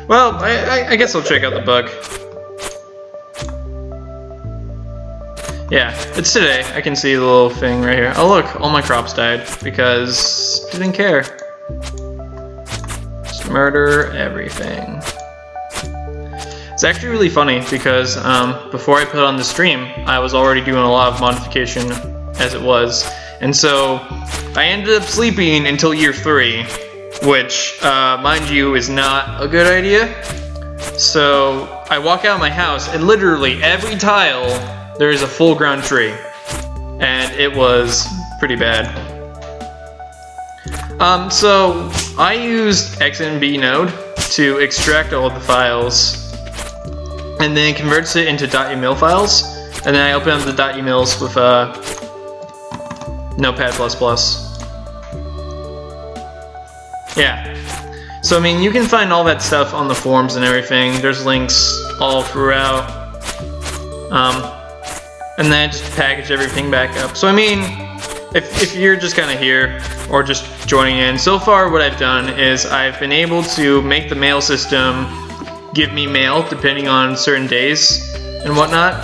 Well, I guess I'll check out the book. Yeah, it's today. I can see the little thing right here. Oh look, all my crops died because didn't care. Just murder everything. It's actually really funny because before I put on the stream, I was already doing a lot of modification as it was. And so I ended up sleeping until year 3, which, mind you, is not a good idea. So I walk out of my house and literally every tile, there is a full ground tree. And it was pretty bad. So I used XNB node to extract all of the files and then converts it into .uml files, and then I open up the .umls with Notepad++. Yeah. So I mean, you can find all that stuff on the forums and everything. There's links all throughout. And then I just package everything back up. So I mean, if you're just kind of here or just joining in, so far what I've done is I've been able to make the mail system give me mail depending on certain days and whatnot.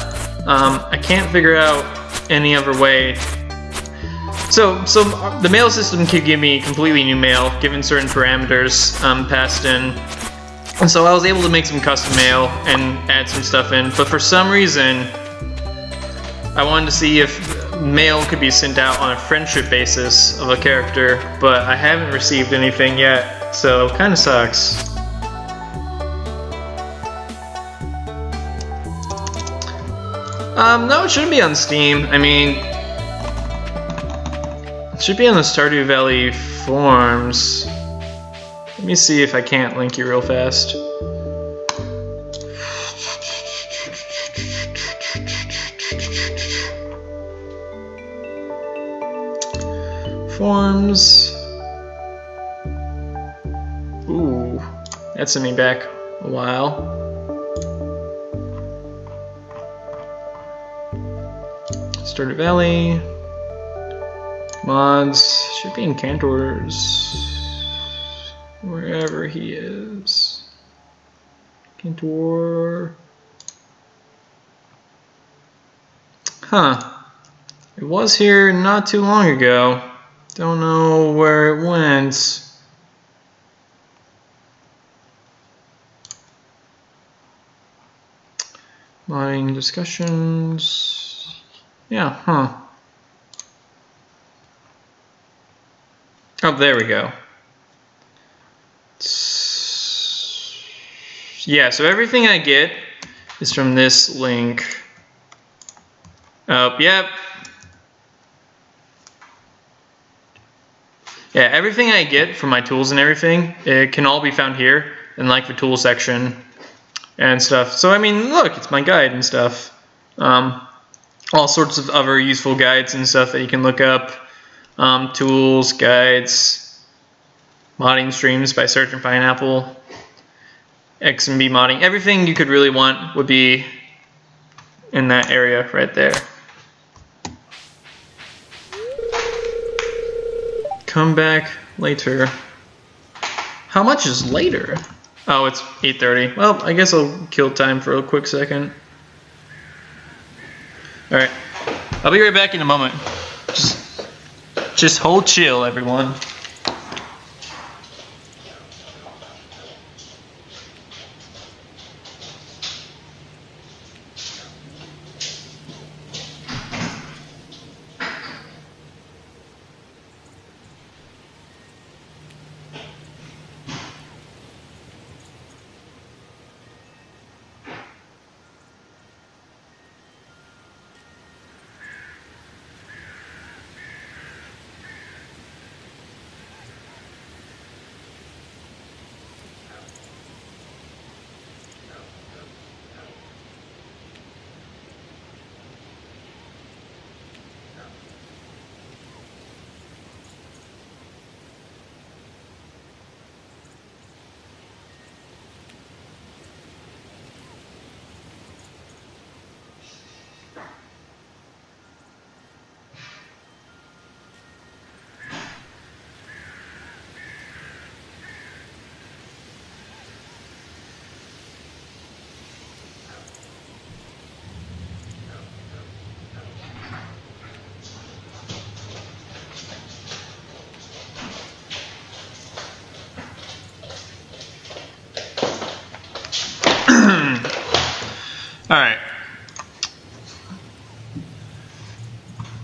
I can't figure out any other way. So the mail system could give me completely new mail given certain parameters passed in. And so I was able to make some custom mail and add some stuff in, but for some reason I wanted to see if mail could be sent out on a friendship basis of a character, but I haven't received anything yet, so it kind of sucks. No, it shouldn't be on Steam. I mean, it should be on the Stardew Valley forums. Let me see if I can't link you real fast. Forms. Ooh, that sent me back a while. Stardew Valley. Mods. Should be in Cantor's. Wherever he is. Cantor. Huh. It was here not too long ago. Don't know where it went. Modding discussions. Yeah, huh. Oh, there we go. Yeah, so everything I get is from this link. Oh, yep. Yeah, everything I get from my tools and everything, it can all be found here in like the tool section and stuff. So I mean, look, it's my guide and stuff. All sorts of other useful guides and stuff that you can look up. Tools, guides, modding streams by Search and Pineapple, XMB modding. Everything you could really want would be in that area right there. Come back later. How much is later? Oh, it's 8:30. Well, I guess I'll kill time for a quick second. Alright. I'll be right back in a moment. Just hold chill, everyone.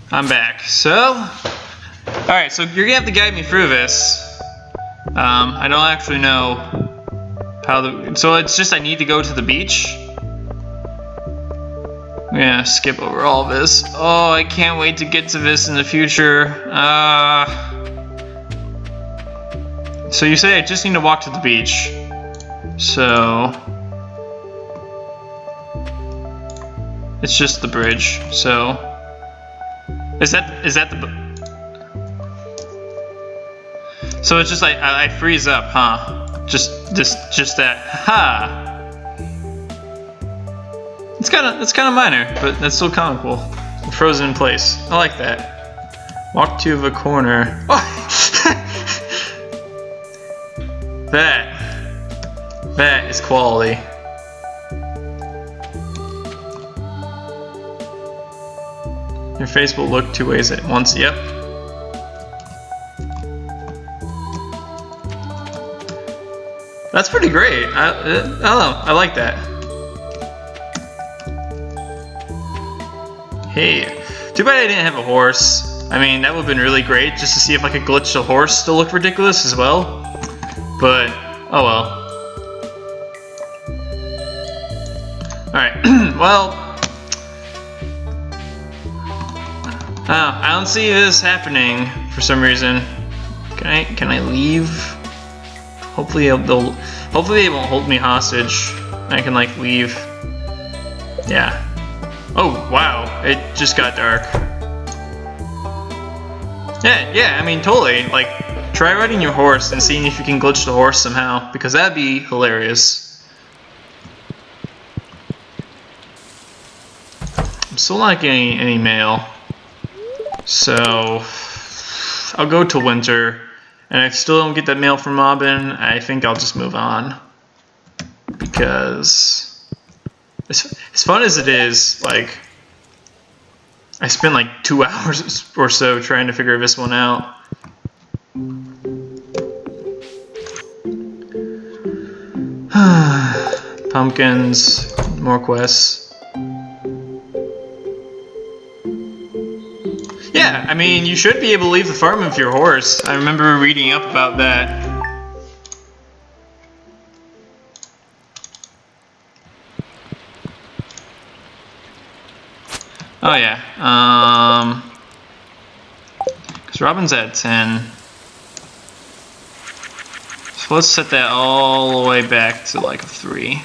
I'm back. So, alright, so you're gonna have to guide me through this. I don't actually know how so it's just I need to go to the beach. I'm gonna skip over all of this. Oh, I can't wait to get to this in the future. So you say I just need to walk to the beach. So it's just the bridge. So is that the? So it's just like I freeze up, huh? Just that, ha. It's kind of minor, but that's still comical. Frozen in place. I like that. Walk to the corner. Oh. That is quality. Your face will look 2 ways at once. Yep. That's pretty great. I don't know. I like that. Hey, too bad I didn't have a horse. I mean, that would have been really great just to see if I could glitch the horse to look ridiculous as well. But, oh well. Alright, well. I don't see this happening for some reason. Can I leave? Hopefully they won't hold me hostage. I can like leave. Yeah. Oh wow, it just got dark. Yeah, I mean totally. Like, try riding your horse and seeing if you can glitch the horse somehow, because that'd be hilarious. I'm still not getting any mail. So I'll go to winter, and if I still don't get that mail from Robin, I think I'll just move on. Because as fun as it is, like, I spent like 2 hours or so trying to figure this one out. Pumpkins, more quests. Yeah, I mean, you should be able to leave the farm with your horse. I remember reading up about that. Oh yeah, because Robin's at 10. So let's set that all the way back to like a 3.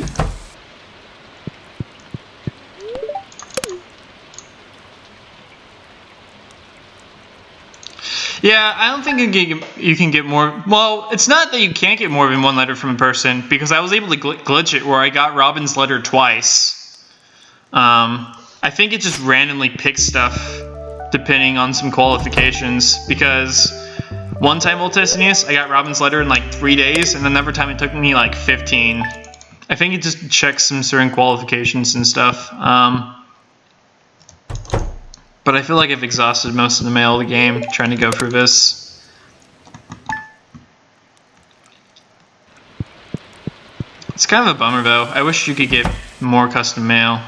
Yeah, I don't think you can get more. Well, it's not that you can't get more than one letter from a person, because I was able to glitch it where I got Robin's letter twice. I think it just randomly picks stuff depending on some qualifications, because one time while testing this, I got Robin's letter in like 3 days, and another time it took me like 15. I think it just checks some certain qualifications and stuff. But I feel like I've exhausted most of the mail of the game trying to go through this. It's kind of a bummer though. I wish you could get more custom mail.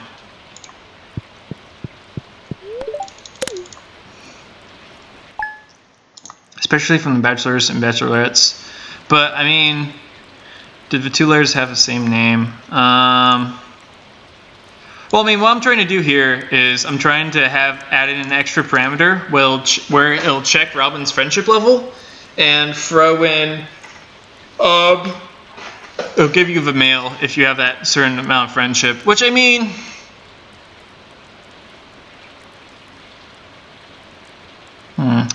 Especially from the bachelors and bachelorettes. But, I mean, did the 2 letters have the same name? Well, I mean, what I'm trying to do here is I'm trying to have added an extra parameter where it'll check Robin's friendship level and throw in, it'll give you the mail if you have that certain amount of friendship, which I mean,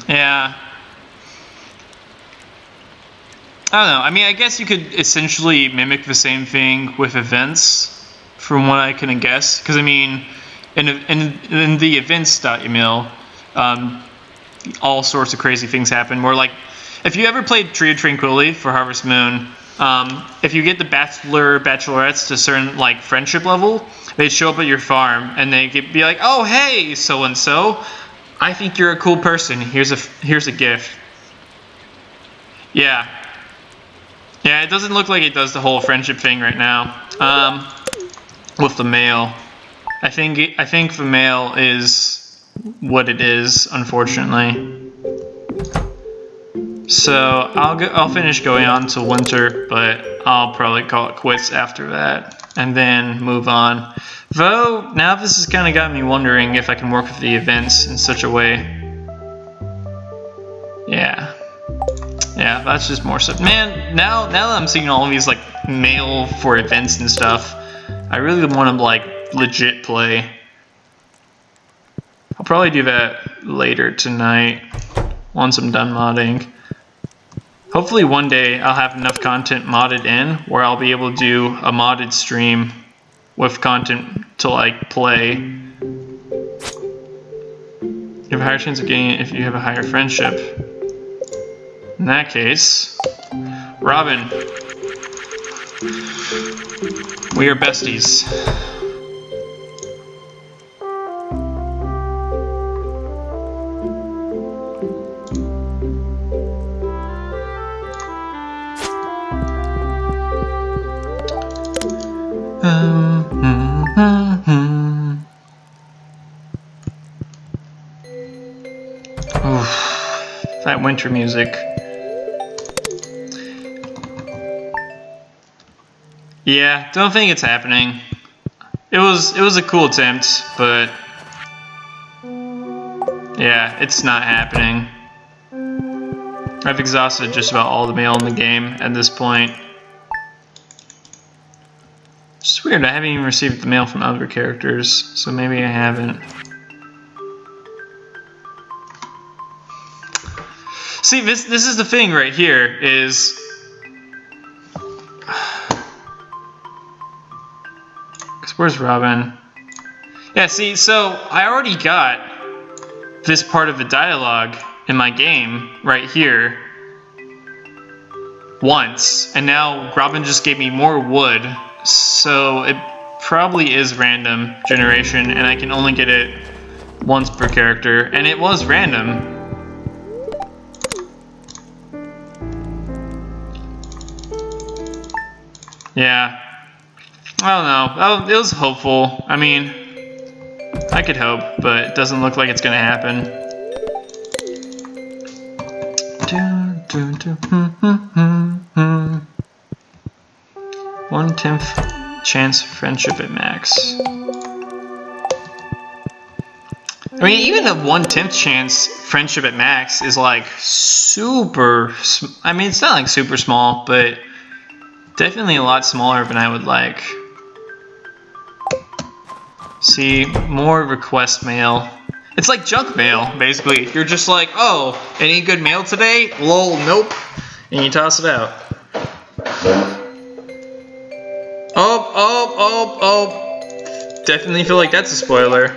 yeah. I don't know. I mean, I guess you could essentially mimic the same thing with events, from what I can guess. Because I mean, in the events.email, all sorts of crazy things happen. Where like, if you ever played Tree of Tranquility for Harvest Moon, if you get the bachelorettes to a certain like friendship level, they show up at your farm and they be like, "Oh hey, so and so, I think you're a cool person. Here's a gift." Yeah. Yeah, it doesn't look like it does the whole friendship thing right now. With the mail, I think the mail is what it is, unfortunately. So I'll finish going on to winter, but I'll probably call it quits after that and then move on. Though now this has kind of got me wondering if I can work with the events in such a way. Yeah, that's just more stuff. Man, now that I'm seeing all of these like mail for events and stuff, I really want to like legit play. I'll probably do that later tonight once I'm done modding. Hopefully one day I'll have enough content modded in where I'll be able to do a modded stream with content to like play. You have a higher chance of getting it if you have a higher friendship. In that case, Robin, we are besties. Oof, that winter music. Yeah, don't think it's happening. It was a cool attempt, but yeah, it's not happening. I've exhausted just about all the mail in the game at this point. It's just weird, I haven't even received the mail from other characters, so maybe I haven't. See, this is the thing right here, is... Where's Robin? Yeah, see, so I already got this part of the dialogue in my game right here once, and now Robin just gave me more wood, so it probably is random generation, and I can only get it once per character, and it was random. Yeah. I don't know. It was hopeful. I mean, I could hope, but it doesn't look like it's gonna happen. 1/10 chance friendship at max. I mean, even a 1/10 chance friendship at max is like super. I mean, it's not like super small, but definitely a lot smaller than I would like. See, more request mail. It's like junk mail, basically. You're just like, oh, any good mail today? Lol, nope. And you toss it out. Oh. Definitely feel like that's a spoiler.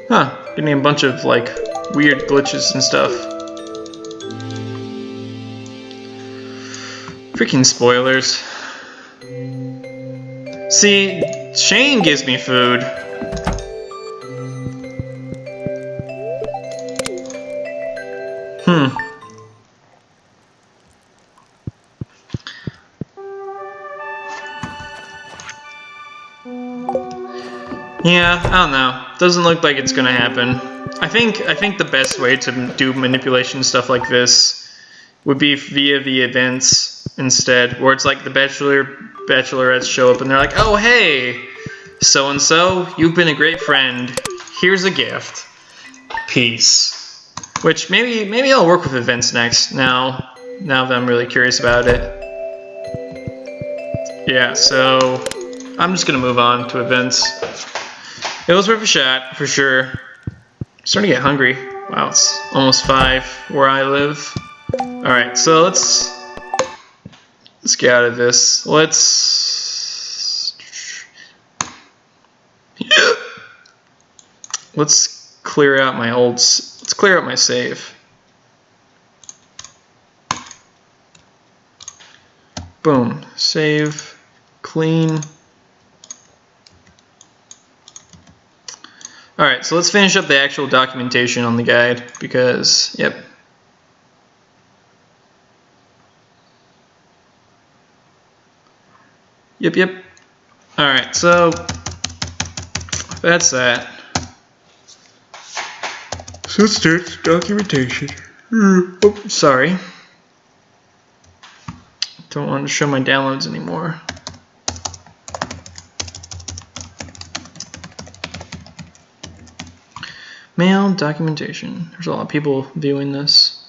Huh, getting a bunch of, like, weird glitches and stuff. Freaking spoilers. See, Shane gives me food. Yeah, I don't know. Doesn't look like it's gonna happen. I think the best way to do manipulation stuff like this would be via the events instead, where it's like the bachelorettes show up and they're like, oh hey, so and so, you've been a great friend. Here's a gift. Peace. Which maybe I'll work with events next. Now that I'm really curious about it. Yeah, so I'm just gonna move on to events. It was worth a shot, for sure. I'm starting to get hungry. Wow, it's almost 5 where I live. Alright, so let's get out of this. Let's clear out my let's clear out my save. Boom. Save. Clean. Alright, so let's finish up the actual documentation on the guide, because, yep. Yep. Alright, so that's that. So it starts documentation. Oh, sorry. Don't want to show my downloads anymore. Mail documentation. There's a lot of people viewing this.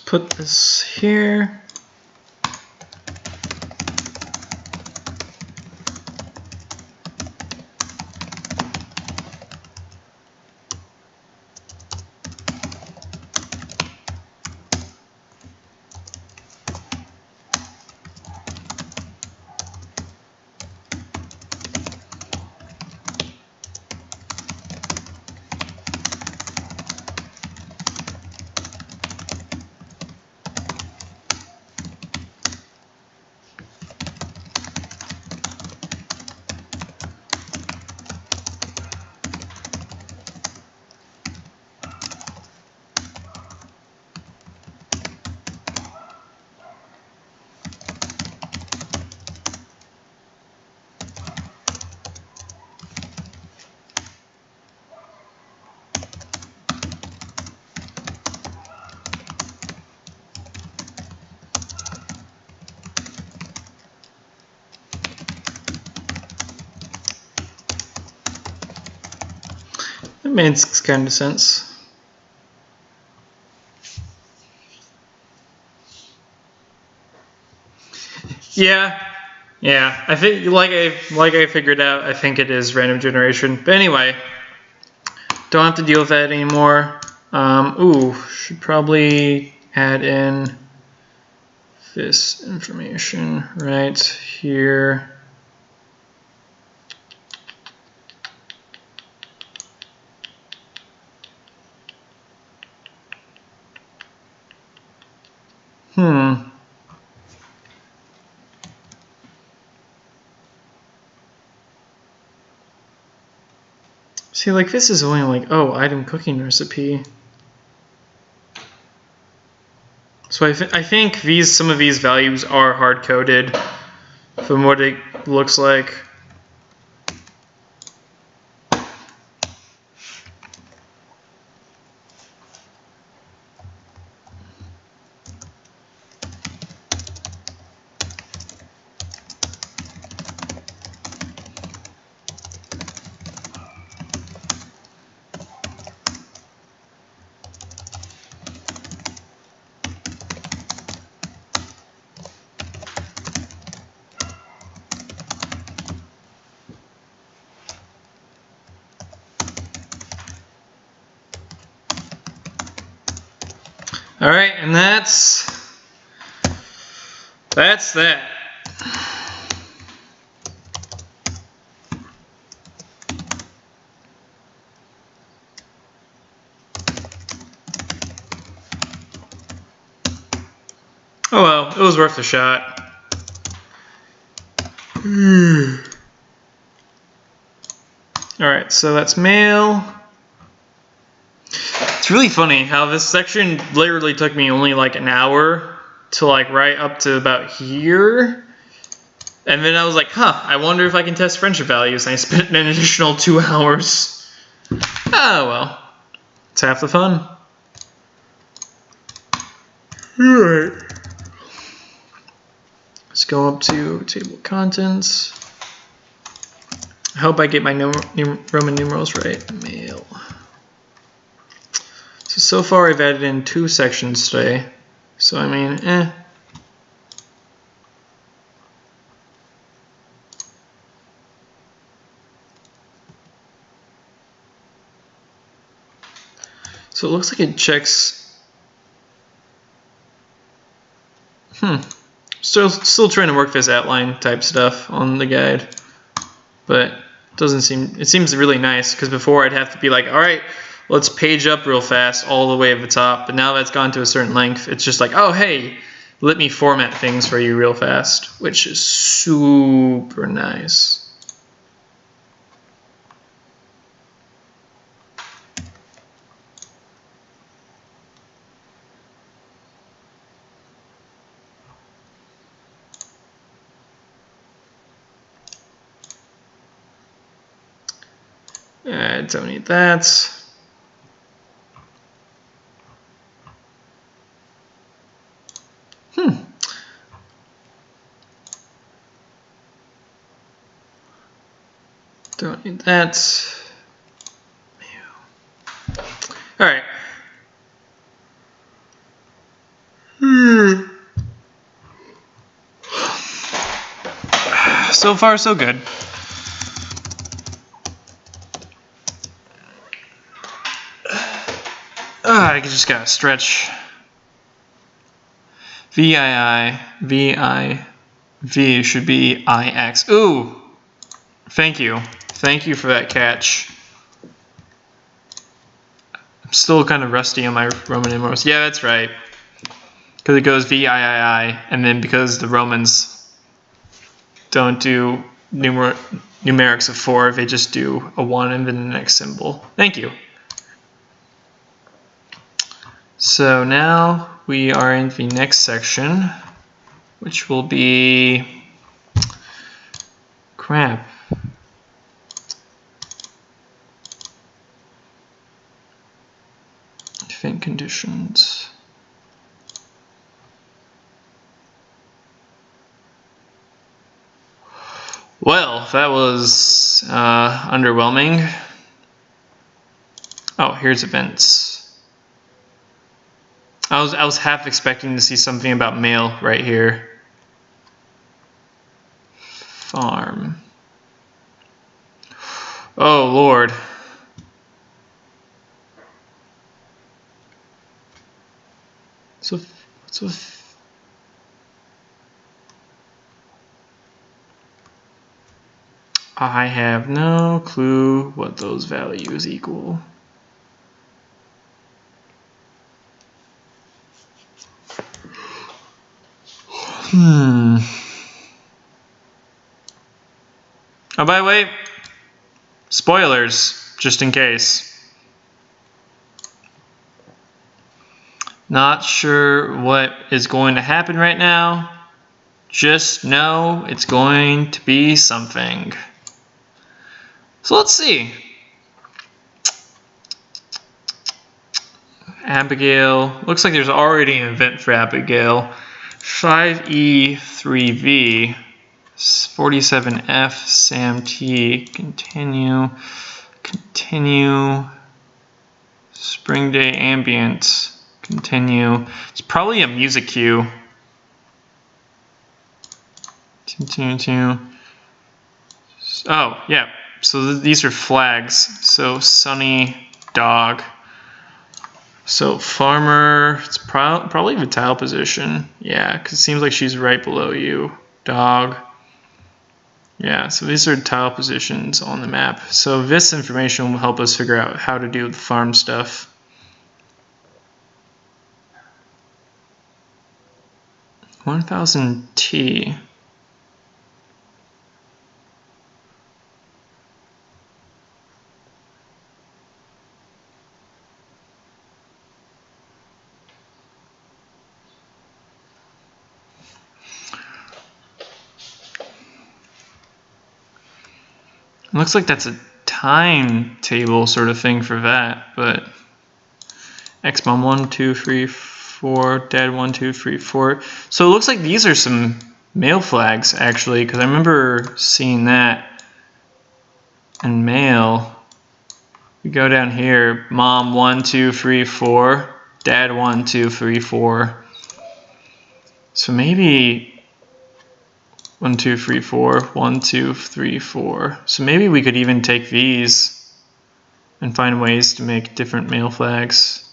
Put this here. It makes kind of sense. Yeah. I think like I figured out, I think it is random generation. But anyway, don't have to deal with that anymore. Should probably add in this information right here. See, like this is only like, oh, item cooking recipe. So I think some of these values are hard coded from what it looks like. All right, and that's that. Oh well, it was worth a shot. Alright, so that's mail. It's really funny how this section literally took me only like an hour to like right up to about here. And then I was like, huh, I wonder if I can test friendship values. And I spent an additional 2 hours. Oh well, it's half the fun. Alright. Let's go up to table of contents. I hope I get my Roman numerals right. Mail. So far I've added in 2 sections today. So I mean, So it looks like it checks. Still trying to work this outline type stuff on the guide, but it seems really nice, because before I'd have to be like, all right, let's page up real fast all the way at the top, but now that's gone to a certain length, it's just like, oh hey, let me format things for you real fast, which is super nice. I don't need that. Don't need that. All right. So far, so good. I just gotta stretch. V should be IX. Ooh! Thank you. Thank you for that catch. I'm still kind of rusty on my Roman numerals. Yeah, that's right. Because it goes VIII, and then because the Romans don't do numerics of 4, they just do a 1 and then the next symbol. Thank you. So now we are in the next section, which will be crap. Event conditions. Well, that was underwhelming. Oh, here's events. I was half expecting to see something about mail right here. Farm. Oh Lord. So what's with? I have no clue what those values equal. Oh, by the way, spoilers, just in case. Not sure what is going to happen right now. Just know it's going to be something. So let's see. Abigail. Looks like there's already an event for Abigail. 5E3V. 47F. Sam T. Continue. Continue. Spring Day Ambient. Continue. It's probably a music cue. Continue to. Oh, yeah. So these are flags. So sunny dog. So farmer, it's probably the tile position. Yeah, because it seems like she's right below you. Dog. Yeah, so these are tile positions on the map. So this information will help us figure out how to do the farm stuff. $1,000 Looks like that's a timetable sort of thing for that, but X-Mom 1, 2, 3, 4, Dad 1, 2, 3, 4. So it looks like these are some mail flags actually, because I remember seeing that in mail. We go down here, Mom 1, 2, 3, 4, Dad 1, 2, 3, 4. So maybe 1, 2, 3, 4, 1, 2, 3, 4. So maybe we could even take these and find ways to make different mail flags.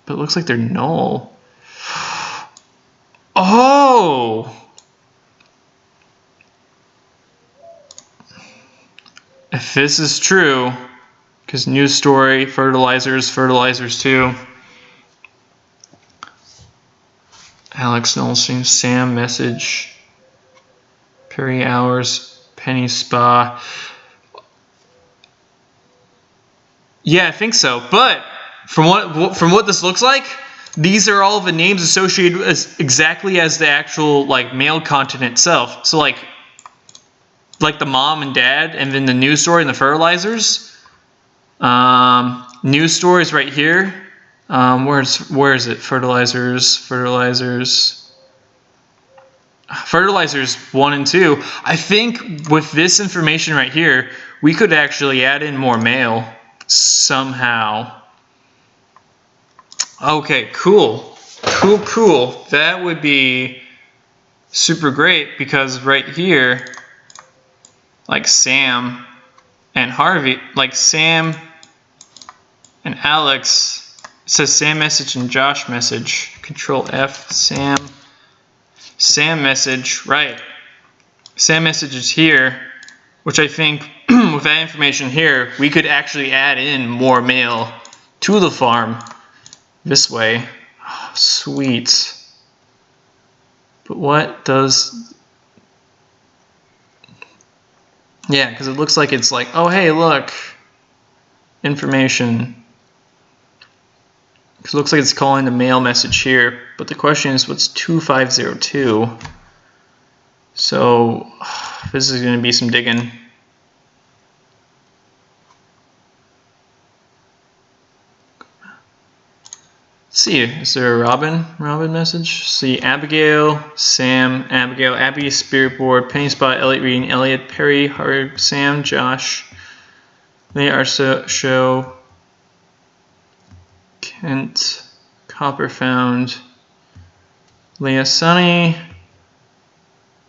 But it looks like they're null. Oh! If this is true, because news story, fertilizers, fertilizers too. Alex null stream, Sam message. Perry hours, Penny spa. Yeah, I think so. But from what this looks like, these are all the names associated with exactly as the actual like mail content itself. So like the mom and dad, and then the news story and the fertilizers. News story is right here. Where is it? Fertilizers. Fertilizers 1 and 2. I think with this information right here, we could actually add in more mail somehow. Okay, cool. That would be super great, because right here, like Sam and Harvey, like Sam and Alex, it says Sam message and Josh message. Control F, Sam message, right. Sam message is here, which I think with that information here, we could actually add in more mail to the farm this way. Oh, sweet. But what does... Yeah, because it looks like it's like, oh, hey, look. Information. Because it looks like it's calling the mail message here. But the question is, what's 2502? So this is going to be some digging. Let's see, is there a Robin message? See, Abigail, Sam, Abigail, Abby, Spirit Board, Penny Spot, Elliot Reading, Elliot, Perry, Hard, Sam, Josh, They Are Show, Kent, Copper Found, Leah Sunny,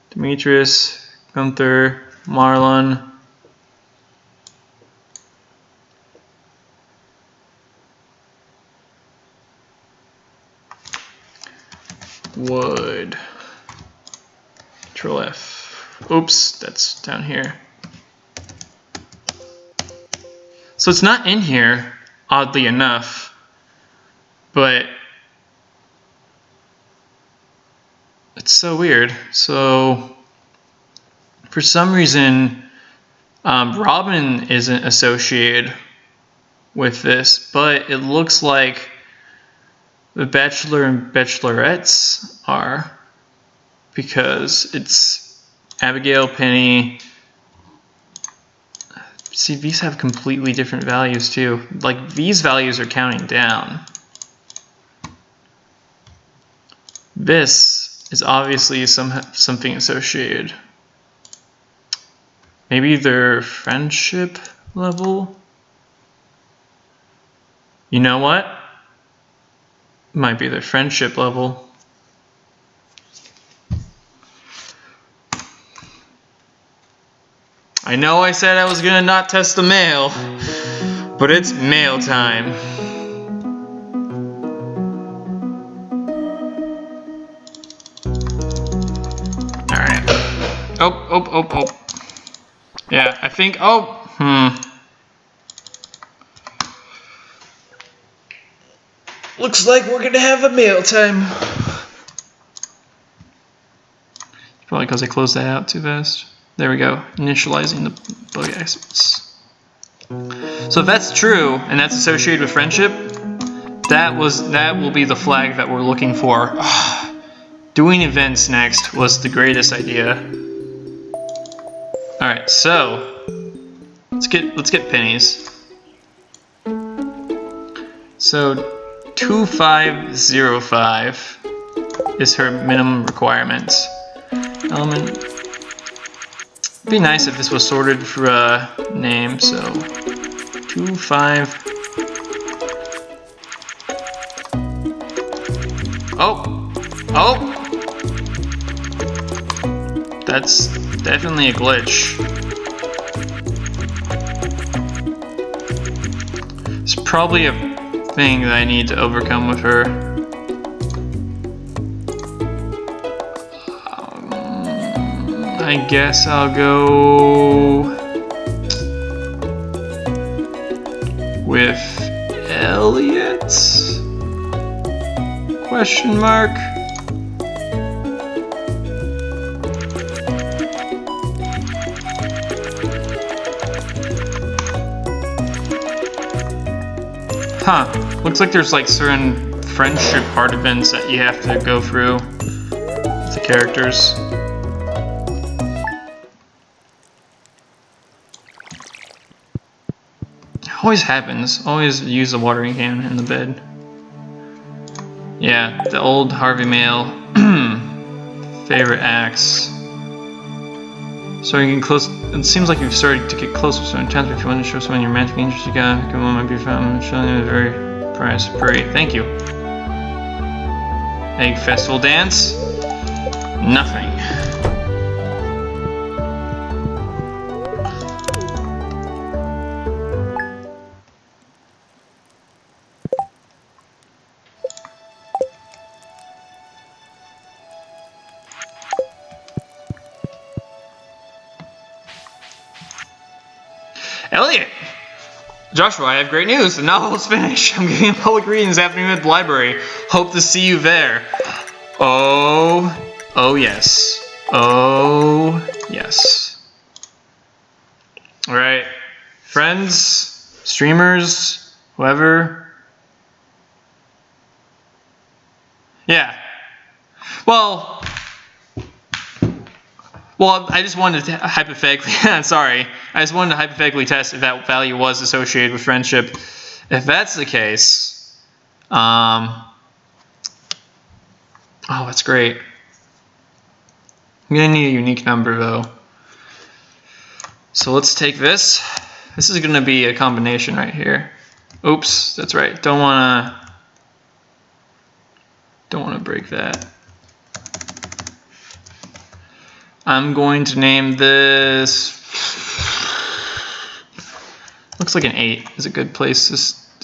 Demetrius, Gunther, Marlon, Wood, Control F. Oops, that's down here. So it's not in here, oddly enough, but it's so weird. So for some reason, Robin isn't associated with this, but it looks like the Bachelor and Bachelorettes are, because it's Abigail, Penny. See, these have completely different values too. Like, these values are counting down. This is obviously something associated. Maybe their friendship level? You know what? Might be their friendship level. I know I said I was gonna not test the mail, but it's mail time. oh. Yeah, I think, Looks like we're gonna have a mail time. Probably because I closed that out too fast. There we go, initializing the bug exits. So if that's true, and that's associated with friendship, that will be the flag that we're looking for. Doing events next was the greatest idea. All right, so let's get pennies. So 2505 is her minimum requirement. Element. It'd be nice if this was sorted for a name. So 25. Oh. That's definitely a glitch. It's probably a thing that I need to overcome with her. I guess I'll go with Elliot? Question mark. Huh. Looks like there's like certain friendship part events that you have to go through with the characters. Always happens. Always use the watering can in the bed. Yeah, the old Harvey Mail favorite acts. So you can close. It seems like you've started to get close with someone. If you want to show someone your romantic interest, you got come on, might be found. Showing you a very price. Great, thank you. Egg festival dance. Nothing. Elliot! Joshua, I have great news. The novel is finished. I'm giving a public reading this afternoon at the library. Hope to see you there. Oh yes. Oh, yes. Alright. Friends, streamers, whoever. Yeah. Well, I just wanted to hypothetically, sorry, I just wanted to hypothetically test if that value was associated with friendship. If that's the case, oh, that's great. I'm gonna need a unique number though. So let's take this. This is gonna be a combination right here. Oops, that's right. Don't wanna break that. I'm going to name this, looks like an 8 is a good place,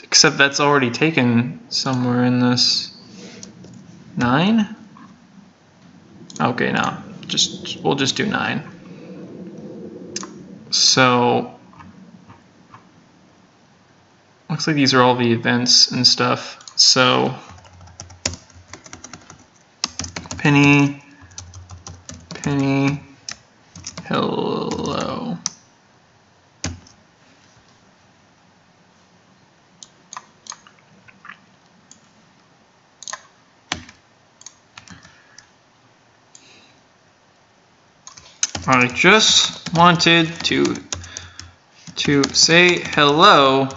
except that's already taken somewhere in this. 9? Okay, no, we'll just do 9. So, looks like these are all the events and stuff. So, Penny, hello. I just wanted to say hello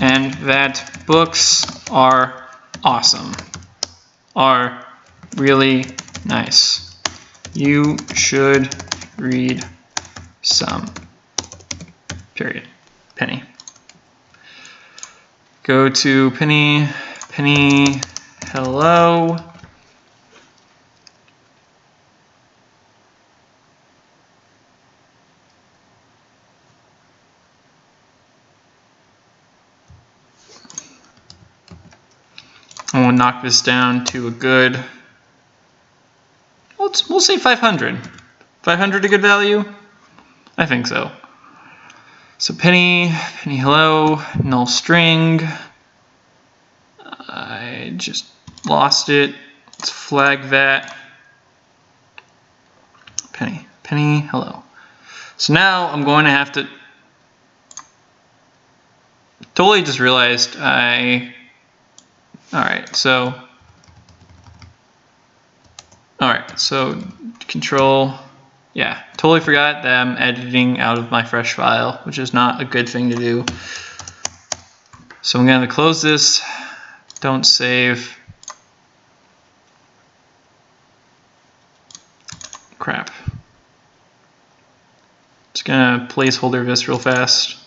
and that books are awesome. Are really nice. You should read some. Period. Penny. Go to Penny, hello. I will knock this down to a good, we'll say 500. 500 a good value? I think so. So penny hello, null string. I just lost it. Let's flag that. Penny hello. So now I'm going to have to totally just realized alright, so control, yeah, totally forgot that I'm editing out of my fresh file, which is not a good thing to do. So I'm going to close this, don't save. Crap. Just going to placeholder this real fast.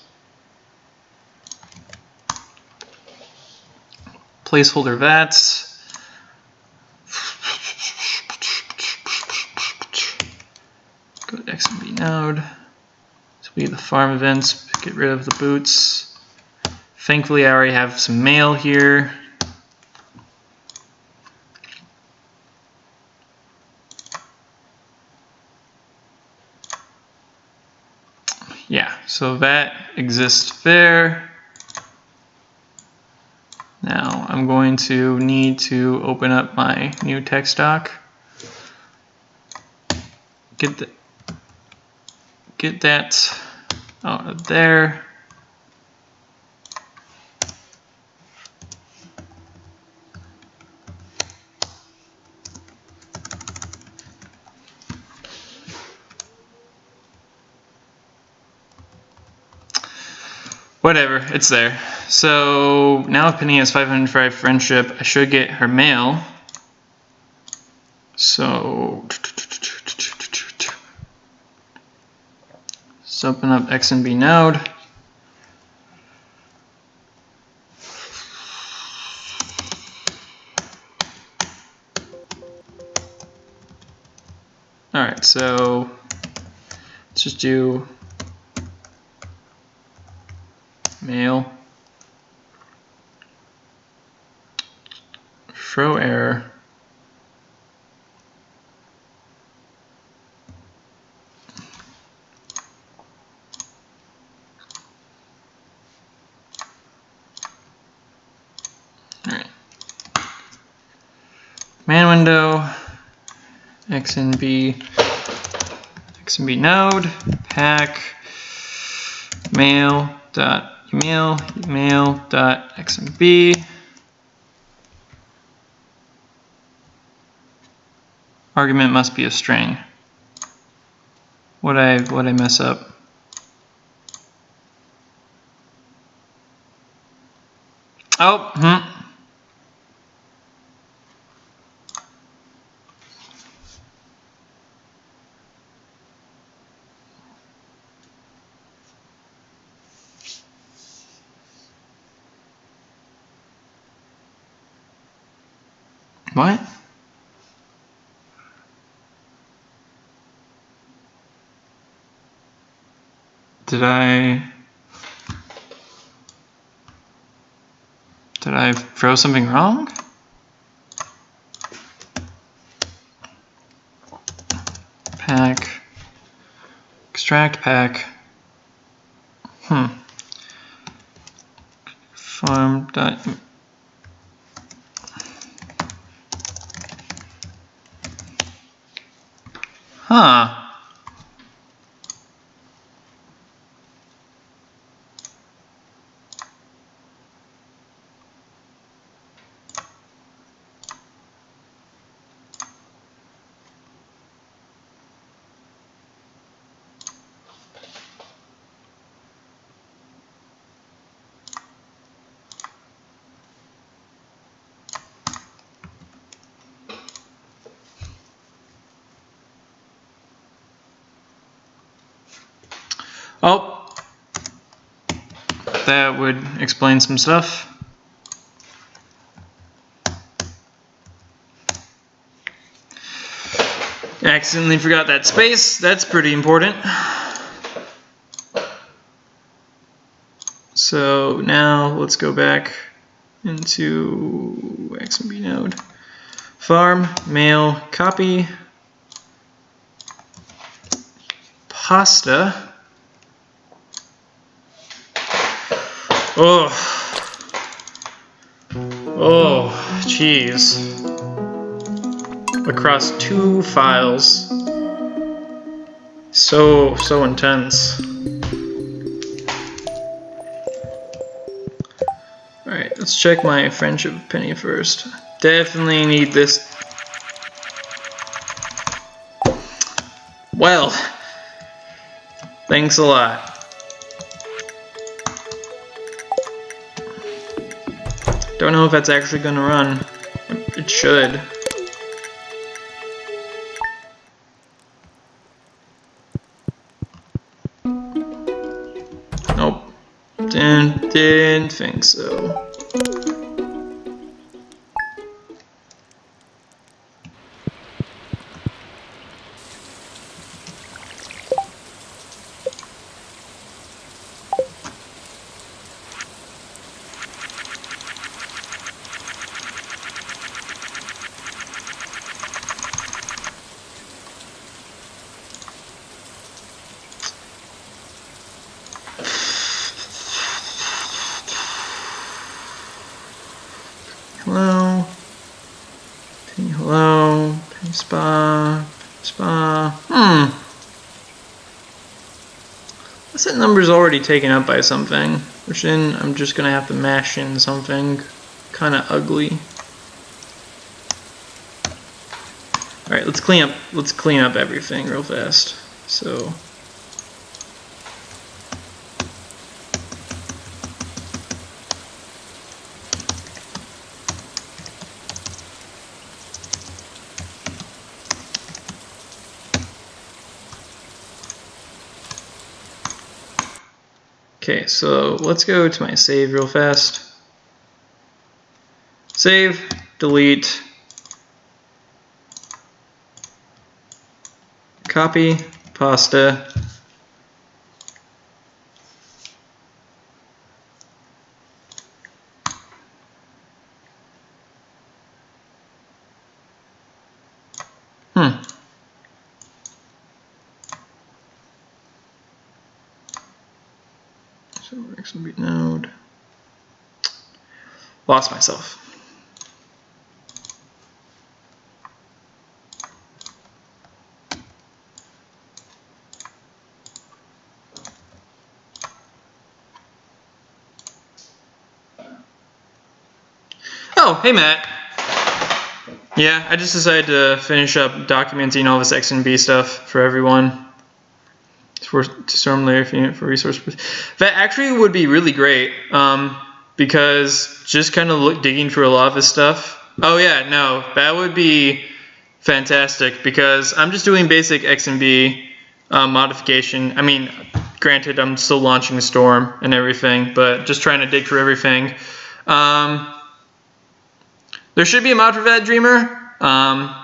Placeholder that. Go to XMB node. This will be the farm events. Get rid of the boots. Thankfully, I already have some mail here. Yeah, so that exists there. Now I'm going to need to open up my new text doc. Get that out of there. Whatever, it's there. So now if Penny has 505 friendship, I should get her mail. So let's open up XMB node. Alright, so let's just do mail, throw error, alright, man window, XMB node, pack, mail.xmb. Argument must be a string. What'd I mess up? Oh, What? Did I throw something wrong? Pack, extract pack, farm dot, Oh, that would explain some stuff. I accidentally forgot that space. That's pretty important. So now let's go back into XMB node. Farm, mail, copy. pasta. Oh, jeez. Across 2 files. So intense. Alright, let's check my friendship penny first. Definitely need this. Well, thanks a lot. Don't know if that's actually gonna run. It should. Nope. Didn't think so. Hello. Hello. Spa. That number's already taken up by something, which then I'm just gonna have to mash in something kind of ugly. All right, let's clean up everything real fast. So. Okay, so let's go to my save real fast. Save, delete, copy, pasta. So XMB node. Lost myself. Oh, hey Matt. Yeah, I just decided to finish up documenting all this XMB stuff for everyone. To storm layer unit for resource. That actually would be really great, because just kind of digging through a lot of this stuff. Oh yeah, no, that would be fantastic because I'm just doing basic XMB modification. I mean, granted, I'm still launching the storm and everything, but just trying to dig through everything. There should be a mod for that, Dreamer. I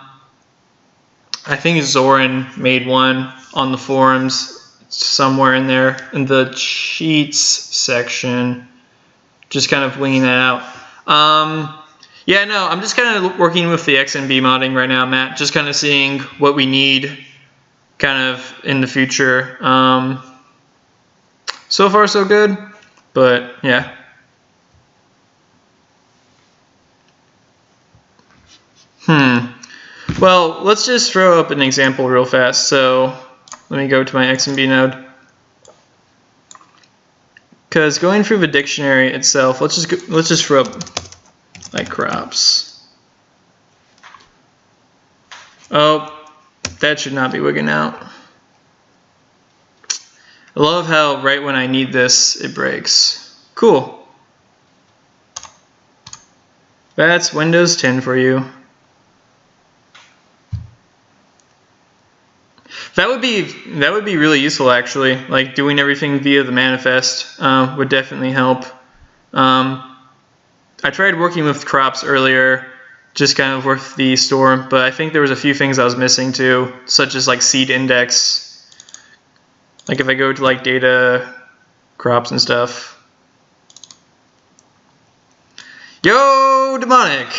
think Zoran made one on the forums. Somewhere in there in the cheats section, just kind of winging that out. Yeah, no, I'm just kind of working with the XMB modding right now, Matt, just kind of seeing what we need kind of in the future. So far so good, but yeah. Well, let's just throw up an example real fast. So let me go to my XMB node. Because going through the dictionary itself, let's just throw up like crops. Oh, that should not be wigging out. I love how right when I need this, it breaks. Cool. That's Windows 10 for you. That would be really useful actually. Like doing everything via the manifest would definitely help. I tried working with crops earlier, just kind of with the storm, but I think there was a few things I was missing too, such as like seed index. Like if I go to like data, crops and stuff. Yo, demonic!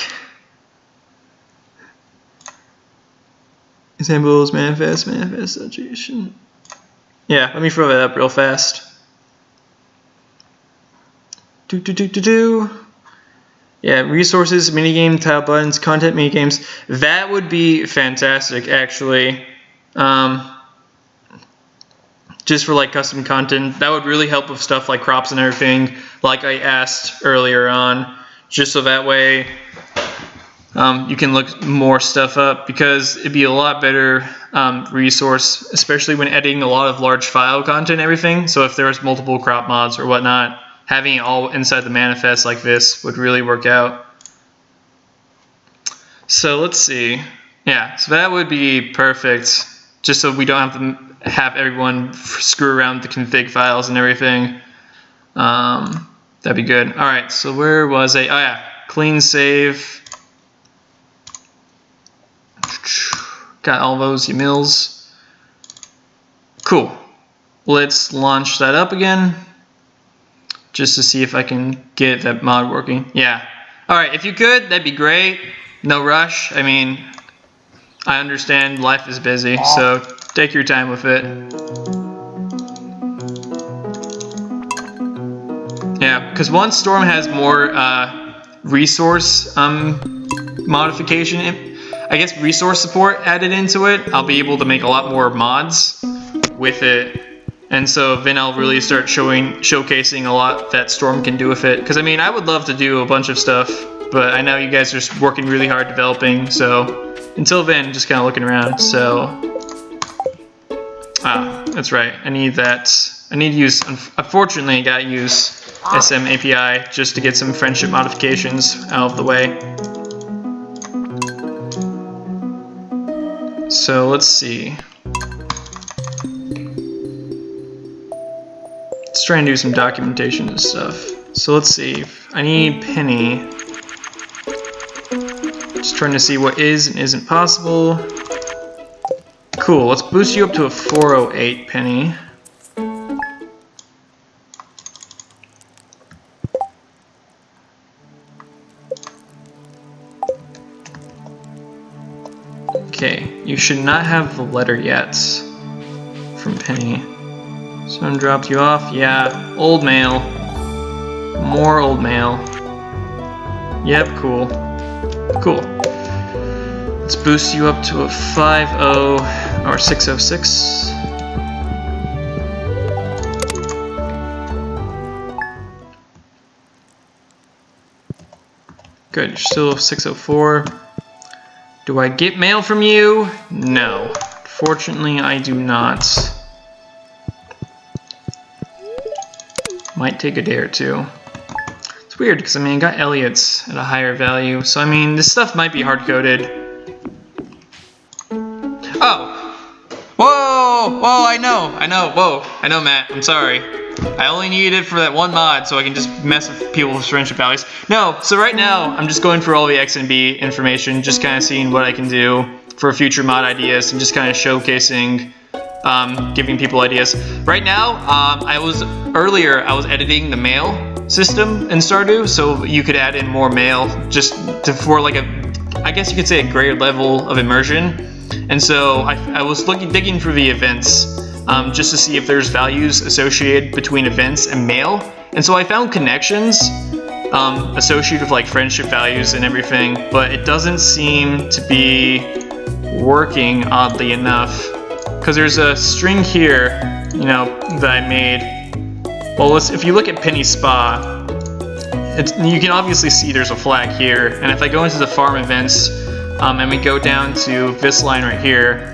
Examples, manifest situation. Yeah, let me throw that up real fast. Yeah, resources, minigame, tile buttons, content minigames. That would be fantastic, actually. Just for like custom content. That would really help with stuff like crops and everything, like I asked earlier on. Just so that way you can look more stuff up, because it'd be a lot better resource, especially when editing a lot of large file content and everything. So if there's multiple crop mods or whatnot, having it all inside the manifest like this would really work out. So let's see. Yeah, so that would be perfect, just so we don't have to have everyone screw around with the config files and everything. That'd be good. All right, so where was I? Oh yeah, clean save. Got all those UMLs. Cool. Let's launch that up again, just to see if I can get that mod working. Yeah. All right, if you could, that'd be great. No rush. I mean, I understand life is busy, so take your time with it. Yeah, because once Storm has more resource modification, I guess resource support added into it, I'll be able to make a lot more mods with it. And so then I'll really start showcasing a lot that Storm can do with it. Because I mean, I would love to do a bunch of stuff, but I know you guys are working really hard developing. So until then, just kind of looking around. So, that's right. I need that. I need to use, unfortunately, I gotta use SM API just to get some friendship modifications out of the way. So let's see. Let's try and do some documentation and stuff. So let's see. I need Penny. Just trying to see what is and isn't possible. Cool. Let's boost you up to a 408, Penny. Okay, you should not have the letter yet from Penny. Someone dropped you off? Yeah, old mail. More old mail. Yep, cool. Cool. Let's boost you up to a 50 or 606. Good, you're still 604. Do I get mail from you? No. Fortunately, I do not. Might take a day or two. It's weird, because I mean, I got Elliot's at a higher value, so I mean, this stuff might be hard-coded. Oh! Whoa! Whoa, I know, Matt, I'm sorry. I only need it for that one mod, so I can just mess with people's friendship values. No, so right now, I'm just going through all the X and B information, just kind of seeing what I can do for future mod ideas, and just kind of showcasing, giving people ideas. Right now, I was editing the mail system in Stardew, so you could add in more mail, just for like I guess you could say a greater level of immersion. And so I was digging through the events, just to see if there's values associated between events and mail. And so I found connections associated with like friendship values and everything, but it doesn't seem to be working, oddly enough. Because there's a string here, you know, that I made. Well, if you look at Penny Spa, you can obviously see there's a flag here. And if I go into the farm events, and we go down to this line right here,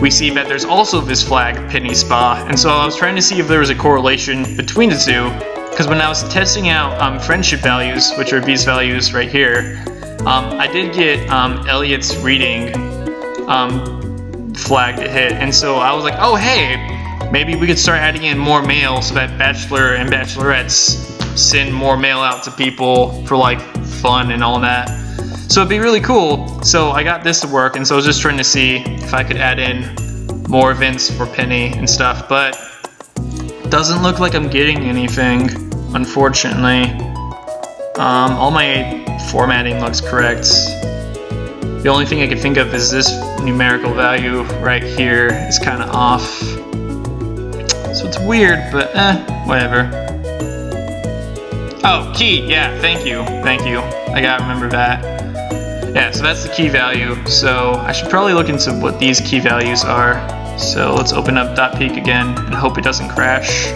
we see that there's also this flag, Penny Spa. And so I was trying to see if there was a correlation between the two, because when I was testing out friendship values, which are these values right here, I did get Elliot's reading flag to hit. And so I was like, oh hey, maybe we could start adding in more mail so that Bachelor and Bachelorettes send more mail out to people for like fun and all that. So it'd be really cool. So I got this to work, and so I was just trying to see if I could add in more events for Penny and stuff, but it doesn't look like I'm getting anything, unfortunately. All my formatting looks correct. The only thing I can think of is this numerical value right here is kind of off. weird, but whatever. Oh, key, yeah, thank you. I gotta remember that. Yeah, so that's the key value. So I should probably look into what these key values are. So let's open up .peek again and hope it doesn't crash.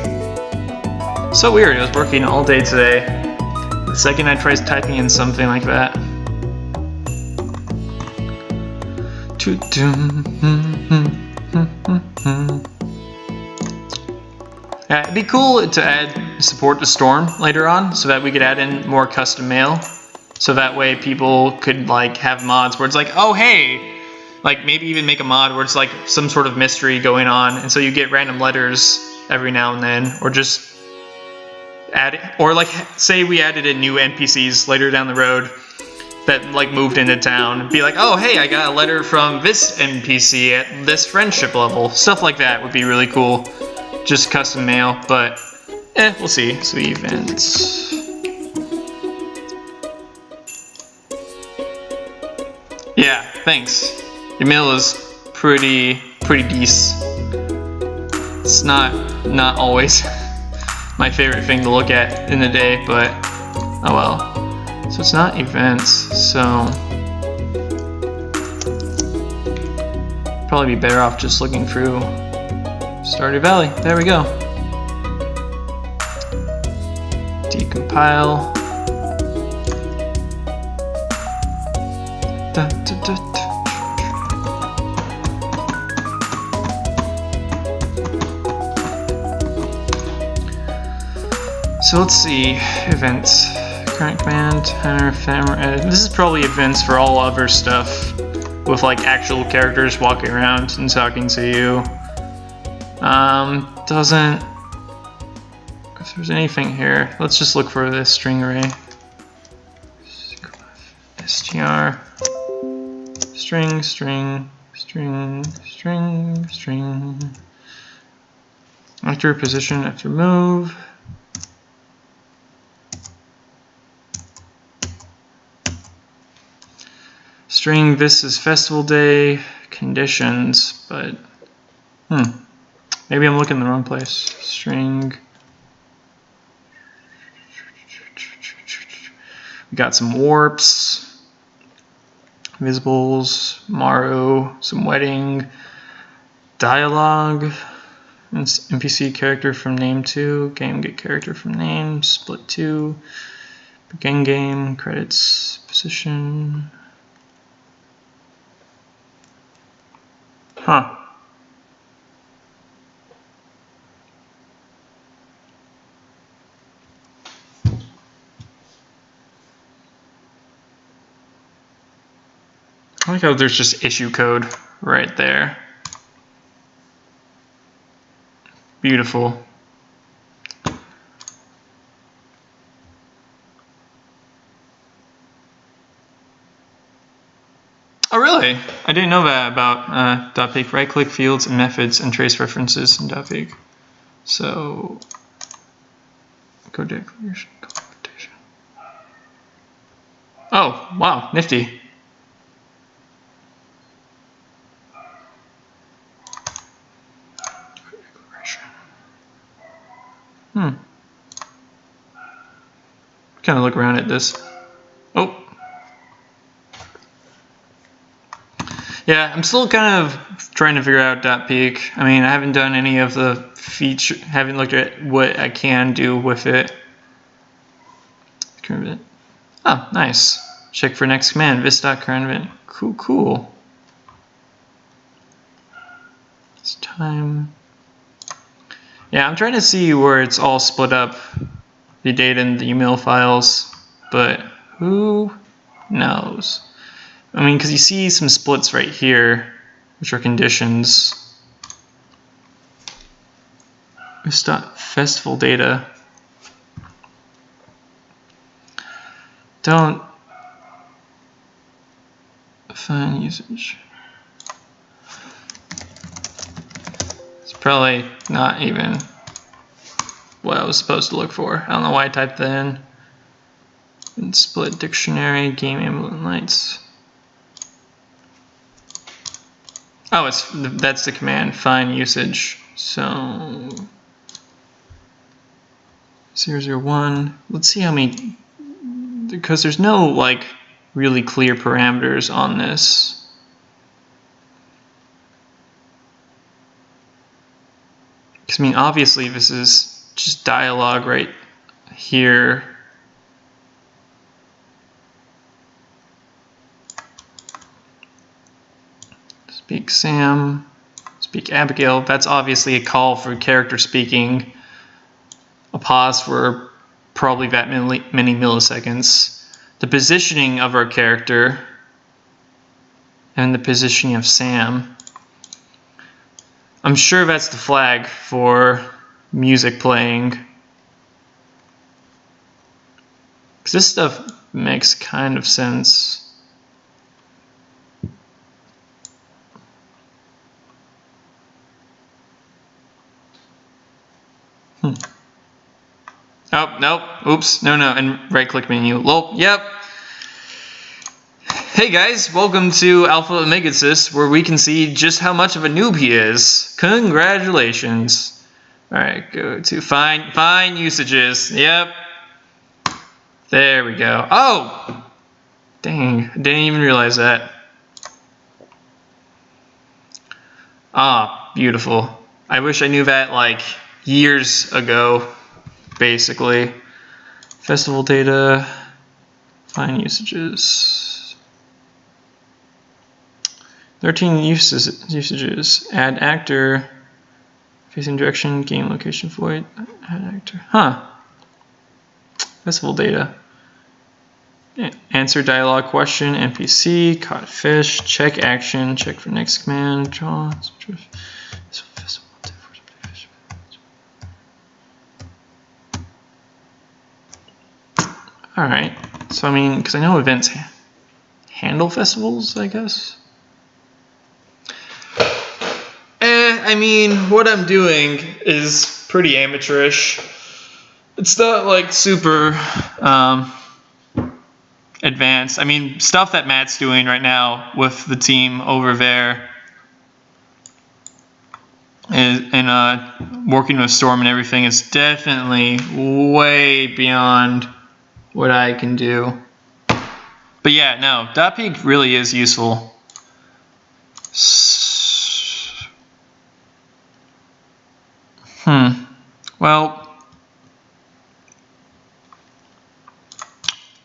So weird, it was working all day today. The second I tried typing in something like that. Yeah, it'd be cool to add support to Storm later on, so that we could add in more custom mail. So that way people could like have mods where it's like, oh hey, like maybe even make a mod where it's like some sort of mystery going on, and so you get random letters every now and then, or just add, or like say we added in new NPCs later down the road that like moved into town, be like, oh hey, I got a letter from this NPC at this friendship level. Stuff like that would be really cool. Just custom mail, but we'll see. So events. Yeah, thanks. Your mail is pretty decent. It's not always my favorite thing to look at in the day, but oh well. So it's not events, so probably be better off just looking through Stardew Valley. There we go. Decompile. So let's see, events, current command, ephemeral. This is probably events for all other stuff with like actual characters walking around and talking to you. Doesn't, if there's anything here, let's just look for this string array. str, string. After position, after move. String, this is festival day, conditions, but maybe I'm looking in the wrong place. String. We got some warps, visibles, Maru, some wedding, dialogue, NPC character from name 2, game get character from name, split 2, begin game, credits, position. Huh. I like how there's just issue code right there. Beautiful. Oh really? I didn't know that about .peek. Right-click fields and methods and trace references in .peek. So code declaration, computation. Oh wow, nifty. Kind of look around at this. Oh. Yeah, I'm still kind of trying to figure out .peek. I mean, I haven't done any of the feature, haven't looked at what I can do with it. Oh, nice. Check for next command, vis.current event. Cool. It's time. Yeah, I'm trying to see where it's all split up, the data and the email files, but who knows? I mean, because you see some splits right here, which are conditions. Festival data. Don't find usage. It's probably not even what I was supposed to look for. I don't know why I typed that in. And split dictionary, game ambient lights. Oh, that's the command, find usage. So 001. Let's see how many, because there's no like really clear parameters on this. Because I mean, obviously this is just dialogue right here. Speak Sam, speak Abigail. That's obviously a call for character speaking. A pause for probably that many milliseconds. The positioning of our character and the positioning of Sam. I'm sure that's the flag for music playing. Because this stuff makes kind of sense. Oh, nope. Oops. No. And right-click menu. Lol. Yep. Hey guys, welcome to Alpha Omegasis, where we can see just how much of a noob he is. Congratulations. Alright, go to find usages. Yep. There we go. Oh! Dang, I didn't even realize that. Ah, beautiful. I wish I knew that like years ago, basically. Festival data, find usages. 13 usages. Add actor. Facing direction. Game location void. Add actor. Huh. Festival data. Answer dialogue question. NPC. Caught fish. Check action. Check for next command. Draw. Alright. So, I mean, because I know events handle festivals, I guess. I mean, what I'm doing is pretty amateurish. It's not like super advanced. I mean, stuff that Matt's doing right now with the team over there and working with Storm and everything is definitely way beyond what I can do. But yeah, no, .peak really is useful. Well,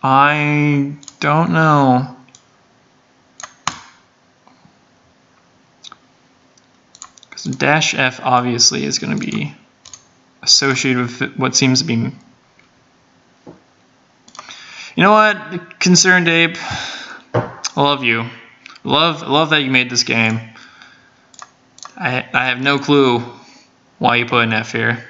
I don't know. Because -F obviously is going to be associated with what seems to be. You know what, Concerned Ape? I love you. Love that you made this game. I have no clue why you put an F here.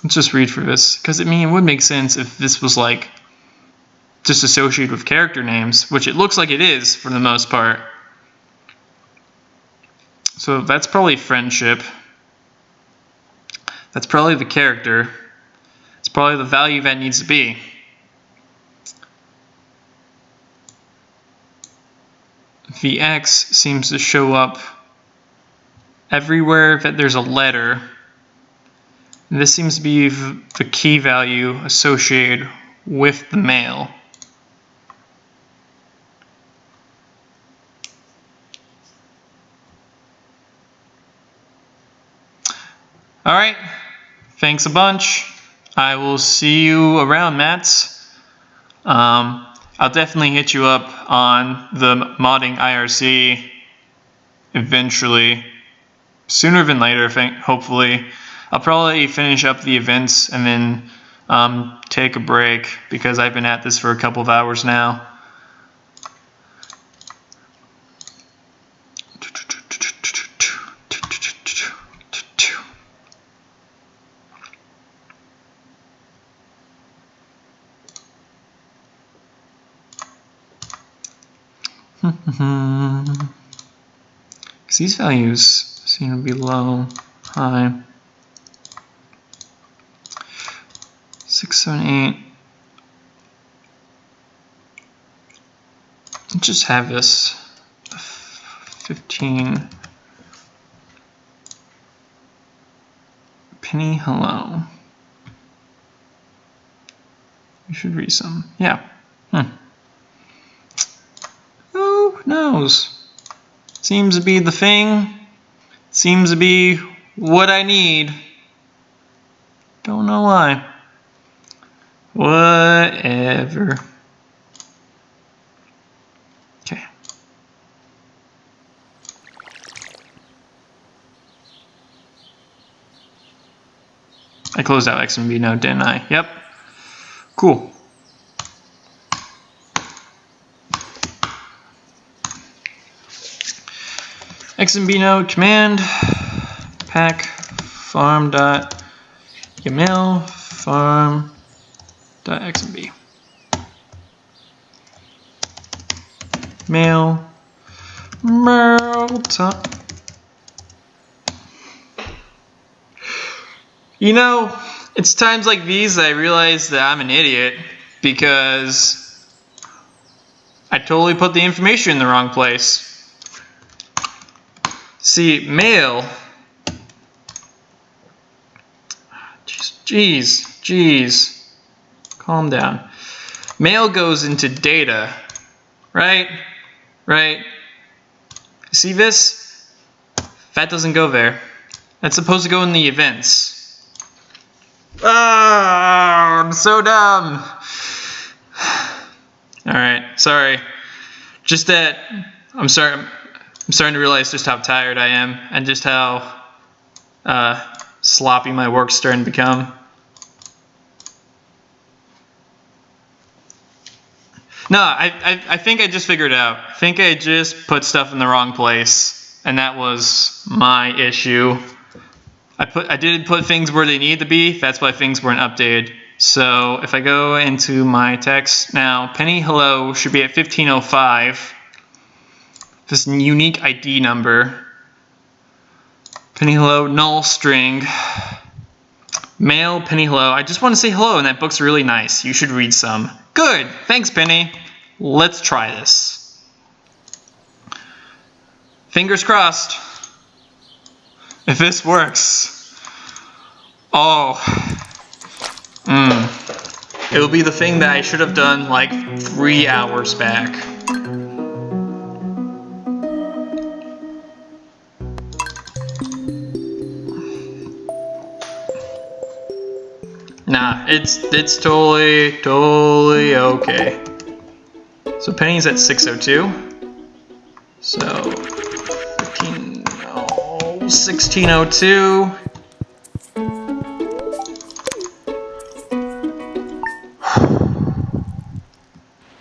Let's just read through this, because I mean, it would make sense if this was like just associated with character names, which it looks like it is for the most part. So that's probably friendship. That's probably the character. It's probably the value that needs to be. VX seems to show up everywhere that there's a letter. And this seems to be the key value associated with the male. Alright, thanks a bunch. I will see you around, Mats. I'll definitely hit you up on the modding IRC eventually. Sooner than later, hopefully. I'll probably finish up the events and then take a break because I've been at this for a couple of hours now. Because these values seem to be low, high. 6, 7, 8. Let's just have this 15. Penny, hello. You should read some. Yeah. Who knows? Seems to be the thing. Seems to be what I need. Don't know why. Whatever. Okay. I closed out X and B node, didn't I? Yep. Cool. X and B node command pack farm dot yaml farm dot X and B mail top. You know, it's times like these that I realize that I'm an idiot because I totally put the information in the wrong place. See, mail. Jeez. Calm down. Mail goes into data, right? See this? That doesn't go there. That's supposed to go in the events. Ah, I'm so dumb. Alright, sorry. Just that I'm starting to realize just how tired I am and just how sloppy my work's starting to become. No, I think I just figured it out. I think I just put stuff in the wrong place, and that was my issue. I didn't put things where they need to be. That's why things weren't updated. So if I go into my text now, Penny hello should be at 1505. This unique ID number. Penny hello null string. Mail Penny hello. I just want to say hello, and that book's really nice. You should read some. Good. Thanks, Penny. Let's try this. Fingers crossed. If this works. Oh. It'll be the thing that I should have done like 3 hours back. Nah, it's totally okay. So Penny's at 602. So 1602.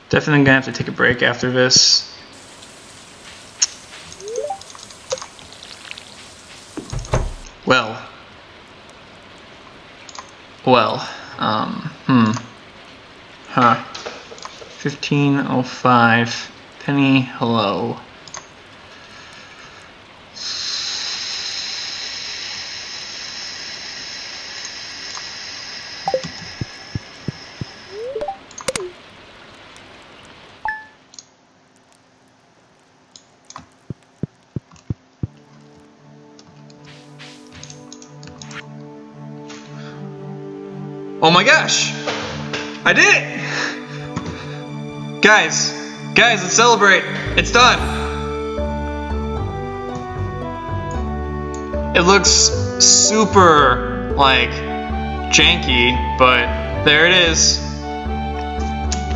Definitely gonna have to take a break after this. Well, 1505. Penny hello. Oh my gosh! I did it! Guys, let's celebrate. It's done. It looks super, like, janky, but there it is.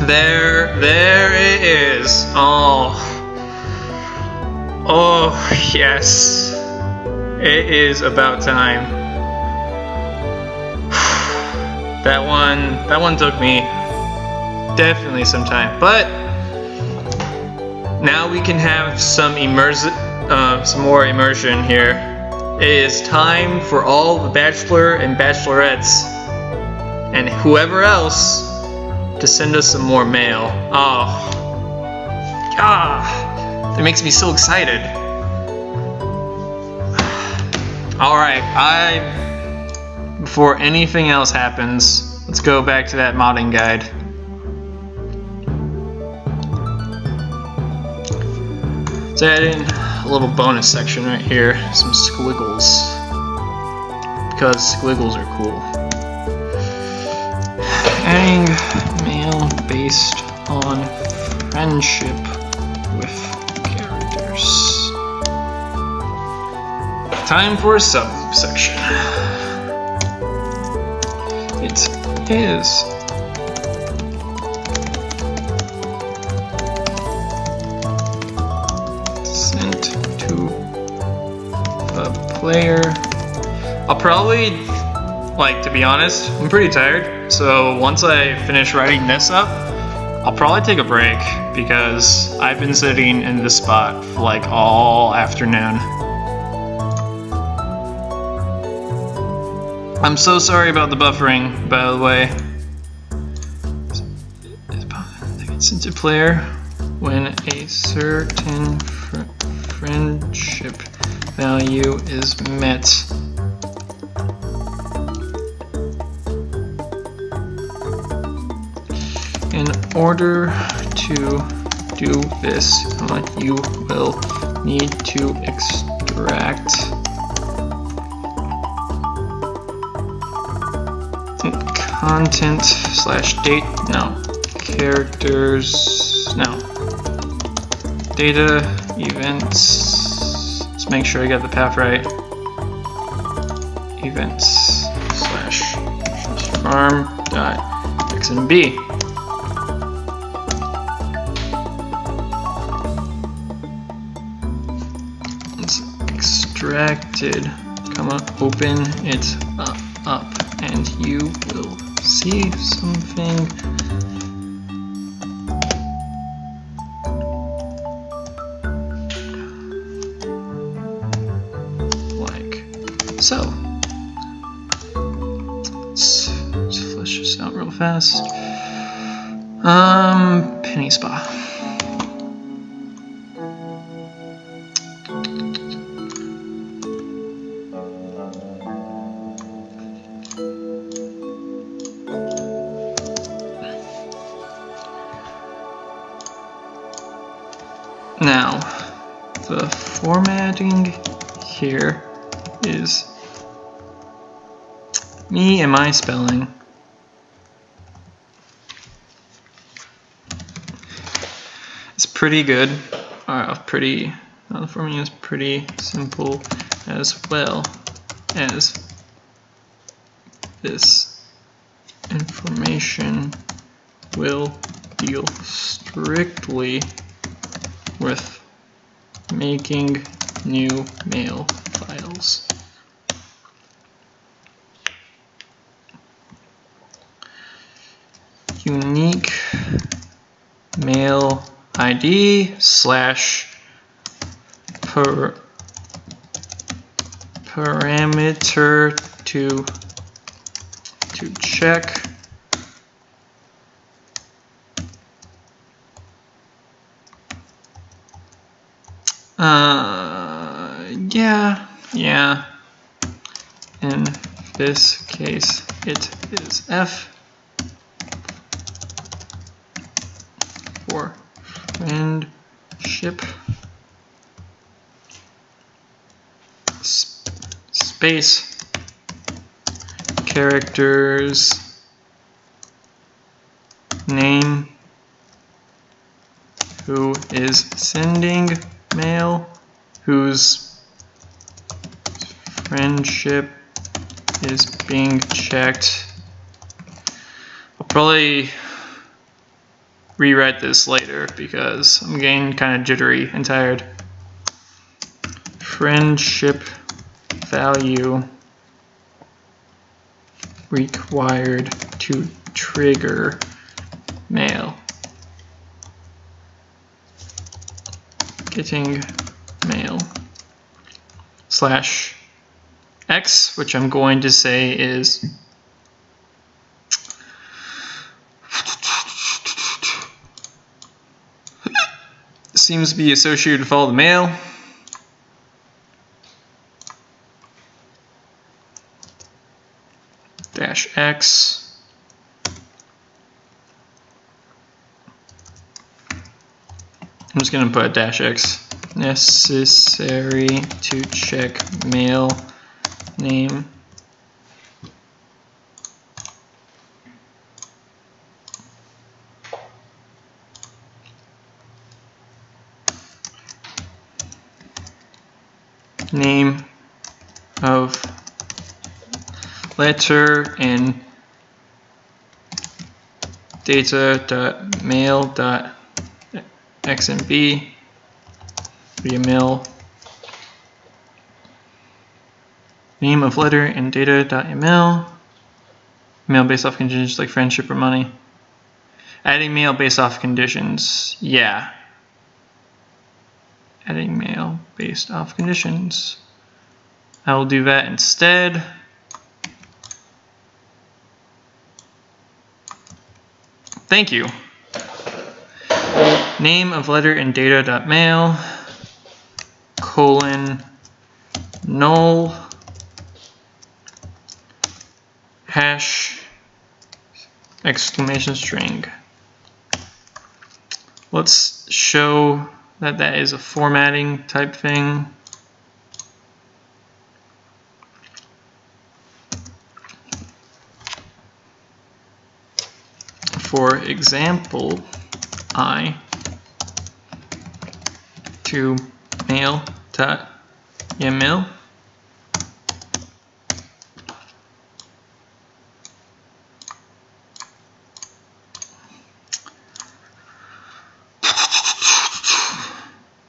There it is. Oh, yes. It is about time. That one took me definitely some time, but now we can have some more immersion here. It is time for all the bachelor and bachelorettes and whoever else to send us some more mail. That makes me so excited. All right, before anything else happens, let's go back to that modding guide. So add in little bonus section right here, some squiggles, because squiggles are cool. Adding mail based on friendship with characters. Time for a subsection. It is sent to the player. I'll probably, like, to be honest, I'm pretty tired, so once I finish writing this up, I'll probably take a break because I've been sitting in this spot for like all afternoon. I'm so sorry about the buffering, by the way. It's sent to player when a certain friendship value is met. In order to do this, you will need to extract content / date, no, characters, no, data, events, let's make sure I got the path right, events / farm.xmb. Extracted, open it up, and you will see something like so. Let's flesh this out real fast. Penny Spa. Now, the formatting here is me and my spelling. It's pretty good. The formatting is pretty simple, as well as this information will deal strictly with making new mail files. Unique mail ID / parameter to check yeah. In this case, it is F for friendship space characters name who is sending mail, whose friendship is being checked. I'll probably rewrite this later because I'm getting kind of jittery and tired. Friendship value required to trigger mail. Getting mail / X, which I'm going to say is seems to be associated with all the mail. -X. I'm just going to put a -X necessary to check mail name. Name of letter and data.mail.xmb via mail. Name of letter and data.ml. Mail based off conditions like friendship or money. Adding mail based off conditions. Yeah. Adding mail based off conditions. I will do that instead. Thank you. Name of letter and data.mail, colon, null, hash, exclamation string. Let's show that that is a formatting type thing. For example, I to mail.yml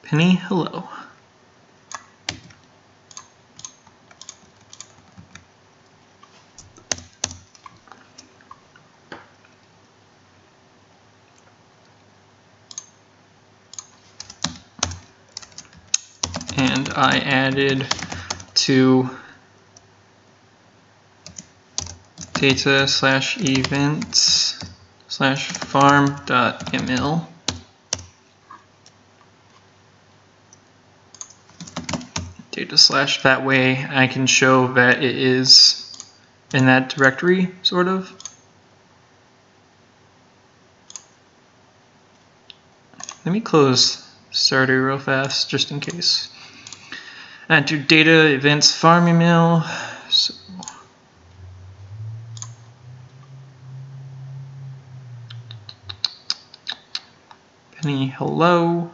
Penny hello. And I added to data/events/farm.ml data/ that way I can show that it is in that directory, sort of. Let me close Stardew real fast, just in case. And to data events farm email. So Penny hello.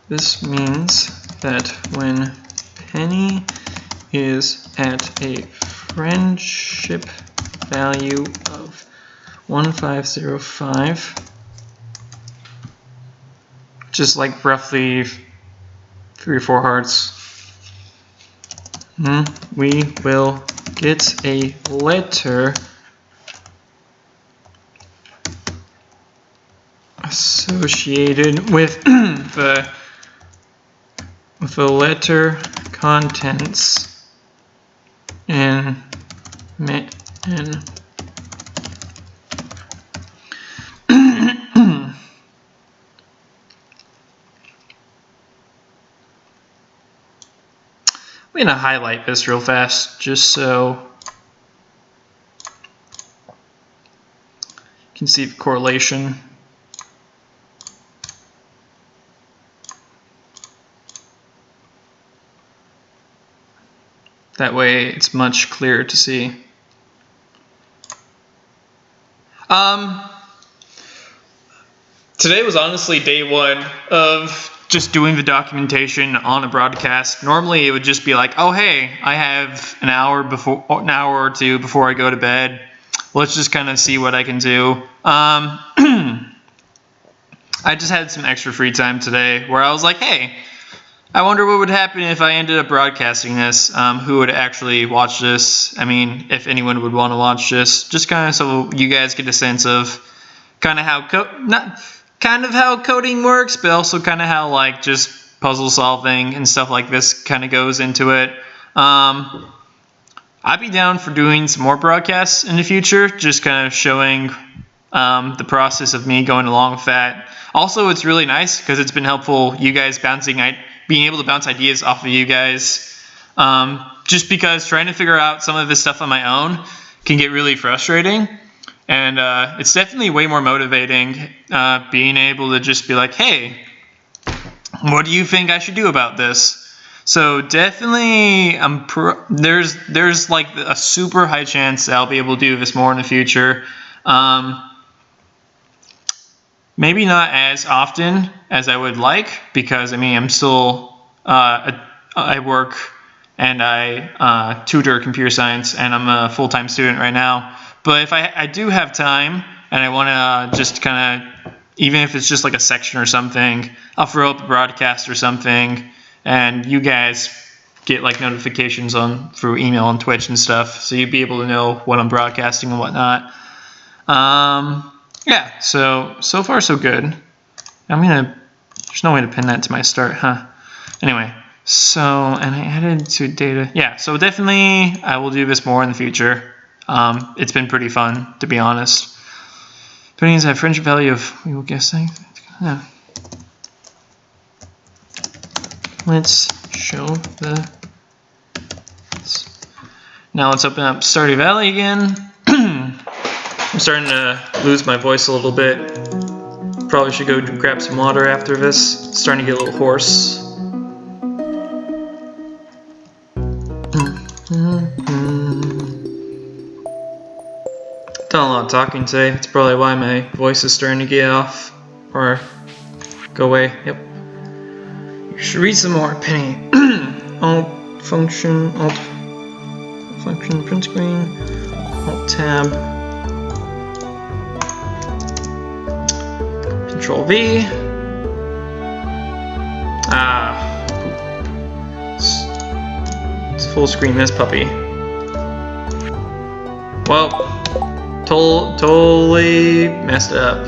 This means that when Penny is at a friendship value of 1505, just like roughly 3 or 4 hearts, we will get a letter associated with the letter contents in I'm going to highlight this real fast just so you can see the correlation. That way it's much clearer to see. Today was honestly day 1 of just doing the documentation on a broadcast. Normally it would just be like, oh hey, I have an hour or two before I go to bed. Let's just kind of see what I can do. I just had some extra free time today where I was like, hey, I wonder what would happen if I ended up broadcasting this. Who would actually watch this? I mean, if anyone would want to watch this, just kind of so you guys get a sense of kind of how how coding works, but also kind of how like just puzzle solving and stuff like this kind of goes into it. I'd be down for doing some more broadcasts in the future, just kind of showing the process of me going along with that. Also, it's really nice because it's been helpful, you guys being able to bounce ideas off of you guys. Just because trying to figure out some of this stuff on my own can get really frustrating. And it's definitely way more motivating being able to just be like, hey, what do you think I should do about this? So definitely, there's like a super high chance that I'll be able to do this more in the future. Maybe not as often as I would like, because I mean I'm still I work and I tutor computer science, and I'm a full-time student right now. But if I do have time and I want to just kind of, even if it's just like a section or something, I'll throw up a broadcast or something, and you guys get like notifications through email and Twitch and stuff, so you'd be able to know what I'm broadcasting and whatnot. Yeah, so far so good. There's no way to pin that to my start, huh? Anyway, so, and I added to data. Yeah, so definitely I will do this more in the future. It's been pretty fun, to be honest. Paintings have friendship value of, we will guess things. Yeah. Let's show the. Now let's open up Stardew Valley again. I'm starting to lose my voice a little bit. Probably should go grab some water after this. It's starting to get a little hoarse. Done a lot of talking today. That's probably why my voice is starting to get off or go away. Yep. You should read some more, Penny. Alt function, print screen, Alt tab, Control V. Let's full screen this puppy. Well, totally messed up.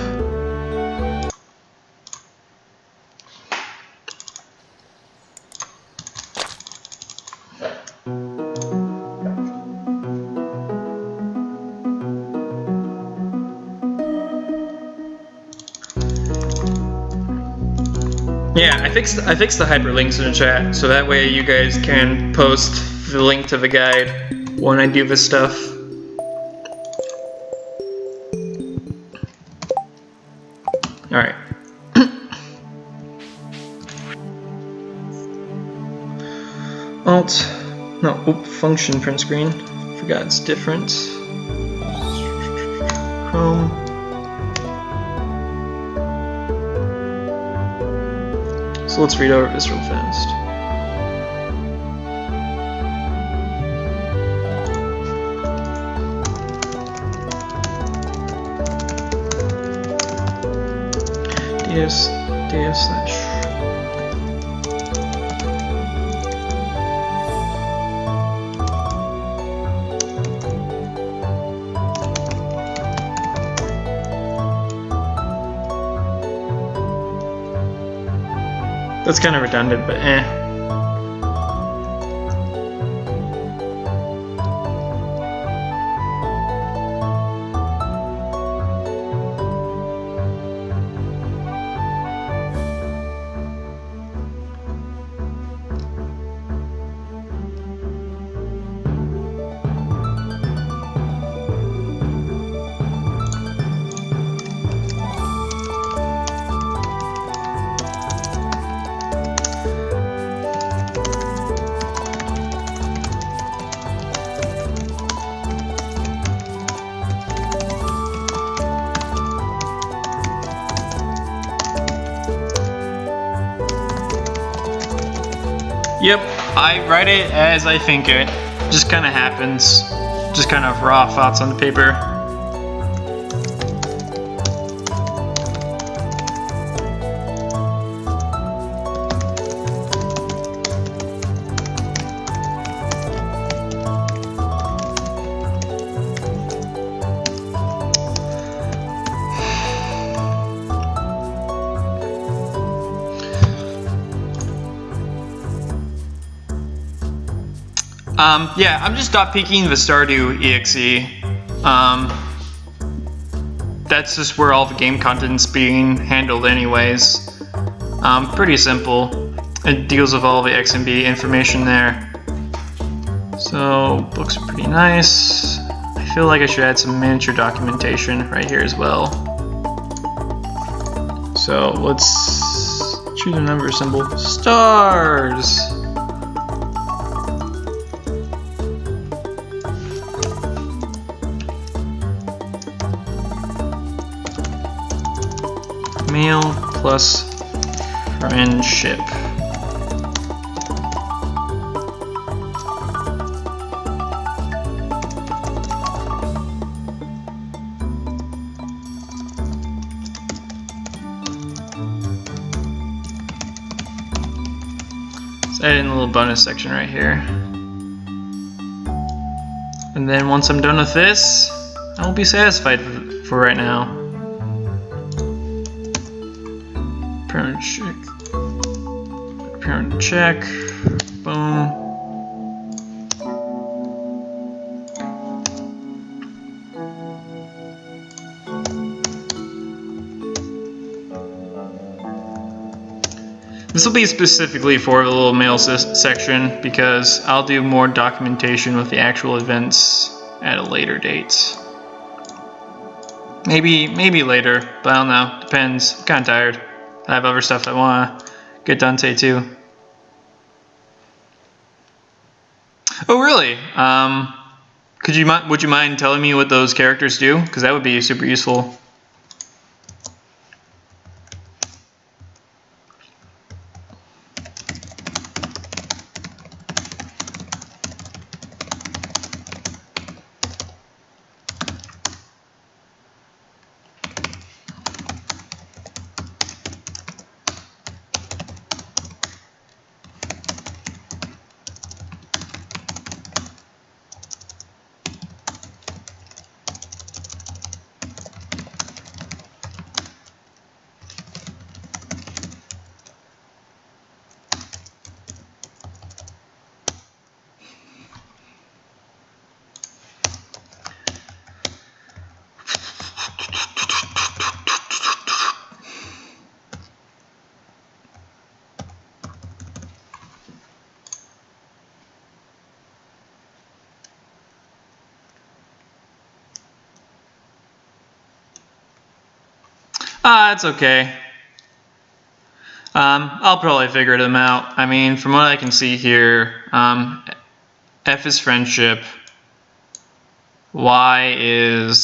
Yeah, I fixed the hyperlinks in the chat, so that way you guys can post the link to the guide when I do this stuff. Alright. Function print screen. Forgot it's different. Chrome. So let's read over this real fast. data slash. That's kind of redundant, but eh. Yep, I write it as I think it. Just kind of happens. Just kind of raw thoughts on the paper. Yeah, I'm just dot peeking the Stardew exe. that's just where all the game content's being handled anyways. Pretty simple. It deals with all the X and B information there. So books are pretty nice. I feel like I should add some miniature documentation right here as well. So let's choose a number symbol. Stars! Mail plus friendship. Let's add in a little bonus section right here. And then once I'm done with this, I will be satisfied for right now. Parent check. Parent check. Boom. This will be specifically for the little mail section because I'll do more documentation with the actual events at a later date. Maybe later, but I don't know. Depends. I'm kind of tired. I have other stuff I want to get done today too. Oh really? Would you mind telling me what those characters do? Because that would be super useful. It's okay. I'll probably figure them out. I mean, from what I can see here, F is friendship. Y is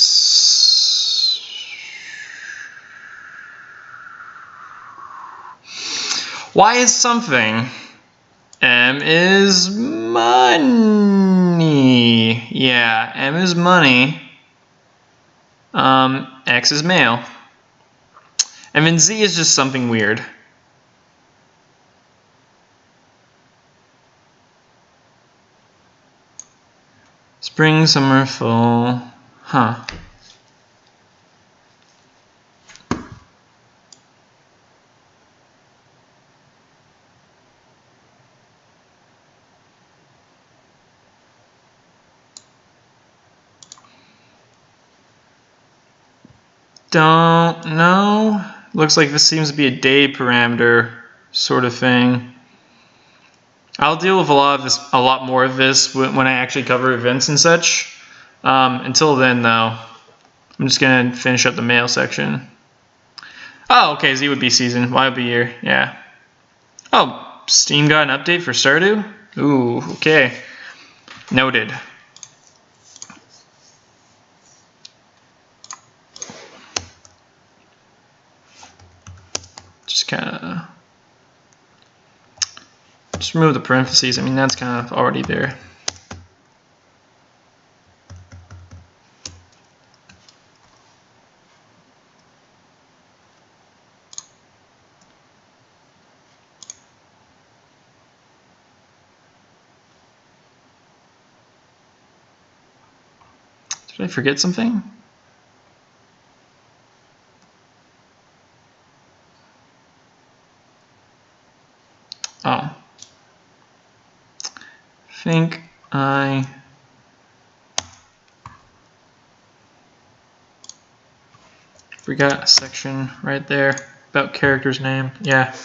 something. M is money. Yeah, M is money. X is mail. And then Z is just something weird. Spring, summer, fall. Huh. Don't know. Looks like this seems to be a day parameter sort of thing. I'll deal with a lot more of this when I actually cover events and such. Until then, though, I'm just gonna finish up the mail section. Oh, okay. Z would be season. Y would be year. Yeah. Oh, Steam got an update for Stardew. Ooh, okay. Noted. Just remove the parentheses. I mean, that's kind of already there. Did I forget something? Oh. Think We got a section right there about character's name. Yeah.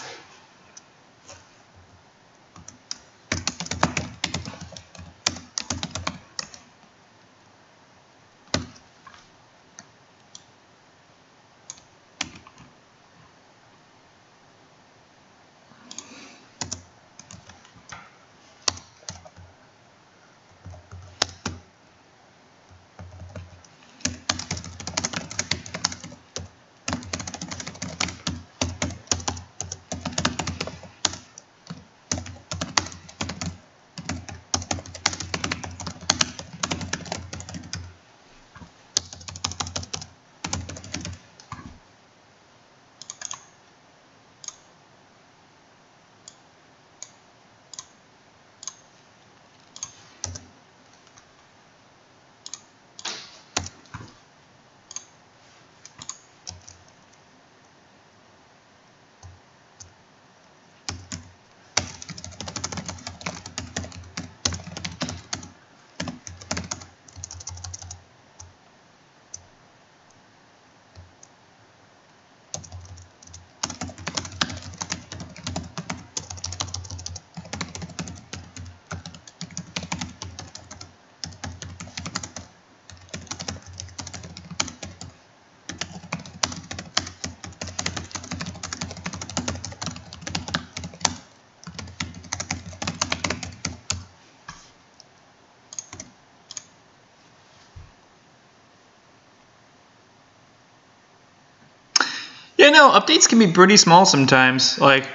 Yeah, no, updates can be pretty small sometimes. Like,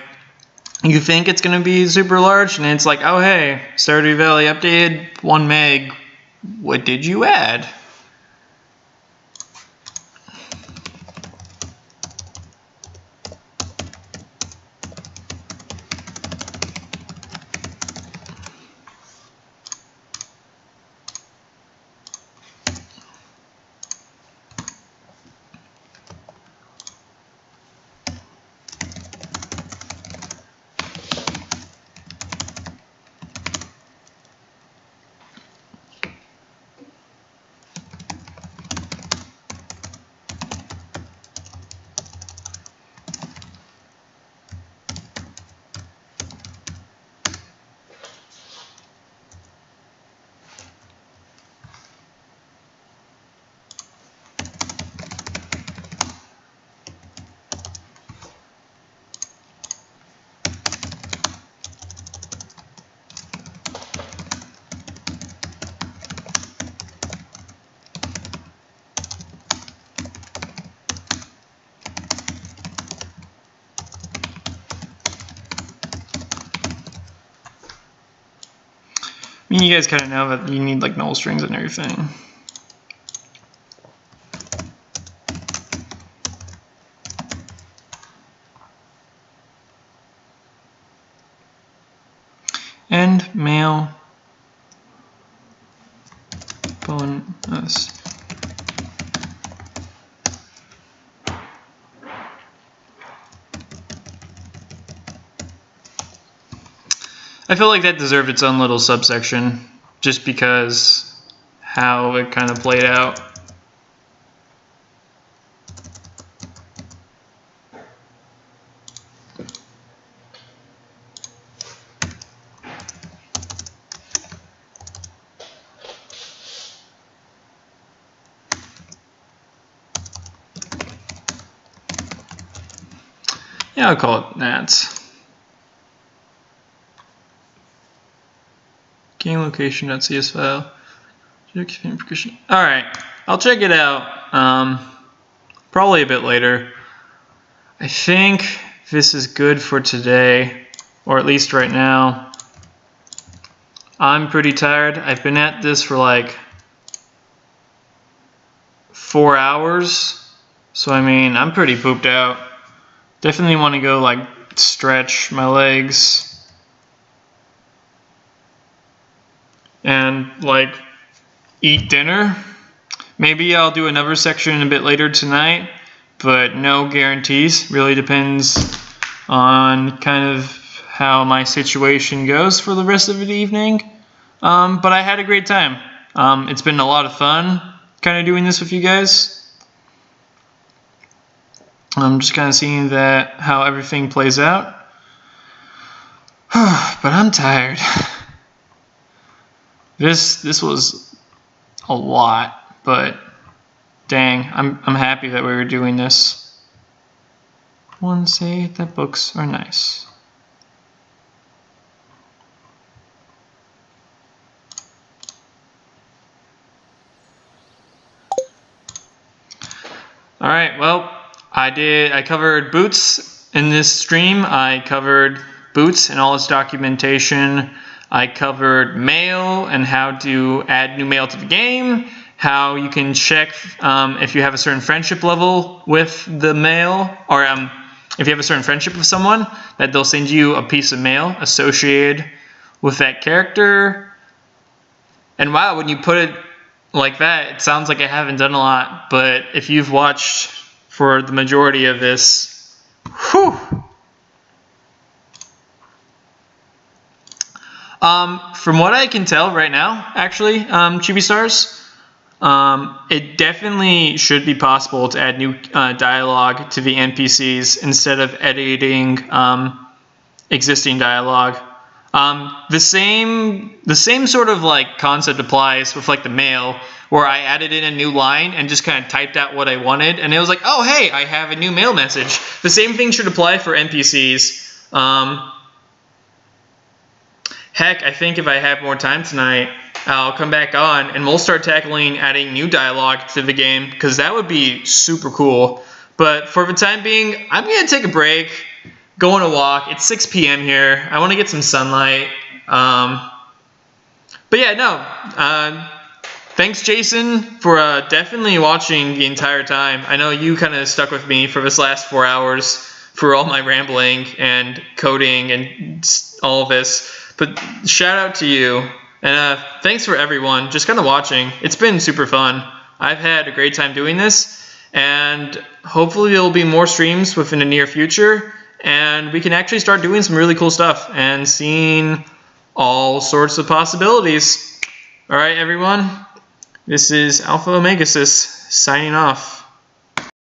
you think it's going to be super large, and it's like, oh, hey, Stardew Valley updated 1 meg. What did you add? I mean, you guys kind of know that you need like null strings and everything. And mail bonus. I feel like that deserved its own little subsection, just because how it kind of played out. Yeah, I'll call it that. Game location.cs file. Alright, I'll check it out. Probably a bit later. I think this is good for today, or at least right now. I'm pretty tired. I've been at this for like 4 hours. So I mean, I'm pretty pooped out. Definitely want to go like stretch my legs. And like eat dinner. Maybe I'll do another section a bit later tonight, but no guarantees. Really depends on kind of how my situation goes for the rest of the evening. But I had a great time. It's been a lot of fun kind of doing this with you guys. I'm just kind of seeing that how everything plays out. But I'm tired. This was a lot, but dang, I'm happy that we were doing this. One say that books are nice. All right, well, I covered Boots in this stream. I covered Boots and all its documentation. I covered mail and how to add new mail to the game, how you can check if you have a certain friendship level with the mail, or if you have a certain friendship with someone, that they'll send you a piece of mail associated with that character. And wow, when you put it like that, it sounds like I haven't done a lot, but if you've watched for the majority of this, whew. From what I can tell right now, actually, Chibi Stars, it definitely should be possible to add new dialogue to the NPCs instead of editing existing dialogue. The same sort of like concept applies with like the mail, where I added in a new line and just kind of typed out what I wanted, and it was like, oh hey, I have a new mail message. The same thing should apply for NPCs. Heck, I think if I have more time tonight, I'll come back on and we'll start tackling adding new dialogue to the game, because that would be super cool. But for the time being, I'm going to take a break, go on a walk. It's 6 p.m. here. I want to get some sunlight. But yeah, no. Thanks, Jason, for definitely watching the entire time. I know you kind of stuck with me for this last 4 hours for all my rambling and coding and all of this. But shout out to you. And thanks for everyone just kind of watching. It's been super fun. I've had a great time doing this. And hopefully there will be more streams within the near future. And we can actually start doing some really cool stuff and seeing all sorts of possibilities. All right, everyone. This is Alpha Omegasis signing off.